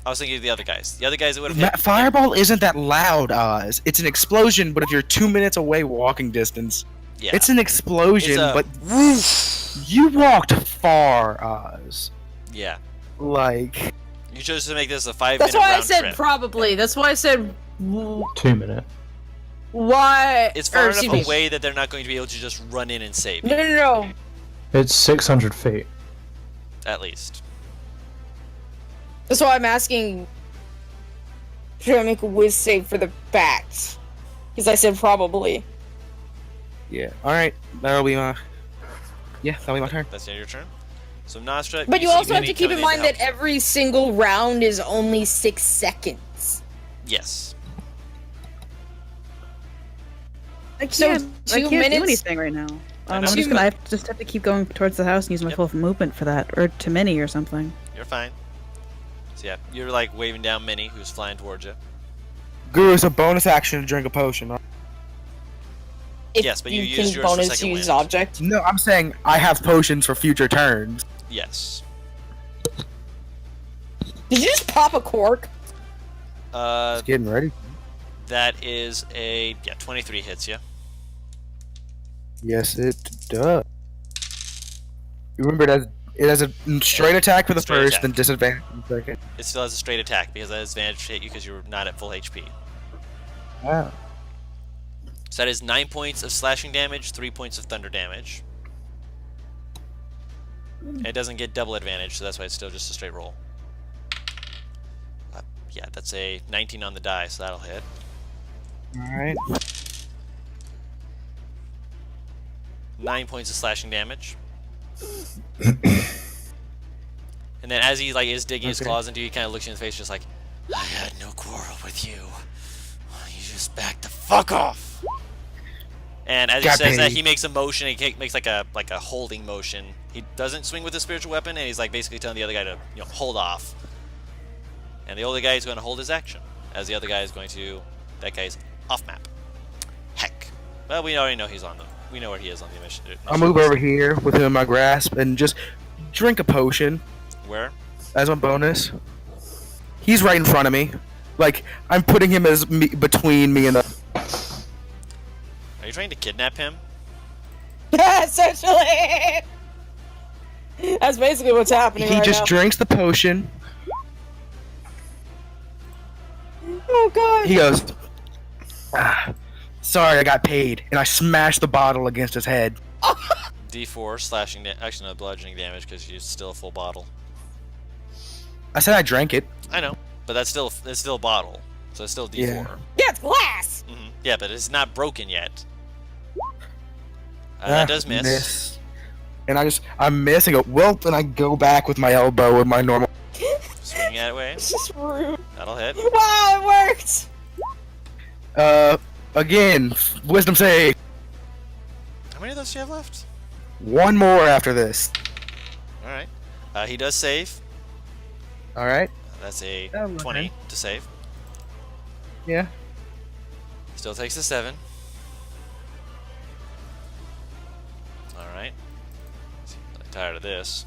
I was thinking of the other guys. The other guys that would have hit. Fireball isn't that loud, Oz. It's an explosion, but if you're 2 minutes away walking distance, Yeah. it's an explosion, It's a but you walked far, Oz. Yeah. Like, You chose to make this a 5-minute That's why I round said trip. probably. That's why I said 2 minutes. why. It's far excuse enough me. away that they're not going to be able to just run in and save you, No. It's 600 feet. at least. That's why I'm asking. Should I make a whiz save for the bats? Because I said probably. yeah. Alright, that'll be my... Yeah, that'll be my turn. That's the end of your turn. So Nostra, But you see also have Minnie to keep coming in mind to that help. every single round is only 6 seconds. Yes. I So, can't. I 2 can't minutes? do anything right now. I I'm know. just gonna I just have to keep going towards the house and use my Yep. full movement for that, or to Minnie or something. You're fine. So yeah, you're like waving down Minnie, who's flying towards you. Guru, it's a bonus action to drink a potion. Right? If Yes, but you can used yours for bonus second use wind. object. No, I'm saying I have potions for future turns. Yes. Did you just pop a cork? Just getting ready. That is a 23 hits you. Yes, it does. You remember it has a straight attack for the Straight first, attack. then disadvantage for the second. It still has a straight attack because that advantage hit you because you're not at full HP. Wow. So that is 9 points of slashing damage, 3 points of thunder damage. And it doesn't get double advantage, so that's why it's still just a straight roll. Yeah, that's a 19 on the die, so that'll hit. Alright. 9 points of slashing damage. And then as he like is digging his Okay. claws into you, he kind of looks you in the face, just like, I had no quarrel with you. You just back the fuck off. And as he Got says that, paid. he makes a motion. He makes like a holding motion. He doesn't swing with a spiritual weapon, and he's like basically telling the other guy to hold off. And the older guy is going to hold his action, as the other guy is going to. That guy's off map. Heck. Well, we already know he's on the. We know where he is on the mission. I'll move over here with him in my grasp and just drink a potion Where? as a bonus. He's right in front of me. Like, I'm putting him as between me and the... Are you trying to kidnap him? Essentially. That's basically what's happening He right just now. drinks the potion. Oh god. He goes, sorry, I got paid. And I smash the bottle against his head. D4 slashing. Actually, no, bludgeoning damage because you still a full bottle. I said I drank it. I know, but that's still a bottle, so it's still D4. Yeah. Yeah, it's glass. Yeah, but it's not broken yet. That does miss. And I miss and go, well, and I go back with my elbow with my normal. Swing that way. It's just rude. That'll hit. Wow, it worked. Again, wisdom save. How many of those do you have left? One more after this. All right. He does save. All right. That's a Oh, okay. 20 to save. Yeah. Still takes a 7. All right. I'm tired of this.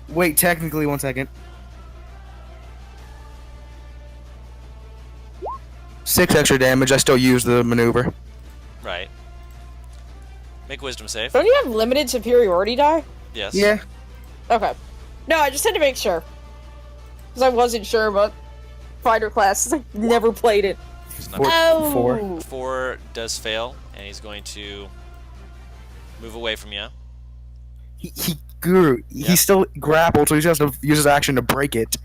Wait, technically, 1 second. 6 extra damage. I still use the maneuver. Right. Make a wisdom save. Don't you have limited superiority die? Yes. Yeah. Okay. No, I just had to make sure. Because I wasn't sure about fighter classes. I never played it. It's not- Four. Oh. Four. 4 does fail, and he's going to move away from you. He grew. Yeah. He's still grappled, so he has to use his action to break it.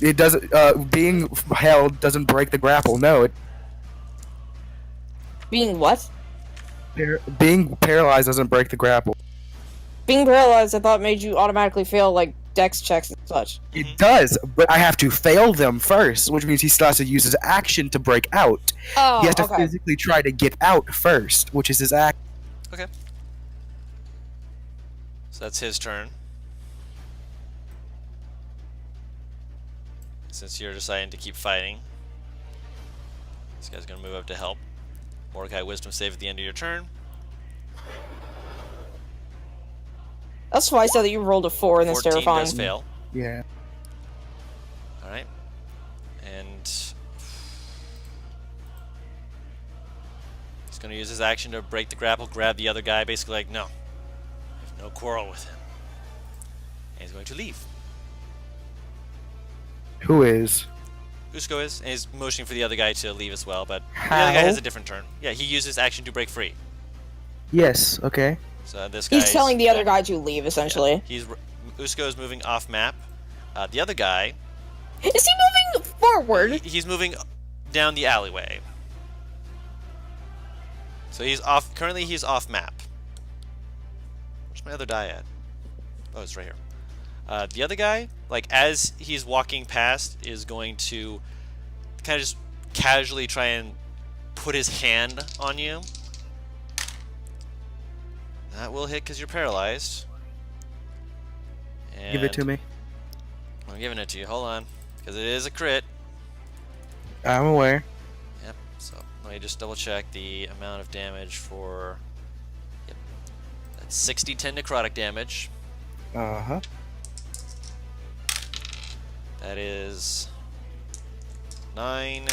It doesn't. Being held doesn't break the grapple. No, Being what? being paralyzed doesn't break the grapple. Being paralyzed, I thought made you automatically fail, like, dex checks and such. It does, but I have to fail them first, which means he still has to use his action to break out. Oh, He has to okay. physically try to get out first, which is his act. Okay. So that's his turn. Since you're deciding to keep fighting, this guy's going to move up to help. Mordecai, wisdom save at the end of your turn. That's why I said that you rolled a 4 and that's 14 terrifying. does fail. Yeah. Alright. And he's going to use his action to break the grapple, grab the other guy, basically like, no. I have no quarrel with him. And he's going to leave. Who is? Usko is, and he's motioning for the other guy to leave as well, but the How? other guy has a different turn. Yeah, he uses action to break free. Yes. Okay. So this guy. He's telling the other guy to leave, essentially. Usko is moving off map. The other guy, Is he moving forward? he's moving down the alleyway. So he's off. Currently, he's off map. Where's my other die at? Oh, it's right here. The other guy, like as he's walking past, is going to kind of just casually try and put his hand on you. That will hit because you're paralyzed. Give it to And me. I'm giving it to you. Hold on, because it is a crit. I'm aware. Yep. So let me just double check the amount of damage for. Yep. That's 60 necrotic damage. Uh huh. That is 9,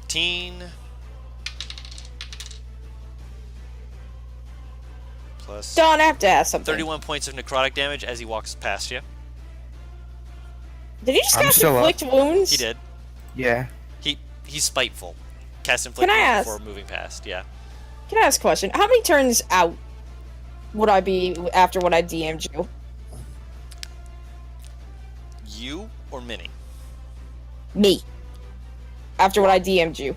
10, plus Don, I have to ask something. 31 points of necrotic damage as he walks past you. Did he just I'm cast still up. inflict wounds? He did. Yeah. He's spiteful. Cast inflict Can I wounds ask? before moving past. Yeah. Can I ask a question? How many turns out would I be after what I DM'd you? You or Minnie? Me. After what I DM'd you.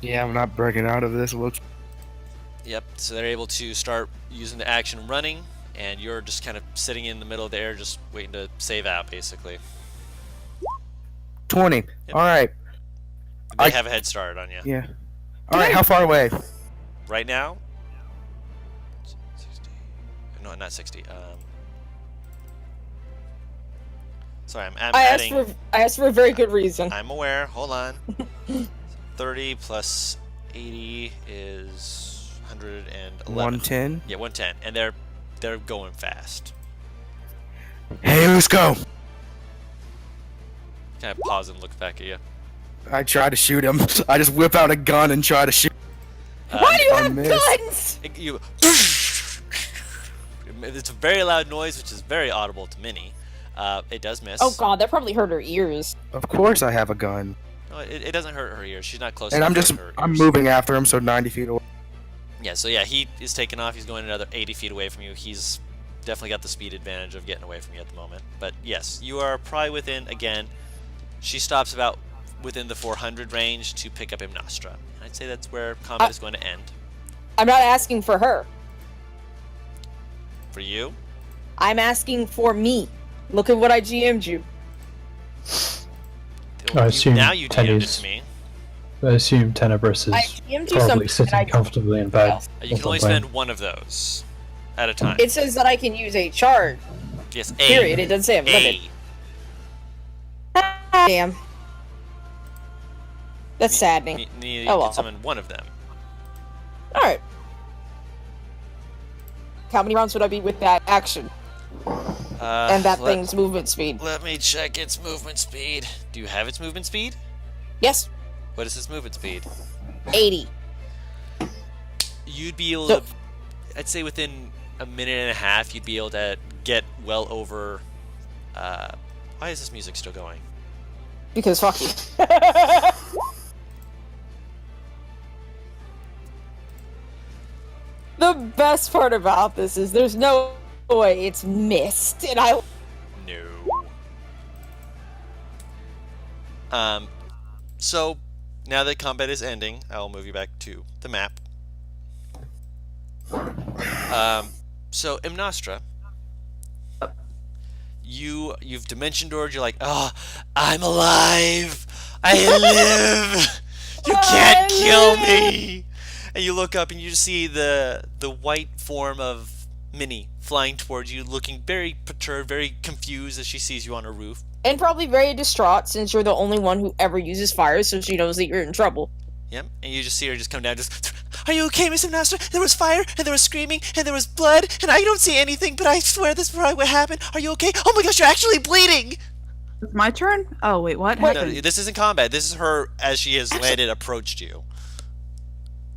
Yeah, I'm not breaking out of this. Looks. Yep, so they're able to start using the action running, and you're just kind of sitting in the middle of the air, just waiting to save out, basically. 20. All right. They have a head start on you. Yeah. All right. How far away? Right now? 60. No, not 60. Sorry, I'm adding. I asked for a very good reason. I'm aware. Hold on. 30 plus 80 is 111. 110. Yeah, 110, and they're going fast. Hey, let's go. Kind of pause and look back at you. I try to shoot him. I just whip out a gun and try to shoot. Why do you I have missed. guns? You. It's a very loud noise, which is very audible to Minnie. It does miss. Oh god, that probably hurt her ears. Of course, I have a gun. No, it doesn't hurt her ears. She's not close And enough to hurt her I'm ears. moving after him, so 90 feet away. Yeah, so yeah, he is taking off. He's going another 80 feet away from you. He's definitely got the speed advantage of getting away from you at the moment. But yes, you are probably within, again, she stops about within the 400 range to pick up Hymnostra. I'd say that's where combat is going to end. I'm not asking for her. For you? I'm asking for me. Look at what I GM'd you. I assume now you DM'd it Tenny's- to me. I assume Tenebris I is DM'd you probably something sitting and I comfortably in bed. You can only spend one of those at a time. It says that I can use a charge. Yes, Period. It doesn't say a limit. Damn. That's saddening. You Oh, well. can summon one of them. Alright. How many rounds would I be with that action? And that thing's movement speed? Let me check its movement speed. Do you have its movement speed? Yes. What is its movement speed? 80. You'd be able So- to, I'd say within a minute and a half, you'd be able to get well over. Why is this music still going? Because fuck you. The best part about this is there's no way it's missed, and I. No. So now that combat is ending, I will move you back to the map. So Hymnostra, you've dimension doored. You're like, oh, I'm alive. I live. You can't kill me. And you look up and you see the white form of Minnie flying towards you, looking very perturbed, very confused as she sees you on her roof. And probably very distraught since you're the only one who ever uses fire, so she knows that you're in trouble. Yep, and you just see her just come down, just, are you okay, Miss Hymnostra? There was fire, and there was screaming, and there was blood, and I don't see anything, but I swear this is probably what happened. Are you okay? Oh my gosh, you're actually bleeding! It's my turn? Oh, wait, what No, happened? this isn't combat. This is her, as she has landed, approached you.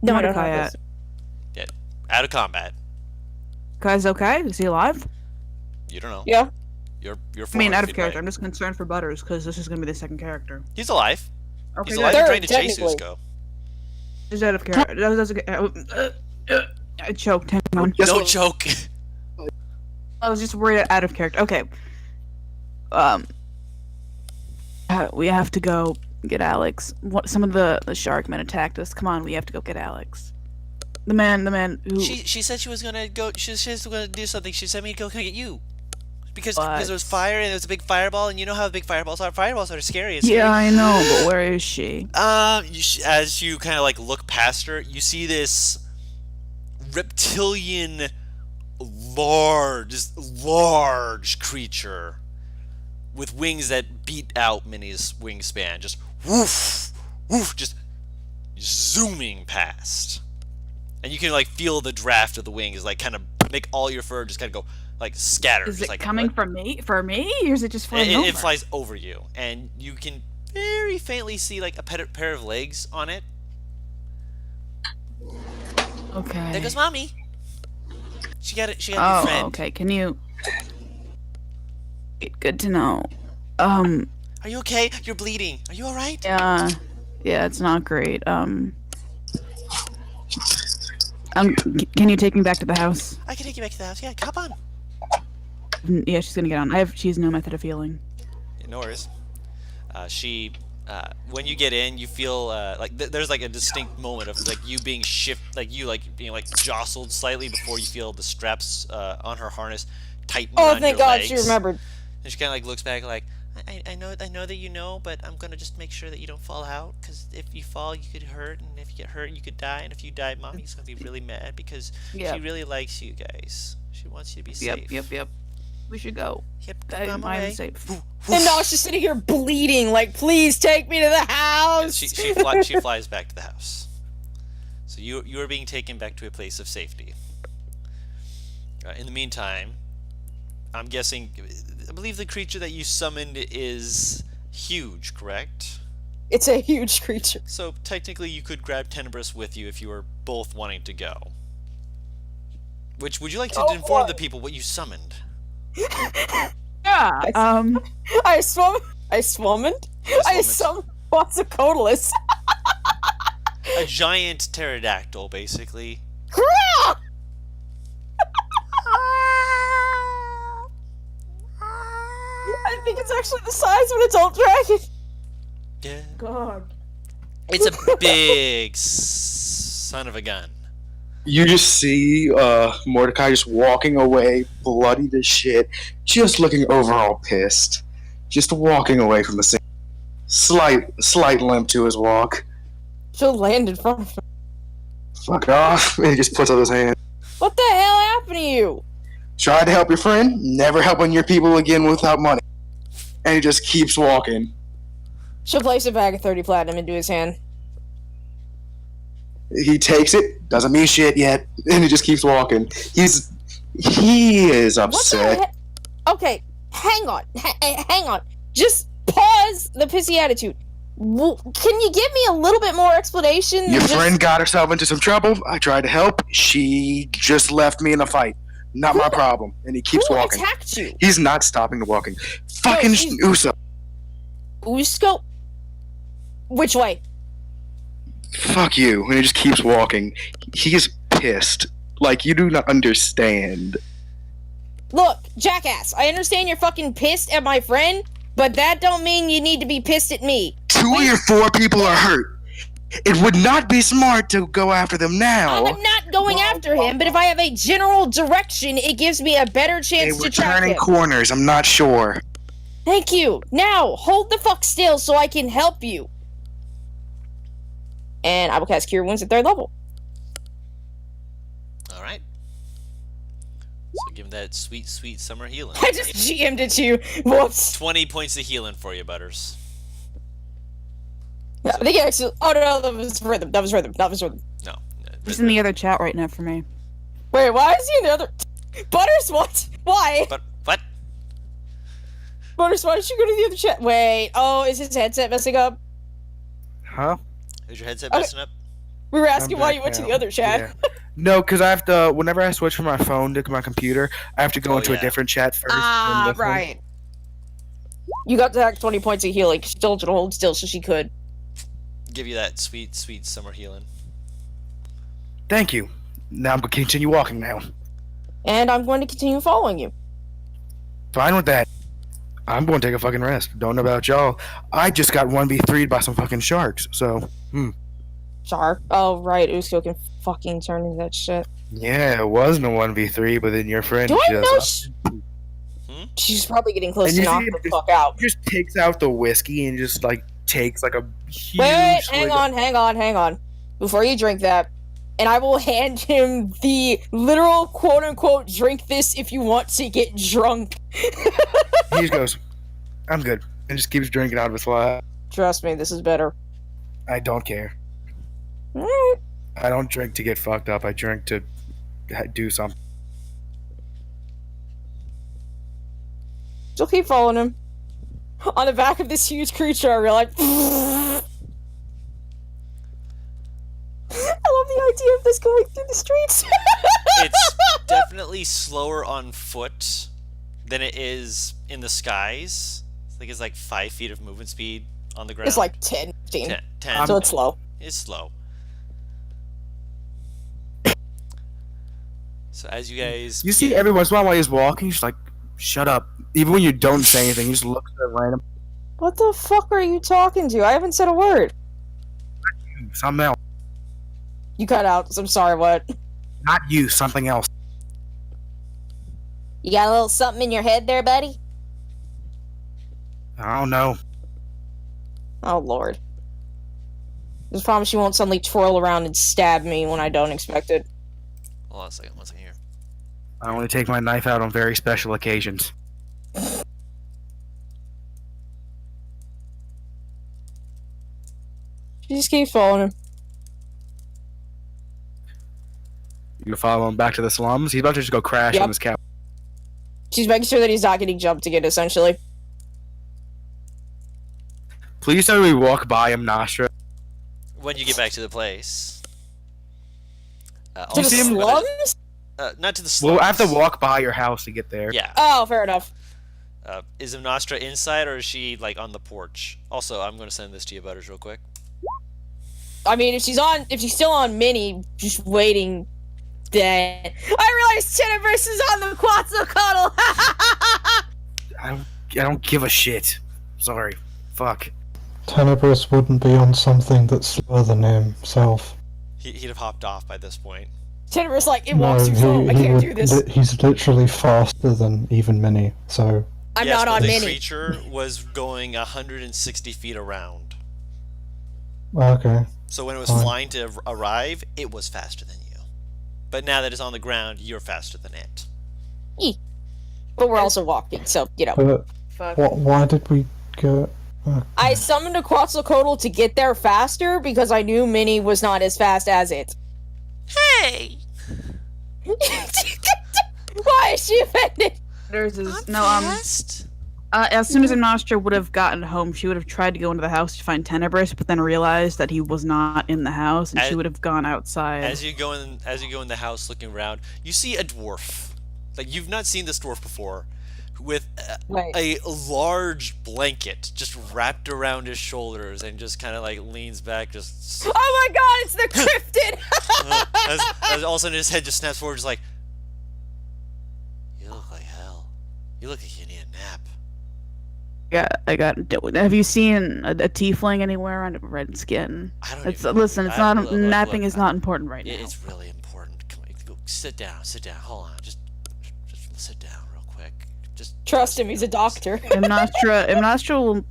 No, I don't Mordecai have at? this. Yeah, out of combat. Guy's okay? Is he alive? You don't know. Yeah. You're I mean, 400 out of feet character. away. I'm just concerned for Butters, because this is going to be the second character. He's alive. Okay, He's good. alive and Third, trying to chase technically. Usko. Just out of character. That's okay. I choked. Hang on. Don't choke. I was just worried out of character. Okay. We have to go get Alex. Some of the shark men attacked us. Come on, we have to go get Alex. The man who. She said she was gonna go. She was gonna do something. She sent me to go get you. Because What? there was fire and there was a big fireball, and you know how big fireballs are. Fireballs are scary. As Yeah, I know, but where is she? As you kind of like look past her, you see this reptilian, large creature with wings that beat out Minnie's wingspan. Just woof, woof, just zooming past, and you can like feel the draft of the wings, like kind of make all your fur just kind of go like scatter. Is just it like, coming what? for me? For me? Or is it just flying over? It flies over you, and you can very faintly see like a pair of legs on it. Okay. There goes mommy. She got it. She got a new Oh, friend. okay. Can you? Good to know. Are Are you okay? You're bleeding. Are you all right? yeah, it's not great. Can you take me back to the house? I can take you back to the house. Yeah, hop on. Yeah, she's gonna get on. She's no method of healing. No worries. She, when you get in, you feel like there's like a distinct moment of like you being being like jostled slightly before you feel the straps on her harness tighten Oh, around thank your God she legs. remembered. And she kind of like looks back like, I know that you know, but I'm gonna just make sure that you don't fall out, because if you fall, you could hurt, and if you get hurt, you could die, and if you die, mommy's gonna be really mad because she Yep. really likes you guys. She wants you to be Yep. safe. Yep. Yep. We should go. Yep. I'm away. safe. And now she's sitting here bleeding, like, please take me to the house. She flies back to the house. So you are being taken back to a place of safety. In the meantime, I'm guessing, I believe the creature that you summoned is huge, correct? It's a huge creature. So technically, you could grab Tenebrous with you if you were both wanting to go. Which would you like to Oh, inform boy. the people what you summoned? Yeah. I summoned. I summoned Quetzalcoatlus. A giant pterodactyl, basically. I think it's actually the size of an adult dragon. Yeah. God. It's a big son of a gun. You just see Mordecai just walking away, bloody as shit, just looking overall pissed, just walking away from the scene. Slight limp to his walk. She'll land in front of him. Fuck off. And he just puts up his hand. What the hell happened to you? Tried to help your friend, never helping your people again without money. And he just keeps walking. She'll place a bag of 30 platinum into his hand. He takes it, doesn't mean shit yet, and he just keeps walking. He is What the upset. heck? Okay, hang on. Hang on. Just pause the pissy attitude. Can you give me a little bit more explanation? than Your just- friend got herself into some trouble. I tried to help. She just left me in a fight. Not my problem. And he keeps Who walking. attacked you? He's not stopping the walking. Fucking she's- Uso. Usko? Which way? Fuck you. And he just keeps walking. He is pissed. Like, you do not understand. Look, jackass, I understand you're fucking pissed at my friend, but that don't mean you need to be pissed at me. 2 of your 4 people are hurt. It would not be smart to go after them now. I'm not going after him, but if I have a general direction, it gives me a better They chance were to track turning him. corners. I'm not sure. Thank you. Now, hold the fuck still so I can help you. And I will cast Cure Wounds at 3rd level. Alright. So give him that sweet, sweet summer healing. I just GM'd it to you. Whoops. 20 points of healing for you, Butters. I think actually. Oh no, that was rhythm. That was rhythm. No. He's in the other chat right now for me. Wait, why is he in the other? Butters, what? Why? But what? Butters, why did you go to the other chat? Wait. Oh, is his headset messing up? Huh? Is your headset Okay. messing up? We were asking I'm why back you went to now. the other chat. Yeah. No, because I have to. Whenever I switch from my phone to my computer, I have to go Oh, into yeah. a different chat first. Ah, than this one. right. You got to have 20 points of healing. She told you to hold still so she could. Give you that sweet, sweet summer healing. Thank you. Now I'm gonna continue walking now. And I'm going to continue following you. Fine with that. I'm going to take a fucking rest. Don't know about y'all. I just got 1v3'd by some fucking sharks. So, Shark. Oh, right. Usko can fucking turn into that shit. yeah, it wasn't a 1v3, but then your friend Do I just know she's probably getting close And to you knock see the it fuck out. just takes out the whiskey and just like takes like a huge. Wait, swig hang on. Before you drink that, and I will hand him the literal quote unquote drink this if you want to get drunk. He just goes, "I'm good," and just keeps drinking out of his glass. Trust me, this is better. I don't care. Alright. I don't drink to get fucked up. I drink to do something. Still keep following him. On the back of this huge creature, I realize. I love the idea of this going through the streets. It's definitely slower on foot than it is in the skies. I think it's like 5 feet of movement speed on the ground. It's like 10, 15. 10. So it's slow. It's slow. So as you guys You see, every once in a while he's walking, he's like, "Shut up." Even when you don't say anything, he just looks at random. What the fuck are you talking to? I haven't said a word. Something else. You cut out. I'm sorry, what? Not you, something else. You got a little something in your head there, buddy? I don't know. Oh, Lord. Just promise you won't suddenly twirl around and stab me when I don't expect it. Hold on a second. One second here. I only take my knife out on very special occasions. She just keeps following him. You gonna follow him back to the slums? He's about to just go crash Yep. on this couch. She's making sure that he's not getting jumped again, essentially. Please tell me we walk by him, Nostra. When you get back to the place. To the Also, see him- slums? not to the slums. We'll have to walk by your house to get there. Yeah. Oh, fair enough. Is Nostra inside or is she like on the porch? Also, I'm gonna send this to you, Butters, real quick. I mean, if she's still on Mini, just waiting, then I realized Tenebris is on the Quetzalcoatl. I don't give a shit. Sorry. Fuck. Tenebris wouldn't be on something that's slower than himself. He'd have hopped off by this point. Tenebris like it walks too slow. I can't do this. He's literally faster than even Mini, so... I'm Yes, not but on the Mini. creature was going 160 feet around. Okay. So when it was Fine. flying to arrive, it was faster than you. But now that it's on the ground, you're faster than it. But we're also walking, so you know. But Fuck. why did we go... I summoned a Quetzalcoatl to get there faster because I knew Mini was not as fast as it. Hey! Why is she offended? There's this, I'm no, fast. as soon as Nostra would have gotten home, she would have tried to go into the house to find Tenebris, but then realized that he was not in the house, and she would have gone outside. As you go in the house looking around, you see a dwarf. Like you've not seen this dwarf before, with Right. a large blanket just wrapped around his shoulders and just kind of like leans back, just Oh my god, it's the cryptid! as all of a sudden his head just snaps forward, just like, you look like hell. You look like you need a nap. I got. Have you seen a tiefling anywhere on red skin? I don't It's even, listen. It's I- not look, napping look, is not important right now. It's really important. Come on, go, sit down. Hold on. Just sit down real quick. Just Trust him, he's a doctor. Imnostra will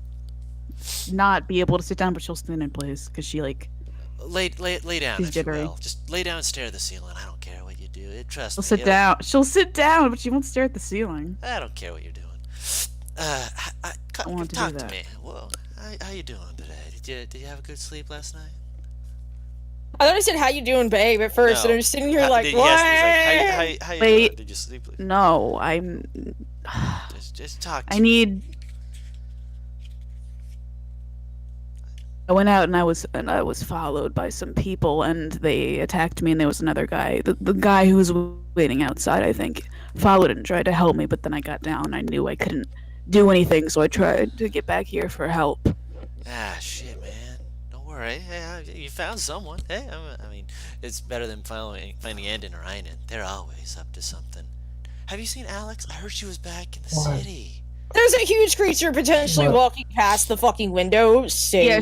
not be able to sit down, but she'll stand in place because she like. lay down, She's if you jittery. will. Just lay down and stare at the ceiling. I don't care what you do. Trust She'll me. sit down. She'll sit down, but she won't stare at the ceiling. I don't care what you're doing. I want to talk do to that. me. Well, how you doing today? Did you have a good sleep last night? I thought I said, how you doing, babe, at first, and No. I'm just sitting here like, Yes, what? he's like, how you Wait. doing? Did you sleep? No, I'm. Just talk to I need. I went out and I was followed by some people and they attacked me and there was another guy. The guy who was waiting outside, I think, followed and tried to help me, but then I got down. I knew I couldn't do anything, so I tried to get back here for help. Ah, shit, man. Don't worry. Hey, you found someone. Hey, I mean, it's better than finding Anden or Einen. They're always up to something. Have you seen Alex? I heard she was back in the Why? city. There's a huge creature potentially What? walking past the fucking window, so... Yeah,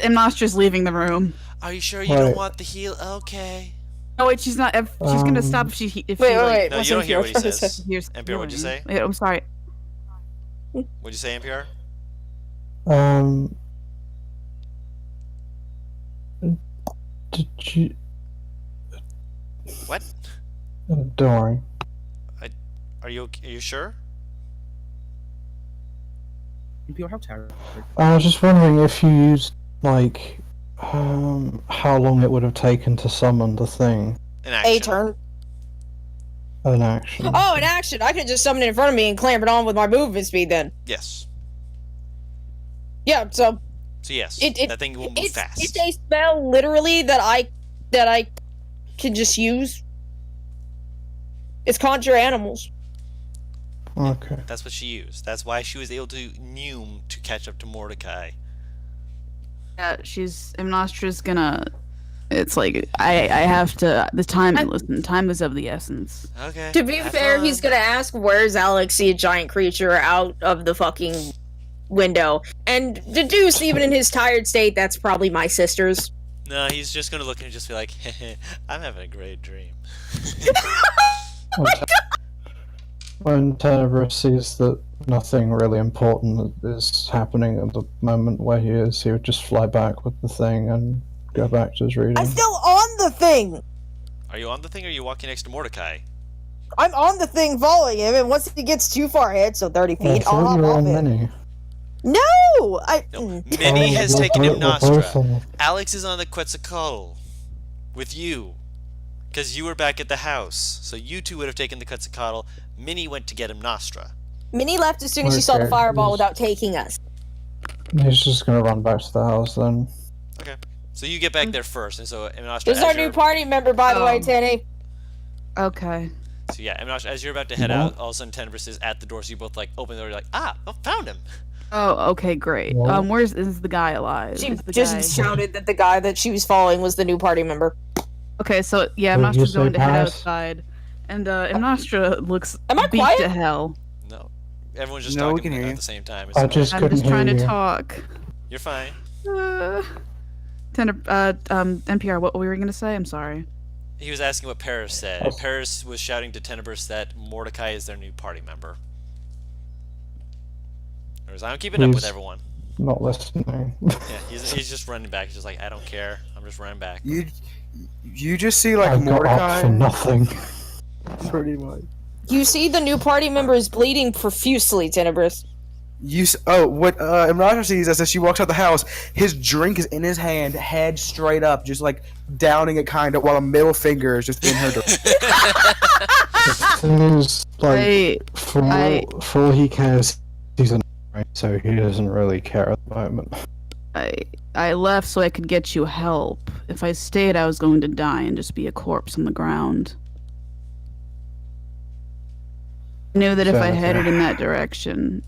Nostra's leaving the room. Are you sure you don't Right. want the heal? Okay. Oh wait, she's not. She's gonna stop if she. If Wait, she, like, wait, No, what's you don't in hear here? what he says. hears NPR, what'd you say? Wait, I'm sorry. What'd you say, NPR? Did you... What? Don't worry. Are you sure? How tired? I was just wondering if you used, like, how long it would have taken to summon the thing. An action. A turn. An action. Oh, an action! I could just summon it in front of me and clamp it on with my movement speed then. Yes. Yeah, so... So yes, It- that thing will move It's fast. a spell, literally, that I can just use. It's conjure animals. Okay. That's what she used. That's why she was able to Neum to catch up to Mordecai. Yeah, Nostra's gonna. It's like I have to. The time. Listen, time is of the essence. Okay. To be have fair, fun. he's gonna ask, where's Alex, see a giant creature out of the fucking window. and deduce, even in his tired state, that's probably my sister's. No, he's just gonna look and just be like, I'm having a great dream. When Tenebris sees that nothing really important is happening at the moment where he is, he would just fly back with the thing and go back to his reading. I'm still on the thing! Are you on the thing or are you walking next to Mordecai? I'm on the thing following him, and once he gets too far ahead, so 30 I feet, I'll thought hop you were off on it. Mini. No! No. Minnie has we're taken both- him we're Nostra. both on- Alex is on the Quetzalcoatl with you. Because you were back at the house. So you two would have taken the Quetzalcoatl. Minnie went to get him Nostra. Minnie left as soon as she saw the Okay, fireball yes. without taking us. He's just gonna run back to the house then. Okay. So you get back there first, and so Nostra. This is our new party member, by the way, Tenny. Okay. So yeah, Nostra, as you're about to head out, all of a sudden Tenebris is at the door. So you both like open the door. You're like, oh, found him. Oh, okay, great. Well- Is the guy alive? She Is the just guy... shouted that the guy that she was following was the new party member. Okay, so yeah, Would you Nostra's say going to head pass? outside, and Nostra looks Am I beat quiet? to hell. No, everyone's just No, we talking can hear at you. the same time. I fine. just I'm couldn't just trying hear to you. talk. You're fine. NPR, what were you gonna say? I'm sorry. He was asking what Paris said. And Paris was shouting to Tenebris that Mordecai is their new party member. Whereas I'm keeping up with Please. everyone. Not listening. Yeah, he's just running back. He's just like, I don't care. I'm just running back. You just see like I got up for Mordecai. nothing. Pretty much. You see the new party member is bleeding profusely, Tenebris. What Imran sees as she walks out the house, his drink is in his hand, head straight up, just like downing it kind of, while a middle finger is just in her. The thing is, like, for all he cares, he's an right, so he doesn't really care at the moment. I left so I could get you help. If I stayed, I was going to die and just be a corpse on the ground. I knew that if I Fair. headed in that direction,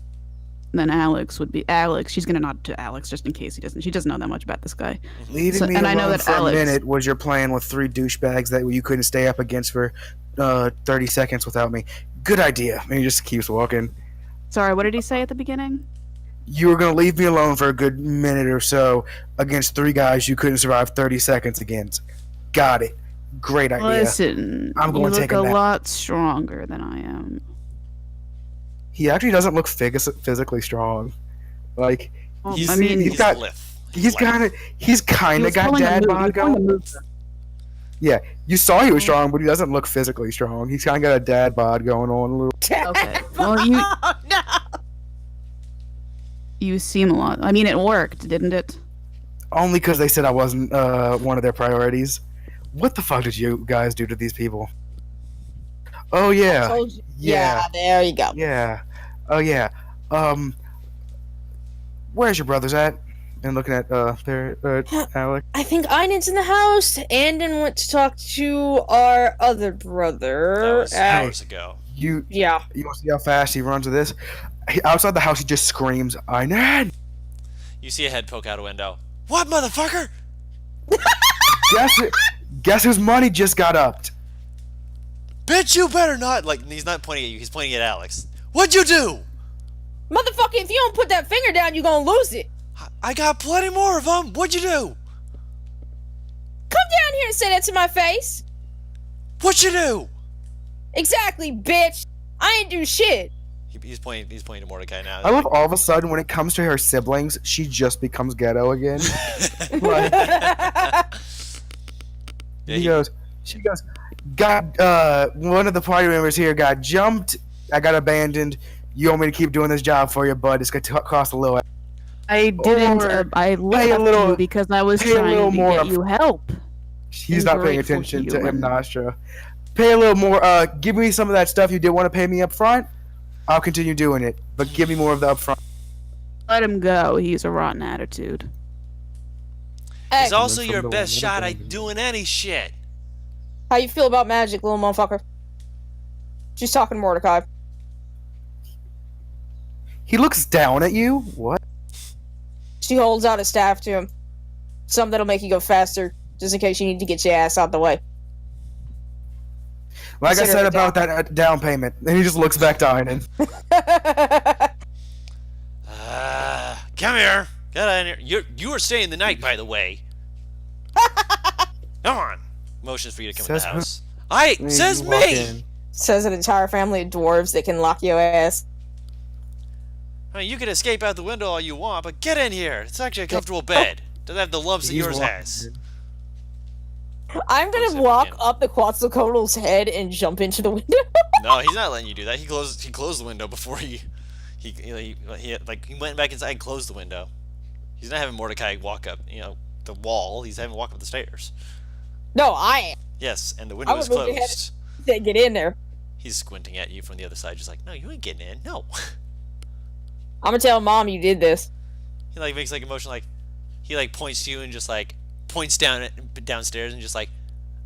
then Alex would be Alex. She's gonna nod to Alex just in case he doesn't. She doesn't know that much about this guy. Leaving So- me and I know alone that for Alex- a minute was your plan with 3 douchebags that you couldn't stay up against for 30 seconds without me. Good idea. And he just keeps walking. Sorry, what did he say at the beginning? You were going to leave me alone for a good minute or so against 3 guys you couldn't survive 30 seconds against. Got it. Great idea. Listen, I'm going you to look take a a nap. lot stronger than I am. He actually doesn't look physically strong. Like, Well, He's, I mean, he's he's got- lithe. he's kind of he was got pulling a dad move. He bod was pulling a going. move. You saw he was strong, but he doesn't look physically strong. He's kind of got a dad bod going on a little. Okay. Well, you Oh, no! you seem a lot. I mean, it worked, didn't it? Only because they said I wasn't one of their priorities. What the fuck did you guys do to these people? Oh yeah, Told you. yeah, There you go. yeah. Oh yeah. Where's your brothers at? And looking at Alec. I think Einan's in the house. Andon went to talk to our other brother. That was Uh, hours ago. You yeah. want to see how fast he runs with this? Outside the house, he just screams, "Einan!" You see a head poke out a window. What, motherfucker? Guess whose money just got upped? Bitch, you better not. Like, he's not pointing at you. He's pointing at Alex. What'd you do? Motherfucker, if you don't put that finger down, you're gonna lose it. I got plenty more of them. What'd you do? Come down here and say that to my face. What'd you do? Exactly, bitch. I ain't do shit. He's pointing to Mordecai now. I love all of a sudden when it comes to her siblings, she just becomes ghetto again. Like, Yeah, she goes, got one of the party members here got jumped. I got abandoned. You want me to keep doing this job for you, bud? It's gonna cost a little. I didn't. Or I pay a left little- you because I was pay a trying little to more get of- you help. He's not paying Ungrateful attention to human. Nostra. Pay a little more. Give me some of that stuff you did want to pay me up front. I'll continue doing it, but give me more of the upfront. Let him go. He's a rotten attitude. Hey, He's also from your the best one shot that at doing any shit. how you feel about magic, little motherfucker? She's talking to Mordecai. He looks down at you. What? She holds out a staff to him. Something that'll make you go faster, just in case you need to get your ass out the way. Like I Consider said it about that down payment, and he just looks back to Einan. Come here. Get out of here. You are staying the night, by the way. Come on. Motions for you to come in the Says who? house. You Says walk me. in. Says an entire family of dwarves that can lock your ass. I mean, you can escape out the window all you want, but get in here. It's actually a comfortable bed. Doesn't have the lumps that He's yours walking has. in. I'm Close gonna it walk again. up the Quetzalcoatl's head and jump into the window. No, he's not letting you do that. He closed the window before he went back inside and closed the window. He's not having Mordecai walk up, the wall. He's having him walk up the stairs. No, I am. Yes, and the window is would move ahead. closed. They get in there. He's squinting at you from the other side, just like, no, you ain't getting in. No. I'm gonna tell Mom you did this. He makes a motion he points to you and just points downstairs and just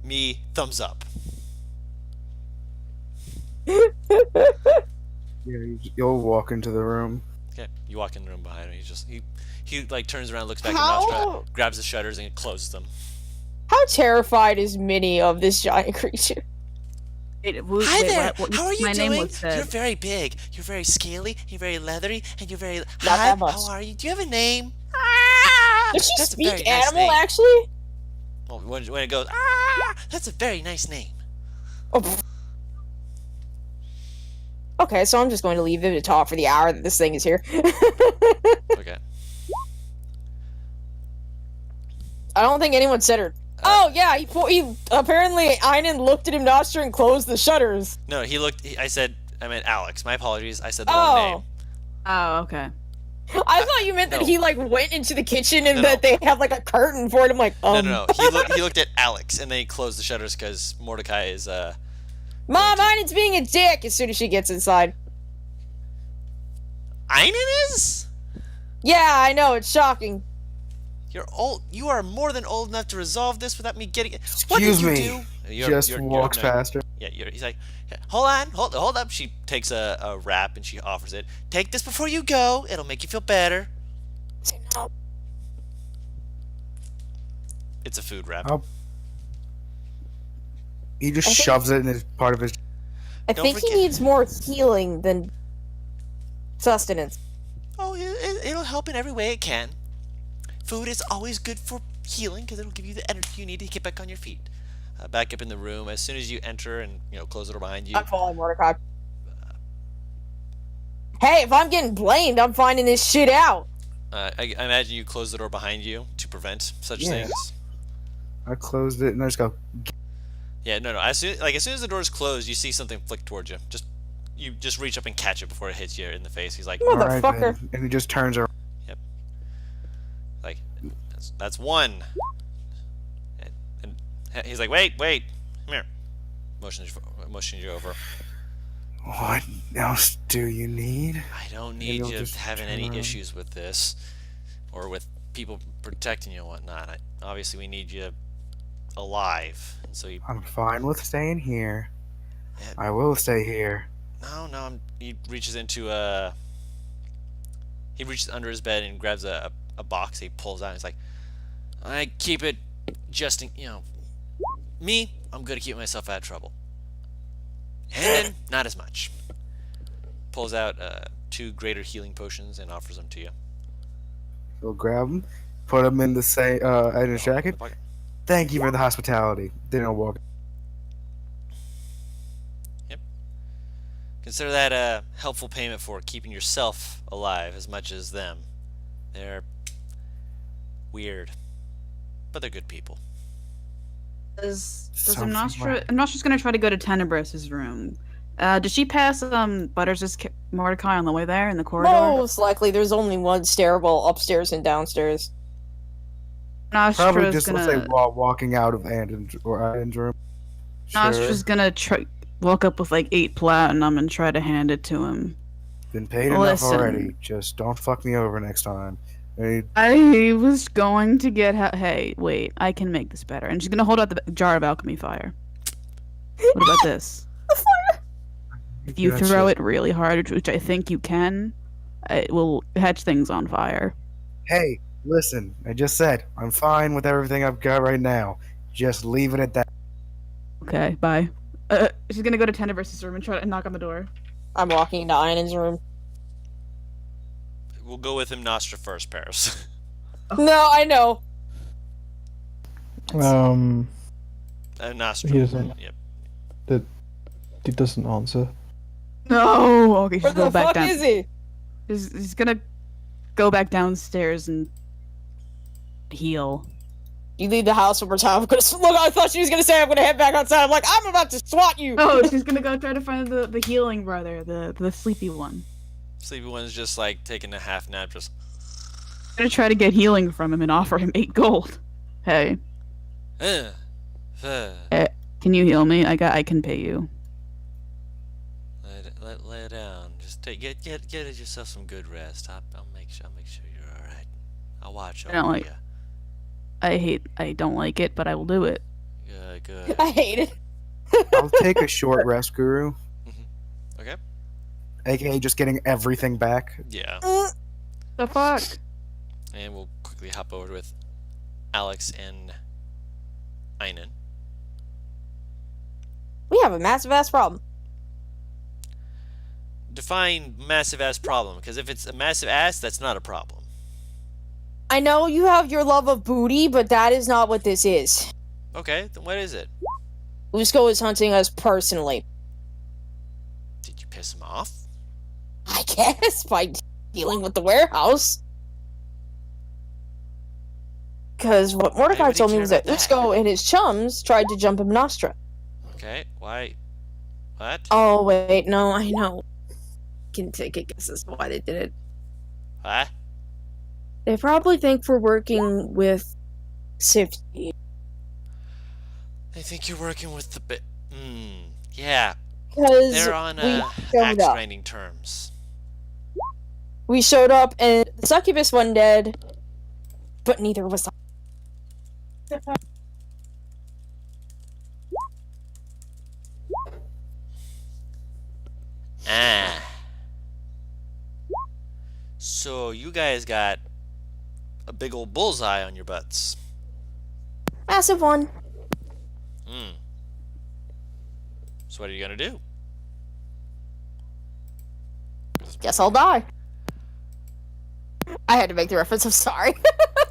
me thumbs up. Yeah, you'll walk into the room. Okay, you walk in the room behind him. He turns around, looks back at How? Nostra, grabs the shutters and closes them. How terrified is Minnie of this giant creature? Hi there. How are you my doing? name was said. You're very big. You're very scaly. You're very leathery, and you're very. Not Hi. that much. How are you? Do you have a name? Does she That's a very speak nice animal, name. actually? Well, when it goes, that's a very nice name. Oh, pfft. Okay, so I'm just going to leave them to talk for the hour that this thing is here. Okay. I don't think anyone said her. Oh yeah, he apparently Einan looked at him, Nostra, and closed the shutters. No, I meant Alex. My apologies. I said the wrong name. Oh, okay. I thought you meant that No. he went into the kitchen and No, that they have a curtain for it. I'm like, No. He looked at Alex, and then he closed the shutters because Mordecai is Mom, Einan's being a dick as soon as she gets inside. Einan is? Yeah, I know, it's shocking. You're old. You are more than old enough to resolve this without me getting it. What Excuse did you me. do? Just walks past her. Yeah, he's like, hold on, hold up. She takes a wrap and she offers it. Take this before you go. It'll make you feel better. No. It's a food wrap. Oh. He just I think- shoves it in his part of his. I Don't think he forget- needs more healing than sustenance. Oh, it'll help in every way it can. Food is always good for healing because it'll give you the energy you need to get back on your feet. Back up in the room as soon as you enter and close the door behind you. I'm following Mordecai. Hey, if I'm getting blamed, I'm finding this shit out. I imagine you close the door behind you to prevent such Yeah. things. I closed it and I just go. Yeah, no. As soon as the door is closed, you see something flick towards you. You just reach up and catch it before it hits you in the face. He's like, Mother- "All right, Motherfucker. then." And he just turns around. that's one. And he's like, wait, come here. Motions you over. What else do you need? I don't Maybe need I'll you just having turn any around. issues with this, or with people protecting you and whatnot. Obviously, we need you alive. And so I'm fine with staying here. Yeah. I will stay here. he reaches he reaches under his bed and grabs a box. He pulls out. And he's like, I keep it just in, me. I'm good at keeping myself out of trouble. And not as much. Pulls out 2 greater healing potions and offers them to you. He'll grab him, put him in the same in his jacket. Thank you for the hospitality. Then I'll walk. Consider that a helpful payment for keeping yourself alive as much as them. They're weird, but they're good people. Does Something Nostra's gonna try to go to Tenebrous' room. Did she pass Butters' Mordecai on the way there in the corridor? Most likely, there's only one stairwell upstairs and downstairs. Probably Nostra's just let's gonna say while walking out of Andon's room. Nostra's gonna walk up with 8 platinum and try to hand it to him. Been paid enough Listen. already. Just don't fuck me over next time. I was going to get hey, wait, I can make this better. And she's gonna hold out the jar of alchemy fire. What about this? If you Gotcha. throw it really hard, which I think you can, it will catch things on fire. Hey, listen. I just said I'm fine with everything I've got right now. Just leave it at that. Okay, bye. She's gonna go to Tenebrous' room and try to knock on the door. I'm walking into Einan's room. we'll go with him Nostra first, Paris. No, I know. Nostra. He doesn't. Yep. He doesn't answer. No. Okay, Where just go the back fuck down. is he? He's gonna go back downstairs and heal. You leave the house one more time. I'm gonna look. I thought she was gonna say I'm gonna head back outside. I'm like, I'm about to swat you. Oh, she's gonna go try to find the healing brother, the sleepy one. Sleepy one's just like taking a half nap, just. I'm gonna try to get healing from him and offer him 8 gold. Hey, Uh, can you heal me? I can pay you. lay down. Just get yourself some good rest. I'll make sure you're all right. I'll watch I don't over like- you. I don't like it, but I will do it. Good. I hate it. I'll take a short rest, Guru. Okay. AKA just getting everything back. Yeah. The fuck? And we'll quickly hop over with Alex and Einen. We have a massive ass problem. Define massive ass problem, because if it's a massive ass, that's not a problem. I know you have your love of booty, but that is not what this is. Okay, then what is it? Usko is hunting us personally. Did you piss him off? I guess by dealing with the warehouse. Because what Mordecai Why would he told me care was that about that? Usko and his chums tried to jump him Nostra. Okay, why? What? Oh wait, no, I know. Can take a guess as to why they did it. What? They probably think we're working with safety. I think you're working with the yeah, Because they're on we axe showed up. grinding terms. We showed up and the succubus one dead, but neither was I. Ah. So you guys got a big old bullseye on your butts. Massive one. So what are you gonna do? Guess I'll die. I had to make the reference, I'm sorry.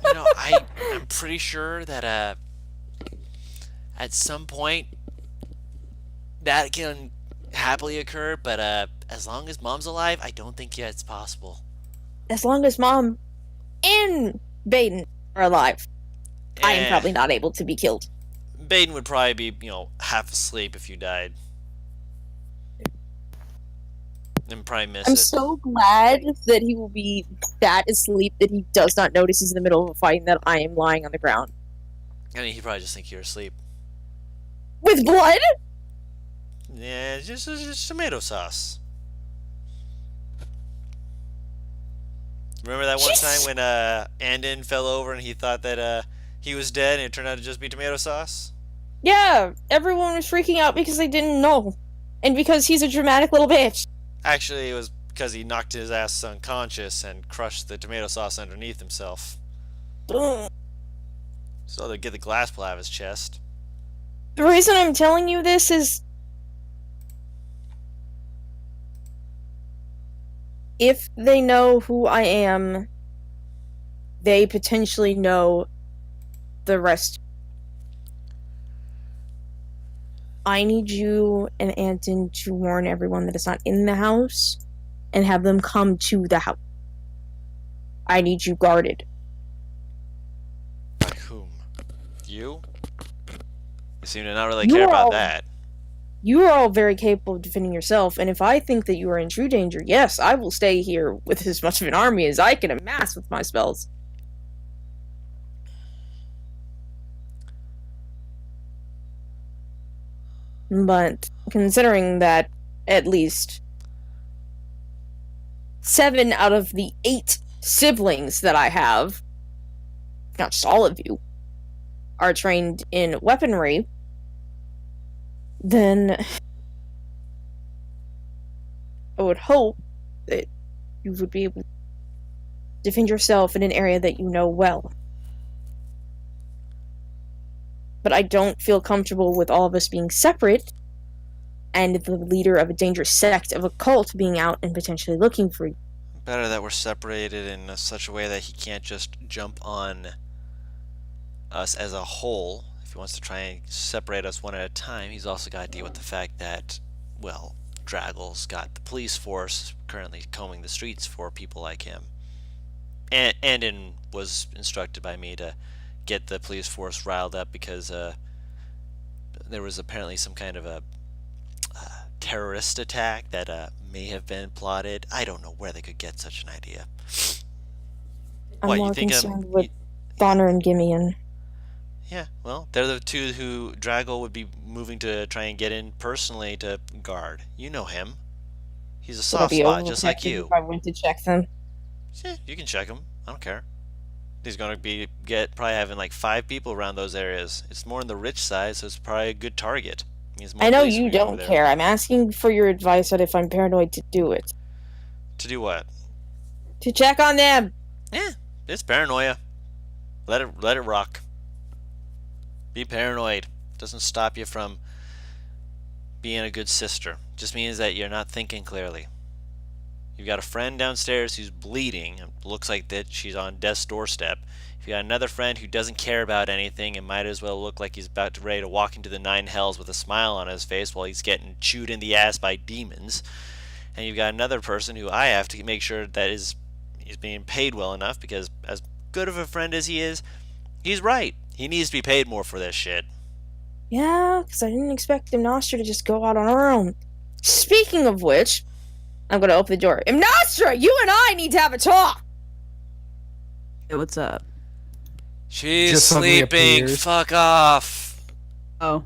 You know, I'm pretty sure that at some point that can happily occur, but as long as mom's alive, I don't think yet it's possible. As long as Mom and Baden are alive, I am probably not able to be killed. Baden would probably be, half asleep if you died. And probably miss I'm it. so glad that he will be that asleep that he does not notice he's in the middle of a fight and that I am lying on the ground. I mean, he'd probably just think you're asleep. With blood? Yeah, just tomato sauce. Remember that one time when Andon fell over and he thought that he was dead and it turned out to just be tomato sauce? Yeah, everyone was freaking out because they didn't know. And because he's a dramatic little bitch. Actually, it was because he knocked his ass unconscious and crushed the tomato sauce underneath himself. Ugh. So they'd get the glass pull out of his chest. The reason I'm telling you this is if they know who I am, they potentially know the rest. I need you and Anton to warn everyone that is not in the house and have them come to the house. I need you guarded. By whom? You? You seem to not really You care are about all- that. You are all very capable of defending yourself, and if I think that you are in true danger, yes, I will stay here with as much of an army as I can amass with my spells. But considering that at least 7 out of the 8 siblings that I have, not just all of you, are trained in weaponry, then I would hope that you would be able to defend yourself in an area that you know well. But I don't feel comfortable with all of us being separate and the leader of a dangerous sect of a cult being out and potentially looking for you. better that we're separated in such a way that he can't just jump on us as a whole. If he wants to try and separate us one at a time, he's also got to deal with the fact that, well, Draggle's got the police force currently combing the streets for people like him. And was instructed by me to get the police force riled up because there was apparently some kind of a terrorist attack that may have been plotted. I don't know where they could get such an idea. I'm What, more you think concerned with Bonner and Gimian. Yeah, well, they're the two who Draggle would be moving to try and get in personally to guard. You know him. He's a Would I soft be spot, just like overprotective you. if I went to check them? Yeah, you can check him. I don't care. He's gonna probably having like 5 people around those areas. It's more on the rich side, so it's probably a good target. Means more I know police will you be over don't there. care. I'm asking for your advice on if I'm paranoid to do it. To do what? To check on them! Yeah, it's paranoia. Let it rock. Be paranoid. Doesn't stop you from being a good sister. Just means that you're not thinking clearly. You've got a friend downstairs who's bleeding. It looks like that she's on death's doorstep. If you got another friend who doesn't care about anything and might as well look like he's about to ready to walk into the 9 hells with a smile on his face while he's getting chewed in the ass by demons. And you've got another person who I have to make sure that he's being paid well enough, because as good of a friend as he is, he's right. He needs to be paid more for this shit. Yeah, because I didn't expect Imnostra to just go out on her own. Speaking of which, I'm going to open the door. Imnostra, you and I need to have a talk! Hey, what's up? She's Just suddenly sleeping. appears. Fuck off. Oh,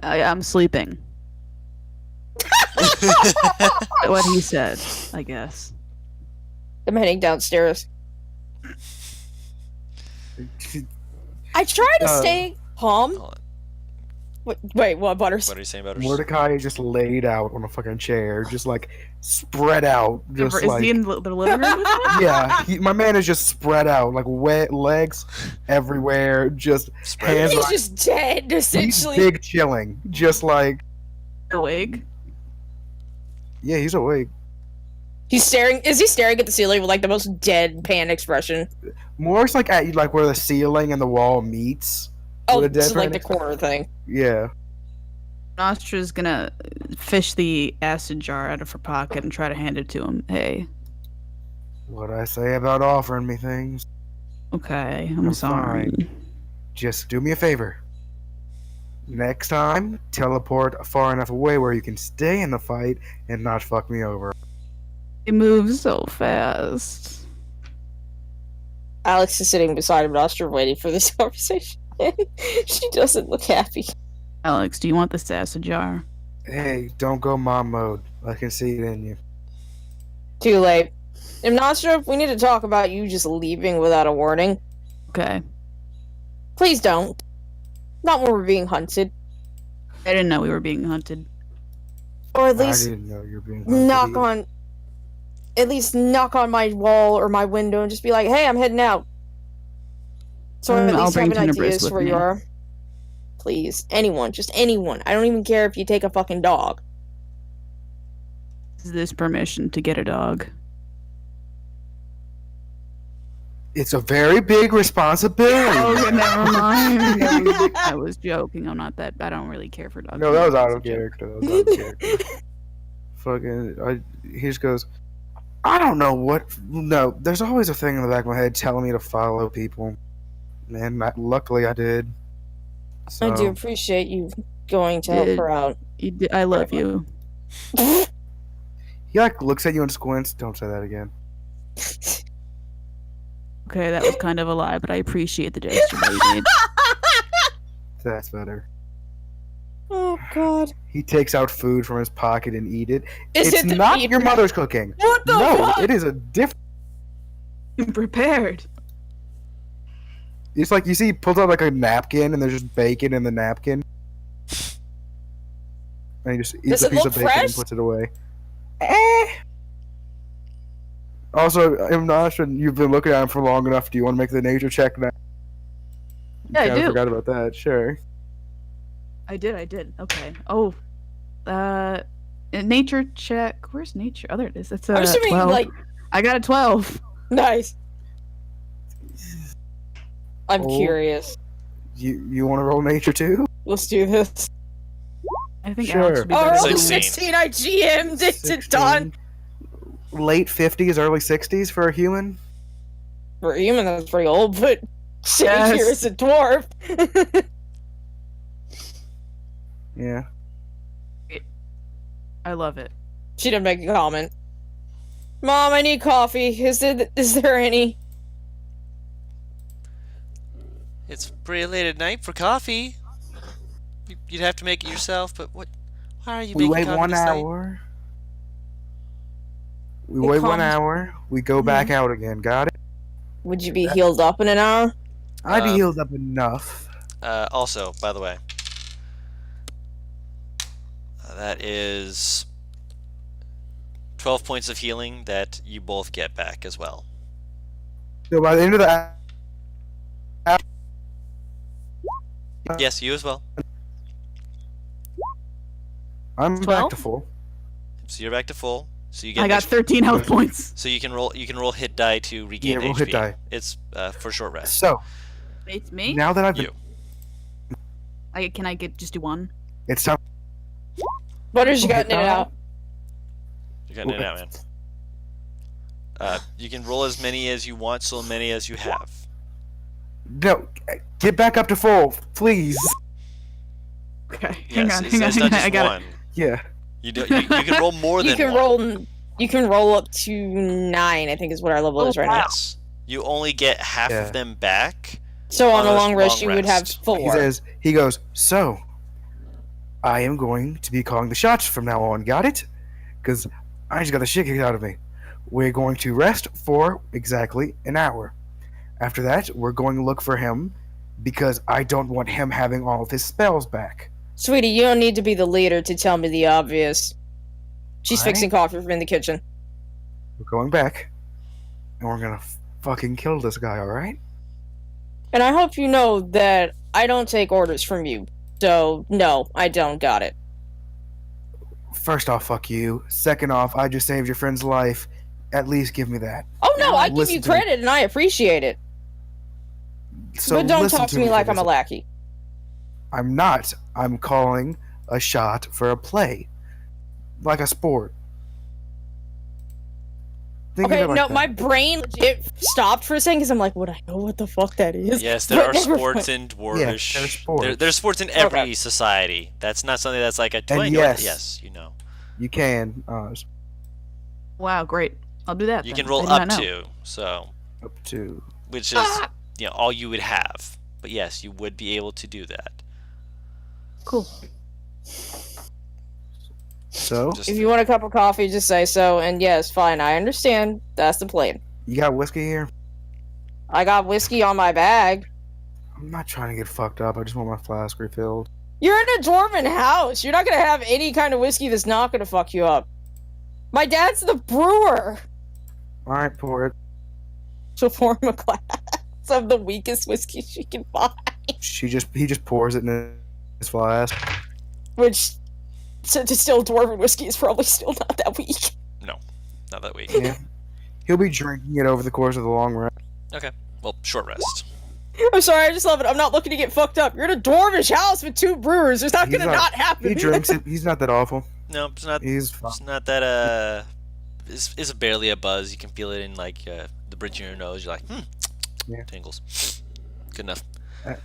I'm sleeping. What he said, I guess. I'm heading downstairs. I try to stay calm. Hold on. Wait, what, Butters? What are you saying about her? Mordecai just laid out on a fucking chair, just like spread out, just Is like he in the living room with me? yeah. My man is just spread out, like wet legs everywhere, just Spread hands. He's on- just dead, He's essentially. big chilling, just like Awake? yeah, he's awake. He's staring. Is he staring at the ceiling with like the most deadpan expression? More it's like at like where the ceiling and the wall meets. Oh, With a this is like deadpan the corner thing. Yeah. Nostra's gonna fish the acid jar out of her pocket and try to hand it to him. Hey, What I say about offering me things? okay, I'm I'm sorry. fine. Just do me a favor. Next time, teleport far enough away where you can stay in the fight and not fuck me over. He moves so fast. Alex is sitting beside Imnostra waiting for this conversation. She doesn't look happy. Alex, do you want this acid jar? Hey, don't go mom mode. I can see it in you. Too late. Imnostra, we need to talk about you just leaving without a warning. Okay. Please don't. Not when we're being hunted. I didn't know we were being hunted. Or at I least didn't know you were being hunted knock either. on... At least knock on my wall or my window and just be like, hey, I'm heading out. So I at I'll least bring have an Tenebris idea as with to where me. you are. Please. Anyone. Just anyone. I don't even care if you take a fucking dog. Is this permission to get a dog? It's a very big responsibility. Oh, never mind. I was joking. I'm not that. I don't really care for dogs. No, that was out of It's a joke. character. That was out of character. Fucking, he just goes, I don't know what. No, there's always a thing in the back of my head telling me to follow people. And luckily I did. So, I do appreciate you going to help Did- her out. I love you. He like looks at you and squints. Don't say that again. Okay, that was kind of a lie, but I appreciate the gesture that you made. That's better. Oh, God. He takes out food from his pocket and eat it. Is It's it the not meat? your mother's cooking. What the No, fuck? it is a different. I'm prepared. It's like you see, he pulls out like a napkin and there's just bacon in the napkin. And he just eats Does a it piece look of bacon and fresh? puts it away. Also, I'm not sure you've been looking at him for long enough. Do you want to make the nature check now? Yeah, I Kinda do. forgot about that. Sure. I did. Okay. Oh, nature check. Where's nature? Oh, there it is. It's I'm assuming, 12. like, I got a 12. Nice. I'm Oh. curious. You want to roll nature too? Let's do this. I think Sure. Alex would be Oh, better. early 16. 16, I GM'd it. It's done. Late 50s, early 60s for a human. For a human, that's pretty old, but Sage Yes. here is a dwarf. Yeah. I love it. She didn't make a comment. Mom, I need coffee. Is there any? It's pretty late at night for coffee. You'd have to make it yourself, but what? Why are you We making wait coffee 1 this late? hour. We It wait 1 comes- hour. We go back out again. Got it? Would you be healed up in an hour? I'd be healed up enough. Also, by the way, that is 12 points of healing that you both get back as well. So by the end of the Yes, you as well. I'm 12? back to full. So you're back to full. So you get I got 13 health points. so you can roll hit die to regain Yeah, roll HP. hit die. It's for short rest. So It's me? now that I've been, You. Can I just do one? it's time. What is you got in it out? You're getting it out, man. You can roll as many as you want, so many as you have. No, get back up to full, please. Okay. Yes, hang on. it's not just I got one. Yeah. You can roll more You than can one. You can roll up to 9, I think is what our level is right now. Yes. You only get half Yeah. of them back. So on On a a long rest, long you would have rest. 4. He goes, so I am going to be calling the shots from now on. Got it? Because I just got the shit kicked out of me. We're going to rest for exactly an hour. After that, we're going to look for him because I don't want him having all of his spells back. Sweetie, you don't need to be the leader to tell me the obvious. She's Alright. fixing coffee from in the kitchen. We're going back, and we're gonna fucking kill this guy, alright? And I hope you know that I don't take orders from you. So, no, I don't got it. First off, fuck you. Second off, I just saved your friend's life. At least give me that. Oh no, I give Listen you to me. credit and I appreciate it. So but don't listen talk to me for like I'm a this. lackey. I'm not. I'm calling a shot for a play. Like a sport. Think of Okay, it like no, that. my brain legit stopped for a second because I'm like, would I know what the fuck that is? Yes, there But are never sports mind. in dwarvish. there's sports. There's sports in every Okay. society. That's not something that's like a. And yes, yes. you know. You can. Wow, great. I'll do that. You then. can roll I up did not know. to, so Up to. which is all you would have. But yes, you would be able to do that. Cool. So, Just If you want a cup of coffee, just say so. And yes, fine, I understand. That's the plan. you got whiskey here? I got whiskey on my bag. I'm not trying to get fucked up. I just want my flask refilled. You're in a dwarven house. You're not gonna have any kind of whiskey that's not gonna fuck you up. My dad's the brewer. Alright, pour it. She'll pour him a glass of the weakest whiskey she can buy. He just pours it in his flask. Which, to distill dwarven whiskey is probably still not that weak. not that weak. Yeah. He'll be drinking it over the course of the long run. Well, short rest. I'm sorry, I just love it. I'm not looking to get fucked up. You're in a dwarvish house with 2 brewers. There's not He's gonna not- not happen. He drinks it. He's not that awful. No, it's not. He's fine. It's not that. It's barely a buzz. You can feel it in like the bridge of your nose. You're like, Yeah. tingles. Good enough. I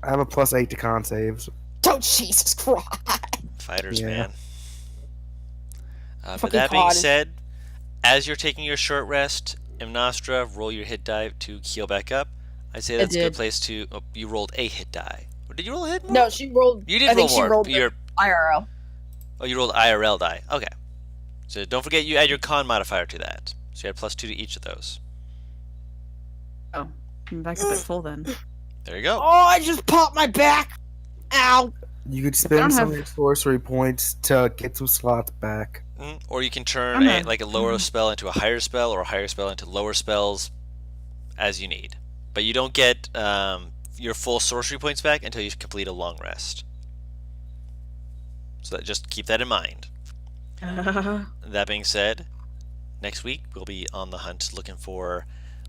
have a +8 to con saves. Oh, Jesus Christ. Fighters, Yeah. man. But Fucking that being God. said, as you're taking your short rest, Nostra, roll your hit die to heal back up. I say that's a good did. place to. Oh, you rolled a hit die. Or did you roll a hit? More? No, she rolled. You did I roll think more. she rolled Your, IRL. oh, you rolled IRL die. Okay. So don't forget you add your con modifier to that. So you add +2 to each of those. Oh, I'm back up at full then. There you go. Oh, I just popped my back. Ow. You could I spend don't some have- of your sorcery points to get some slots back. Or you can turn Okay. a lower spell into a higher spell, or a higher spell into lower spells, as you need. But you don't get your full sorcery points back until you complete a long rest. So just keep that in mind. That being said, next week we'll be on the hunt looking for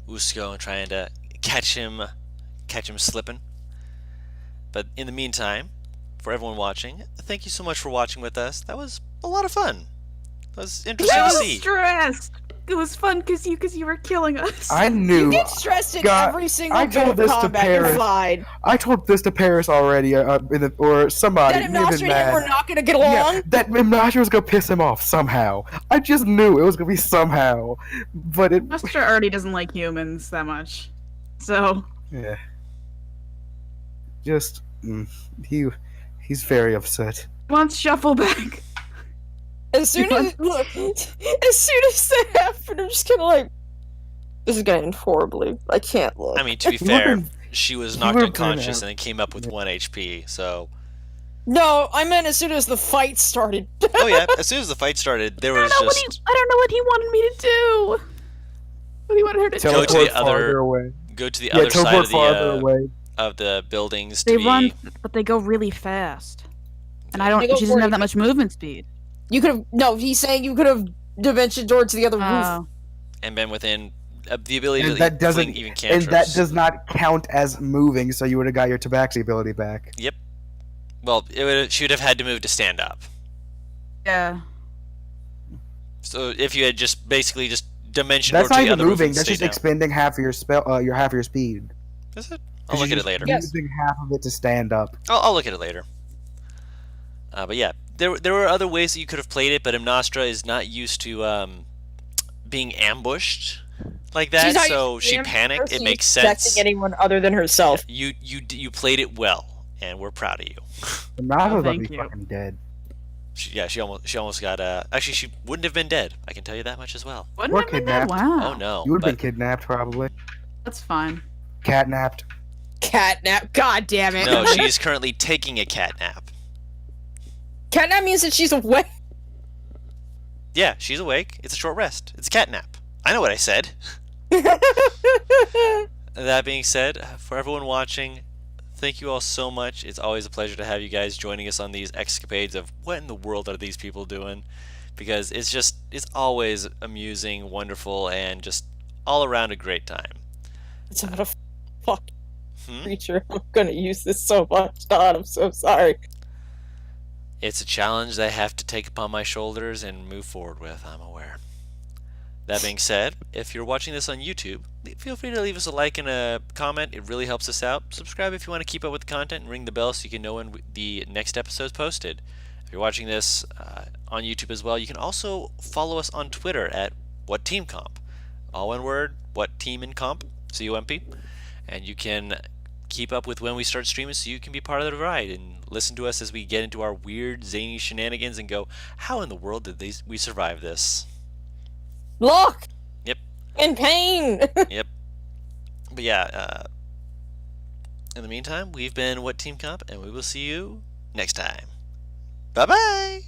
Usko and trying to catch him slipping. But in the meantime, for everyone watching, thank you so much for watching with us. That was a lot of fun. That was interesting to see. Stressed. It was fun because you were killing us. I You knew. get stressed in God, every single I bit told of this to combat you Paris. fight. I told this to Paris already, or somebody. That May have Imnastra been and him mad. were not going to get Yeah, along. that Imnastra was gonna piss him off somehow. I just knew it was gonna be somehow, but it. Master already doesn't like humans that much, so Yeah. Just he's very upset. wants shuffle back. As soon as that happened, I'm just kind of like, this is going to end horribly. I can't look. I mean, to be You fair, would've- she was you knocked would've been unconscious out. and then came up with 1 HP. So, No, I meant as soon as the fight started. oh yeah, as soon as the fight started, there was I don't just know what he wanted me to do. What he wanted her to Go do. to the other- farther away. go to the Yeah, other side teleport of farther away. the buildings They to be. run, but they go really fast. And I They don't. go She doesn't have 40. that much movement speed. You could have. No, he's saying you could have dimension door to the other roof. Oh, and been within the ability And to that doesn't- fling even And cantrips. that does not count as moving, so you would have got your tabaxi ability back. Well, she would have had to move to stand up. yeah. So if you had just basically just dimension That's door not to the even other roof moving. and That's stay just down. expending half of your half of your speed. Is it? 'Cause I'll look you're at it later. Yes. Using half of it to stand up. I'll look at it later. But yeah, there were other ways that you could have played it, but Imnastra is not used to being ambushed like that, She's not so used to she being panicked. It personally makes protecting sense. anyone other than herself. You played it well, and we're proud of you. And Naga's about to thank be you. fucking dead. She almost got actually she wouldn't have been dead. I can tell you that much as well. Wouldn't Or have been that? kidnapped. Wow. Oh no, You would have but been kidnapped, probably. That's fine. Catnapped. Catnap. God damn it. no, she's currently taking a cat nap. Catnap means that she's awake. Yeah, she's awake. It's a short rest. It's a cat nap. I know what I said. That being said, for everyone watching, thank you all so much. It's always a pleasure to have you guys joining us on these escapades of what in the world are these people doing? Because it's always amusing, wonderful, and just all around a great time. It's not a fuck Hmm? creature. I'm gonna use this so much. God, I'm so sorry. It's a challenge that I have to take upon my shoulders and move forward with, I'm aware. That being said, if you're watching this on YouTube, feel free to leave us a like and a comment. It really helps us out. Subscribe if you want to keep up with the content and ring the bell so you can know when the next episode is posted. If you're watching this on YouTube as well, you can also follow us on Twitter at WhatTeamComp. All one word, What Team in Comp, C-O-M-P. And you can keep up with when we start streaming so you can be part of the ride and listen to us as we get into our weird, zany shenanigans and go, how in the world did we survive this? Look. Yep. In pain. Yep. But yeah, in the meantime, we've been What Team Comp, and we will see you next time. Bye-bye!